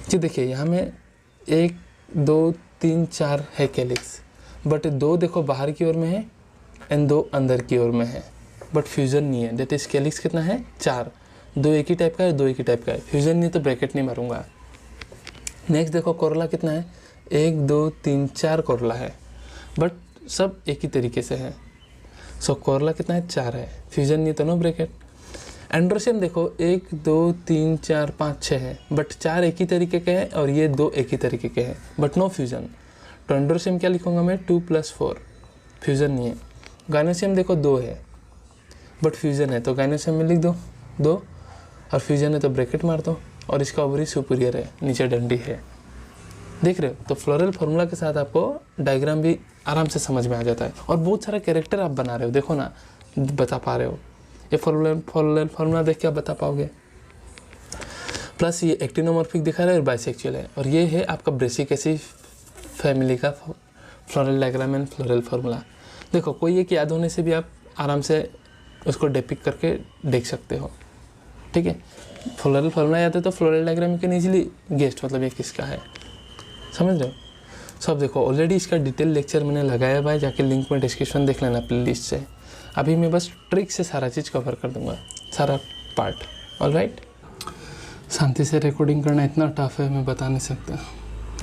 कि देखिए यहाँ में 1 2 3 4 है कैलिक्स, बट 2 देखो बाहर की ओर में है एंड 2 अंदर की ओर में है, बट फ्यूज़न नहीं है। डेट इज कैलिक्स कितना है 4, 2 एक ही टाइप का है, 2 एक ही टाइप का है। फ्यूज़न नहीं तो ब्रैकेट नहीं मारूंगा। नेक्स्ट देखो कोरोला कितना है, 1 2 3 4 कोरोला है, बट सब एक ही तरीके से है। सो कोरोला कितना है 4 है, फ्यूज़न नहीं तो नो ब्रैकेट। एंड्रोशियम देखो 1 2 3 4 5 6 है, बट 4 एक ही तरीके के हैं और ये 2 एक ही तरीके के हैं, बट नो फ्यूज़न। तो एंड्रोशियम क्या लिखूंगा मैं 2 + 4, फ्यूज़न नहीं है। गायनोशियम देखो 2 है, बट फ्यूज़न है, तो गायनोशियम में लिख दो 2, और फ्यूज़न है तो ब्रैकेट मार दो, और इसका ओवरी सुपीरियर है, नीचे डंडी है। देख रहे हो? तो फ्लोरल फार्मूला के साथ आपको डायग्राम भी आराम से समझ में आ जाता है, और बहुत सारा कैरेक्टर आप बना रहे हो, देखो ना, बता पा रहे हो। ये फ्लोरल फार्मूला देख के आप बता पाओगे। प्लस ये एक्टिनोमॉर्फिक दिखा रहा है और बाइसेक्चुअल है, और ये है आपका ब्रेसिकेसी फैमिली का floral diagram and floral formula. देखो कोई एक याद होने से भी आप आराम से उसको डिपिक्ट करके देख सकते हो, ठीक है। फ्लोरल फार्मूला याद है तो floral diagram you can easily guest मतलब ये किसका है, समझ रहे हो। सब देखो ऑलरेडी इसका डिटेल लेक्चर मैंने लगाया भाई, जाके लिंक में डिस्क्रिप्शन देख लेना प्लेलिस्ट से। अभी मैं बस ट्रिक से सारा चीज़ कवर कर दूंगा, सारा पार्ट। ऑलराइट, शांति से रिकॉर्डिंग करना इतना टफ है मैं बता नहीं सकता।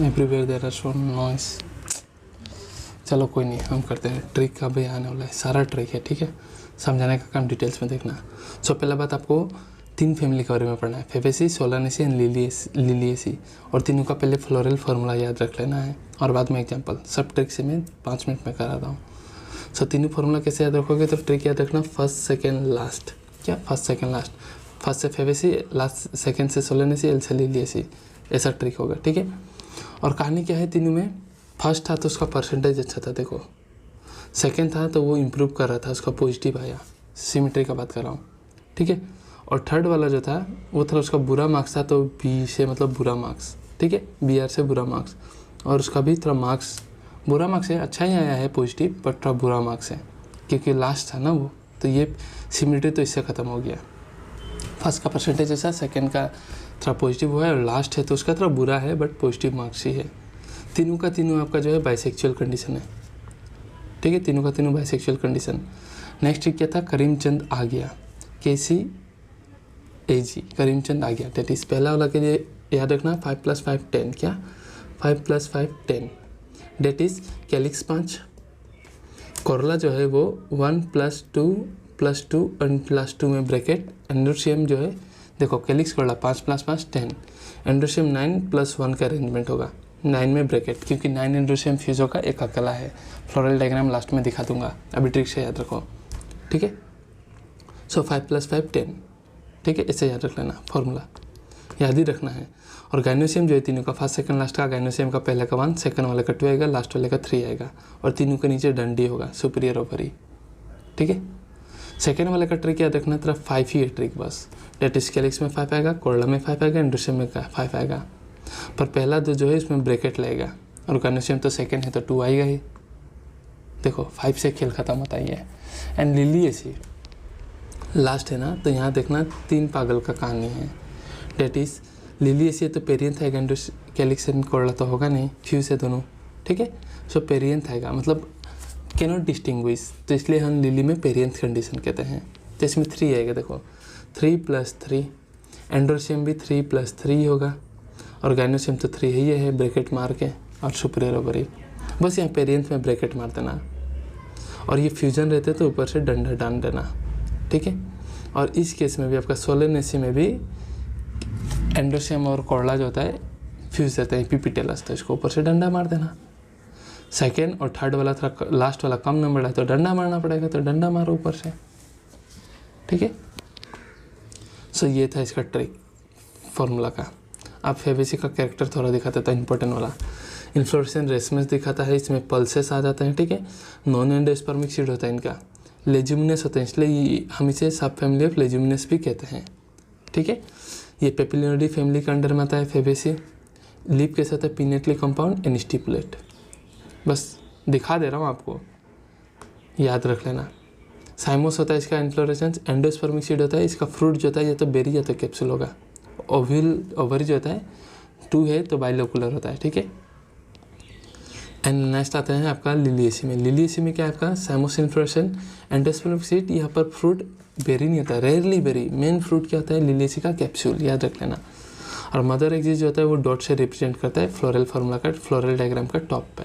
Everywhere there are so noise. चलो कोई नहीं, हम करते हैं। ट्रिक का भी आने वाला है, सारा ट्रिक है, ठीक है। समझाने का काम डिटेल्स में देखना। सो पहला बात आपको 3 फैमिली के बारे में पढ़ना है, फेबेसी, सोलानेसी एंड लिलिएसी, और तीनों का पहले फ्लोरल फार्मूला याद रख लेना है, और बाद में एग्जांपल। सब ट्रिक से मैं 5 मिनट में करा रहा हूँ। सो तीनों फार्मूला कैसे याद रखोगे, तो ट्रिक याद रखना फर्स्ट सेकेंड लास्ट। क्या फर्स्ट सेकेंड लास्ट, फर्स्ट से फेबेसी, लास्ट सेकेंड से सोलानेसी, एल से लिलिएसी, ऐसा ट्रिक होगा, ठीक है। और कहानी क्या है, तीनों में फर्स्ट था तो उसका परसेंटेज अच्छा था, देखो। सेकेंड था तो वो इम्प्रूव कर रहा था, उसका पॉजिटिव आया, सिमेट्री का बात कर रहा हूँ, ठीक है। और थर्ड वाला जो था वो था उसका बुरा मार्क्स था, तो बी से मतलब बुरा मार्क्स, ठीक है, BR से बुरा मार्क्स, और उसका भी थोड़ा मार्क्स बुरा मार्क्स है, अच्छा ही आया है पॉजिटिव, बट थोड़ा बुरा मार्क्स है क्योंकि लास्ट था ना वो, तो ये सिमेट्री तो इससे ख़त्म हो गया। फर्स्ट का परसेंटेज ऐसा, सेकेंड का थोड़ा पॉजिटिव हुआ है, और लास्ट है तो उसका थोड़ा बुरा है बट पॉजिटिव मार्क्स ही है। तीनों का तीनों आपका जो है बाइसेक्चुअल कंडीशन है, ठीक है, तीनों का तीनों बाइसेक्चुअल कंडीशन। नेक्स्ट क्या था, करीमचंद आ गया, KCAG, करीमचंद आ गया। डेट इज पहला वाला के लिए याद रखना 5 + 5 10, क्या 5 + 5 10, डेट इज कैलिक्स 5। कोरोला जो है वो 1 + 2 + 2 एंड +2 में ब्रैकेट। एंड्रोशियम जो है देखो कैलिक्स कोरोला 5 + 5 10, एंड्रोशियम 9 + 1 का अरेंजमेंट होगा, 9 में ब्रैकेट, क्योंकि 9 एंड्रोशियम फ्यूज होगा, एक अकेला है। फ्लोरल डायग्राम लास्ट में दिखा दूंगा, अभी ट्रिक से याद रखो, ठीक है। सो 5 + 5 10, ठीक है, इसे याद रख लेना, फॉर्मूला याद ही रखना है। और गाइनोसियम जो है तीनों का फर्स्ट सेकंड लास्ट का, गाइनोसियम का पहले का 1, सेकंड वाले का 2 आएगा, लास्ट वाले का 3 आएगा, और तीनों के नीचे डंडी होगा, सुपीरियर ओवरी, ठीक है। सेकंड वाले का ट्रिक याद रखना, तरफ 5 ही है ट्रिक बस। डेट इज कैलिक्स में 5 आएगा, कोरोला में 5 आएगा, एंड्रोशियम में 5 आएगा, पर पहला जो है इसमें ब्रैकेट लगेगा, और गाइनोसियम तो सेकंड है तो 2 आएगा ही। देखो 5 से खेल खत्म होता ही है। एंड लिलिएसी लास्ट है ना, तो यहाँ देखना 3 पागल का कहानी है। डेट इज लिलिएसी तो पेरियंथ आएगा, कैलिक्स एंड कोरोला तो होगा नहीं, फ्यूज है दोनों, ठीक है। सो पेरियंथ आएगा, मतलब कैनॉट डिस्टिंग्विश, तो इसलिए हम लिली में पेरियंथ कंडीशन कहते हैं। तो इसमें 3 आएगा, देखो 3 + 3, एंड्रोशियम भी 3 + 3 होगा, और गाइनोसियम तो 3 ही है, ब्रैकेट मार के, और सुपीरियर ओवरी, बस यहाँ पेरियंथ में ब्रैकेट मार देना। और ये फ्यूजन रहते तो ऊपर से डंडा डाल देना, ठीक है। और इस केस में भी आपका सोलेनेसी में भी एंड्रोशियम और कोरोला जो होता है फ्यूज रहता है, एपिपिटेलस, तो इसको ऊपर से डंडा मार देना। सेकेंड और थर्ड वाला थोड़ा लास्ट वाला कम नंबर है तो डंडा मारना पड़ेगा, तो डंडा मारो ऊपर से, ठीक है। सो ये था इसका ट्रिक फॉर्मूला का। अब फेबेसी का कैरेक्टर थोड़ा दिखाता था, इंपॉर्टेंट वाला। इन्फ्लोरेसेंस रेसमस दिखाता है, इसमें पल्सेस आ जाते हैं, ठीक है। नॉन एंडोस्पर्मिक सीड होता है इनका, लेज्यूमिनस होता है, इसलिए हम इसे सब फैमिली ऑफ लेज्यूमिनस भी कहते हैं, ठीक है। ये पेपिलिनोडी फैमिली के अंडर में आता है फेबेसी। लीप कैसे होता है, पिनेटली कंपाउंड एंड स्टिपुलेट, बस दिखा दे रहा हूँ आपको, याद रख लेना। साइमोस होता है इसका इन्फ्लोरेसेंस। एंडोस्पर्मिक सीड होता है, इसका फ्रूट जो होता है या तो बेरी या तो कैप्सूल होगा। ओवरी जो होता है 2 है तो बाइलोकुलर होता है, ठीक है। एंड नेक्स्ट आता है आपका लिलिएसी में। लिलिएसी में क्या है आपका साइमोसिल फ्लोरेसेंट एंडोस्पर्मिक सीड। यहाँ पर फ्रूट बेरी नहीं होता, रेयरली बेरी। मेन फ्रूट क्या होता है लिलिएसी का कैप्सूल, याद रख लेना। और मदर एक्सिस जो होता है वो डॉट से रिप्रेजेंट करता है फ्लोरल फार्मूला का, फ्लोरल डायग्राम का टॉप पे।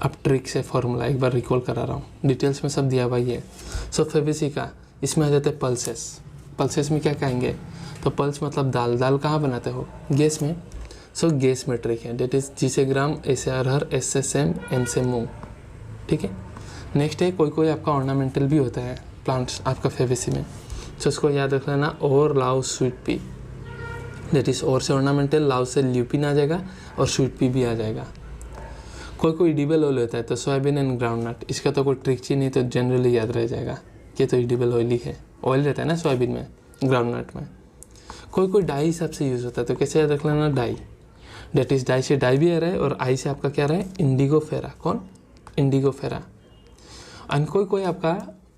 अब ट्रिक से फार्मूला एक बार रिकॉल करा रहा हूँ, डिटेल्स में सब दिया हुआ ही है। सो फेबेसी का इसमें आ जाते हैं पल्सेस। पल्सेस में क्या कहेंगे, तो पल्स मतलब दाल। दाल कहाँ बनाते हो, गैस में। सो गैस में ट्रिक है, डेट इज जी से ग्राम, ए से अरहर, एस से सेम, एम से मूंग, ठीक है। नेक्स्ट है कोई कोई आपका ऑर्नामेंटल भी होता है प्लांट्स आपका फेबेसी में। सो इसको याद रख लेना, और लाउ स्वीट पी, डेट इज और से ऑर्नामेंटल, लाउ से ल्यूपिन आ जाएगा और स्वीट पी भी आ जाएगा। कोई कोई इडिबल ऑयल होता है तो सोयाबीन एंड ग्राउंडनट। इसका तो कोई ट्रिक ही नहीं, तो जनरली याद रह जाएगा कि तो इडिबल ऑयल ही है। ऑयल रहता है ना सोयाबीन में, ग्राउंडनट में। कोई कोई डाई हिसाब से यूज़ होता है, तो कैसे याद रख लेना, डाई। डेट इज डाई से डाई भी आ रहा है, और आई से आपका क्या रहा है, इंडिगो फेरा। कौन, इंडिगो फेरा। एंड कोई कोई आपका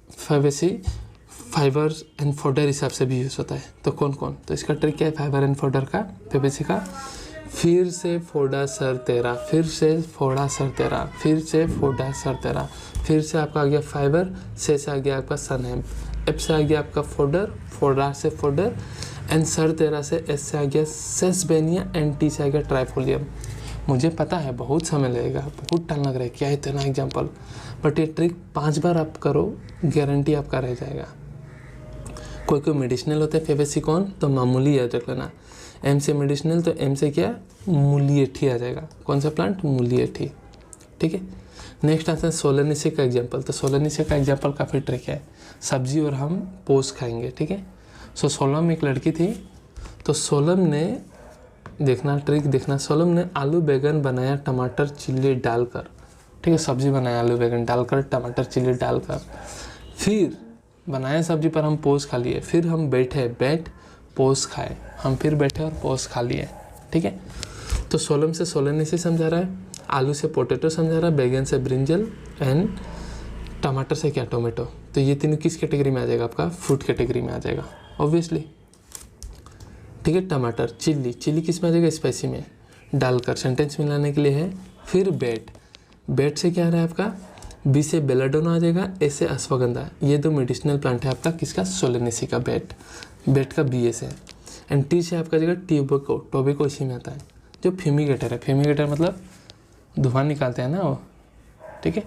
फेबेसी फाइबर एंड फोडर हिसाब से भी यूज़ होता है, तो कौन कौन। तो इसका ट्रिक क्या है फाइबर एंड फोडर का, फेबेसी का। फिर से फोड़ा सर तेरा, फिर से फोड़ा सर तेरा, फिर से फोड़ा सर तेरा। फिर से आपका आ गया फाइबर, से आ गया आपका सनहेम, एफ से आ गया आपका फोडर, फोड़ा से फोडर, एंड सर तेरा से एस से आ गया सेसबेनिया, एंड टी से आ गया ट्राइफोलियम। मुझे पता है बहुत समय लगेगा, बहुत टाइम लग रहा है, क्या है इतना एग्जाम्पल, बट ये ट्रिक 5 बार आप करो, गारंटी आपका रह जाएगा। कोई कोई मेडिसिनल होते हैं फेबेसी कौन, तो मामूली याद रख लेना। एम से मेडिसिनल, तो एम से क्या, मुलिएठी आ जाएगा। कौन सा प्लांट, मुलिएठी, ठीक है। नेक्स्ट आता है सोलेनिसी का एग्जाम्पल। तो सोलेनिसी का एग्जाम्पल काफ़ी ट्रिक है, सब्जी और हम पोस खाएंगे, ठीक है। सो सोलम एक लड़की थी, तो सोलम ने, देखना ट्रिक देखना, सोलम ने आलू बैगन बनाया टमाटर चिल्ली डालकर, ठीक है। सब्जी बनाया आलू बैगन डालकर, टमाटर चिल्ली डालकर। फिर बनाया सब्जी पर हम पोस खा लिए, फिर हम बैठे, बैठ पोस खाए, हम फिर बैठे और पोस खा लिए, ठीक है। तो सोलम से सोलेनिसी समझा रहा है, आलू से पोटैटो समझा रहा है, बैगन से ब्रिंजल, एंड टमाटर से क्या, टोमेटो। तो ये तीनों किस कैटेगरी में आ जाएगा, आपका फ्रूट कैटेगरी में आ जाएगा ऑब्वियसली, ठीक है। टमाटर, चिल्ली, चिल्ली किस में आ जाएगा, स्पाइसी में डालकर, सेंटेंस मिलाने के लिए है। फिर बेट, बेट से क्या आ रहा है आपका, बी से बेलाडोना आ जाएगा, ए से अश्वगंधा। ये 2 मेडिसिनल प्लांट है आपका किसका, सोलेनिसी का, बेट, बेट का बी ए से। एंड टी से आपका जगह ट्यूबेको, टोबेको इसी में आता है, जो फ्यूमिगेटर है। फ्यूमिगेटर मतलब धुआं निकालते हैं ना वो, ठीक है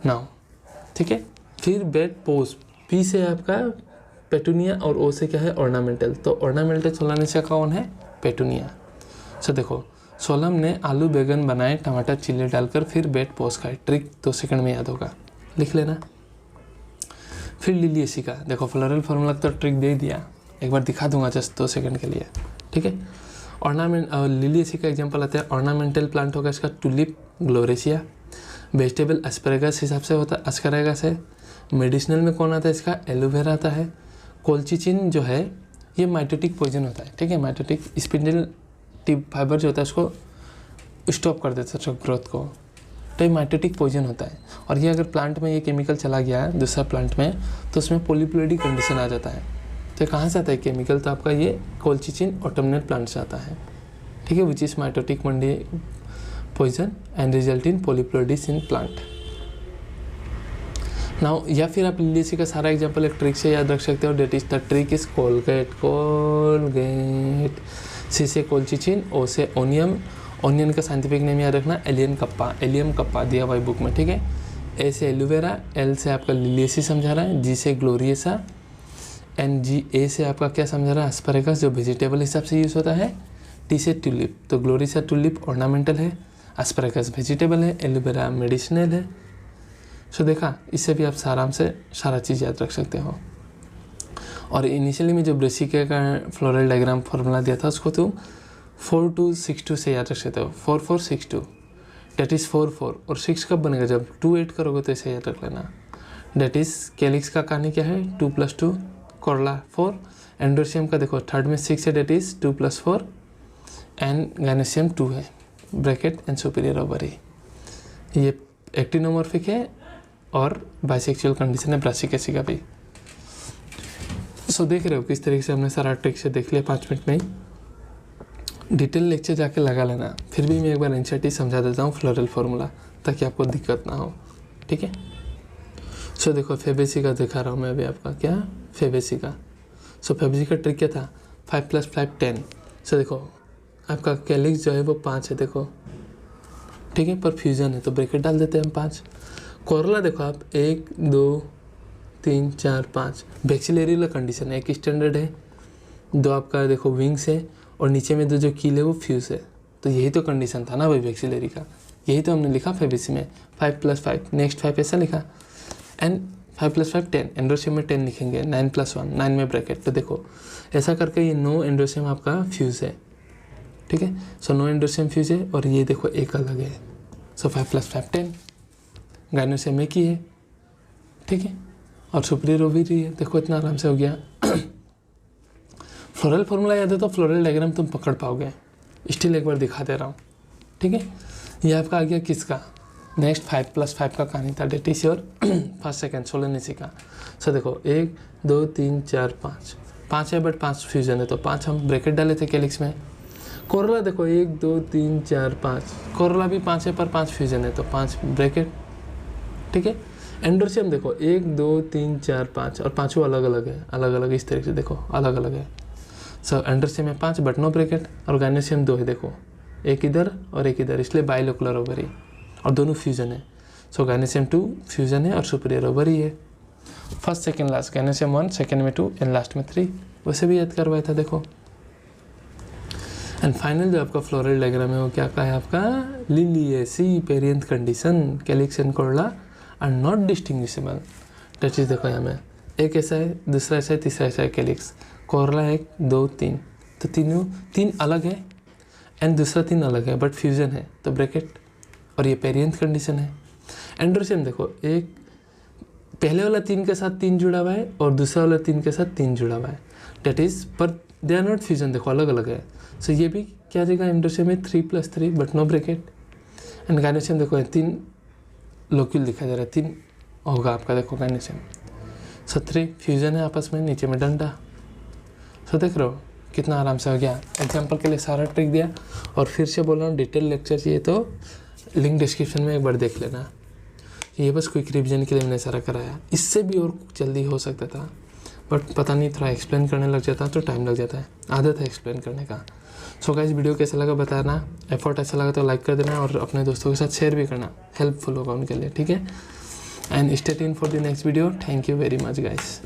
नाउ, ठीक है। फिर बेट पोस, पी से आपका पेटूनिया, और ओ से क्या है, ऑर्नामेंटल। तो ऑर्नामेंटल सोलेनिसी का कौन है, पेटूनिया। सो देखो, सोलम ने आलू बैगन बनाए टमाटर चिल्ली डालकर, फिर बेट पोस खाए। ट्रिक 2 सेकंड में याद होगा, लिख लेना। फिर लिलिएसी का देखो, फ्लोरल फार्मूला तो ट्रिक दे दिया, एक बार दिखा दूंगा जस्ट 2 सेकंड के लिए, ठीक है। ऑर्नामेंट, लिलिएसी का एग्जांपल आता है, ऑर्नामेंटल प्लांट होगा इसका टुलिप ग्लोरेसिया। वेजिटेबल एस्परेगस हिसाब से होता है, अस्करेगस है। मेडिसिनल में कौन आता है इसका, एलोवेरा आता है। कोलचिचिन जो है ये माइटोटिक पॉइजन होता है, ठीक है। माइटोटिक स्पिंडल टिप फाइबर जो होता है उसको स्टॉप कर देता है ग्रोथ को, तो ये माइटोटिक पॉइजन होता है। और ये अगर प्लांट में ये केमिकल चला गया है दूसरा प्लांट में, तो उसमें पॉलीप्लोइडी कंडीशन आ जाता है। तो कहाँ से आता है केमिकल, तो आपका ये कोलचिचिन ऑटोमनल प्लांट से आता है, ठीक है, विच इज माइटोटिक मंडी poison and result in polyploidies in plant now. या फिर आप लिलिएसी का सारा एग्जाम्पल एक ट्रिक से याद रख सकते हो, that is the trick is Colgate, Colgate. C से कोलचिचिन, ओ से ओनियम, ओनियन का साइंटिफिक नेम याद रखना, एलियन कप्पा, एलियम कप्पा दिया हुआ बुक में, ठीक है। ए से एलोवेरा, एल से आपका लिलिएसी समझा रहा है, जी से ग्लोरियसा, एंड जी ए से आपका क्या समझा रहा है, एस्परेगस जो वेजिटेबल हिसाब से यूज़ होता है। टी से ट्यूलिप, तो ग्लोरियसा ट्यूलिप ऑर्नामेंटल है, एस्परेगस वेजिटेबल है, एलोवेरा मेडिसिनल है। सो देखा, इससे भी आप आराम से सारा चीज़ याद रख सकते हो। और इनिशियली में जो ब्रेसिके का फ्लोरल डायग्राम फॉर्मूला दिया था उसको तो 4262 से याद रख सकते हो, 4462, डेट इज़ 44। और 6 कब बनेगा, जब 2 ऐड करोगे तो इसे याद रख लेना। डेट इज़ कैलिक्स का कहानी क्या है, 2 + 2, कोरला 4। एंडोसियम का देखो थर्ड में 6 है, डेट इज़ 2 + 4, एंड गायनेसियम 2 है, ब्रैकेट एंड सुपीरियर ओवरी। ये एक्टिनोमॉर्फिक है और बाइसेक्सुअल कंडीशन है ब्रासिकेसी का भी। सो देख रहे हो किस तरीके से हमने सारा ट्रिक से देख लिया 5 मिनट में ही। डिटेल लेक्चर जाके लगा लेना। फिर भी मैं एक बार एनसीईआरटी समझा देता हूँ फ्लोरल फार्मूला, ताकि आपको दिक्कत ना हो, ठीक है। सो देखो फेबेसी का दिखा रहा हूँ मैं अभी आपका, क्या फेबेसी का। सो फेबेसी का ट्रिक क्या था, 5 + 5 10। सो देखो आपका कैलिक्स जो है वो 5 है, देखो ठीक है, पर फ्यूजन है तो ब्रैकेट डाल देते हैं हम 5। कोरोला देखो आप 1 2 3 4 5, बैक्सिलरी वाला कंडीशन है, एक स्टैंडर्ड है, 2 आपका देखो विंग्स है, और नीचे में 2 जो कील है वो फ्यूज है। तो यही तो कंडीशन था ना भाई बैक्सिलरी का, यही तो हमने लिखा फेबेसी में, 5 + 5 नेक्स्ट 5 ऐसा लिखा, एंड 5 + 5 10, एंडोसियम में 10 लिखेंगे, 9 + 1 9 में ब्रैकेट। तो देखो ऐसा करके ये 9 एंडोसियम आपका फ्यूज है, ठीक है। सो 9 एंडोसियम फ्यूज है, और ये देखो एक अलग है। सो 5 + 5 10, गाइनोसियम एक ही है, ठीक है, और सुपीरियर ओवरी है। देखो इतना आराम से हो गया। फ्लोरल फार्मूला याद है तो फ्लोरल डायग्राम तुम पकड़ पाओगे। स्टिल एक बार दिखा दे रहा हूँ, ठीक है। ये आपका आ गया किसका, नेक्स्ट 5 + 5 का कहानी था, that is your first second solanaceae का। सो देखो 1 2 3 4 5, 5 है बट 5 फ्यूजन है, तो 5 हम ब्रैकेट डाले थे कैलिक्स में। कोरोला देखो 1 2 3 4 5, कोरोला भी 5 है पर 5 फ्यूजन है, तो 5 ब्रैकेट, ठीक है। एंडोसियम देखो 1 2 3 4 5, और पाँचों अलग अलग है, अलग अलग इस तरीके से देखो अलग अलग है। सो एंडोसियम में 5 बट नो ब्रैकेट, और गाइनोसियम 2 है, देखो एक इधर और एक इधर, इसलिए बाइलोकुलर ओवरी, और दोनों फ्यूजन है। सो गाइनोसियम 2 फ्यूजन है और सुपीरियर ओवरी है। First second last, gynoecium 1, second में 2 एंड लास्ट में 3, वैसे भी याद करवाया था देखो। एंड फाइनल जो आपका फ्लोरल डायग्राम है वो क्या का है आपका, liliaceae perianth condition, calyx and corolla are not distinguishable. That is देखो यहाँ में एक ऐसा है, दूसरा ऐसा है, तीसरा ऐसा है कैलिक्स। कोरोला 1 2 3, तो तीनों 3 अलग है, एंड दूसरा 3 अलग है बट फ्यूजन है, तो ब्रैकेट, और ये पेरियंथ कंडीशन है। एंडोसियम देखो एक पहले वाला 3 के साथ 3 जुड़ा हुआ है, और दूसरा वाला 3 के साथ 3 जुड़ा हुआ है, डेट इज, पर दे आर नॉट फ्यूजन, देखो अलग अलग है। सो ये भी क्या जगह एंडोसियम में 3 + 3 but no bracket. And gynoecium देखो 3 लोक्यूल दिखाई दे रहा है, 3 होगा आपका देखो गाइनोसियम। सो 3 फ्यूजन है आपस में, नीचे में डंडा। सो देख रहे हो कितना आराम से हो गया। एग्जाम्पल के लिए सारा ट्रिक दिया, और फिर से बोल रहा हूँ डिटेल लेक्चर चाहिए तो लिंक डिस्क्रिप्शन में एक बार देख लेना। ये बस क्विक रिविजन के लिए मैंने सारा कराया, इससे भी और जल्दी हो सकता था, बट पता नहीं थोड़ा एक्सप्लेन करने लग जाता तो टाइम लग जाता है, आदत है एक्सप्लेन करने का। सो गाइस वीडियो कैसा लगा बताना, एफर्ट ऐसा लगा तो लाइक कर देना, और अपने दोस्तों के साथ शेयर भी करना, हेल्पफुल होगा उनके लिए, ठीक है। And stay tuned for the next video. Thank you very much guys.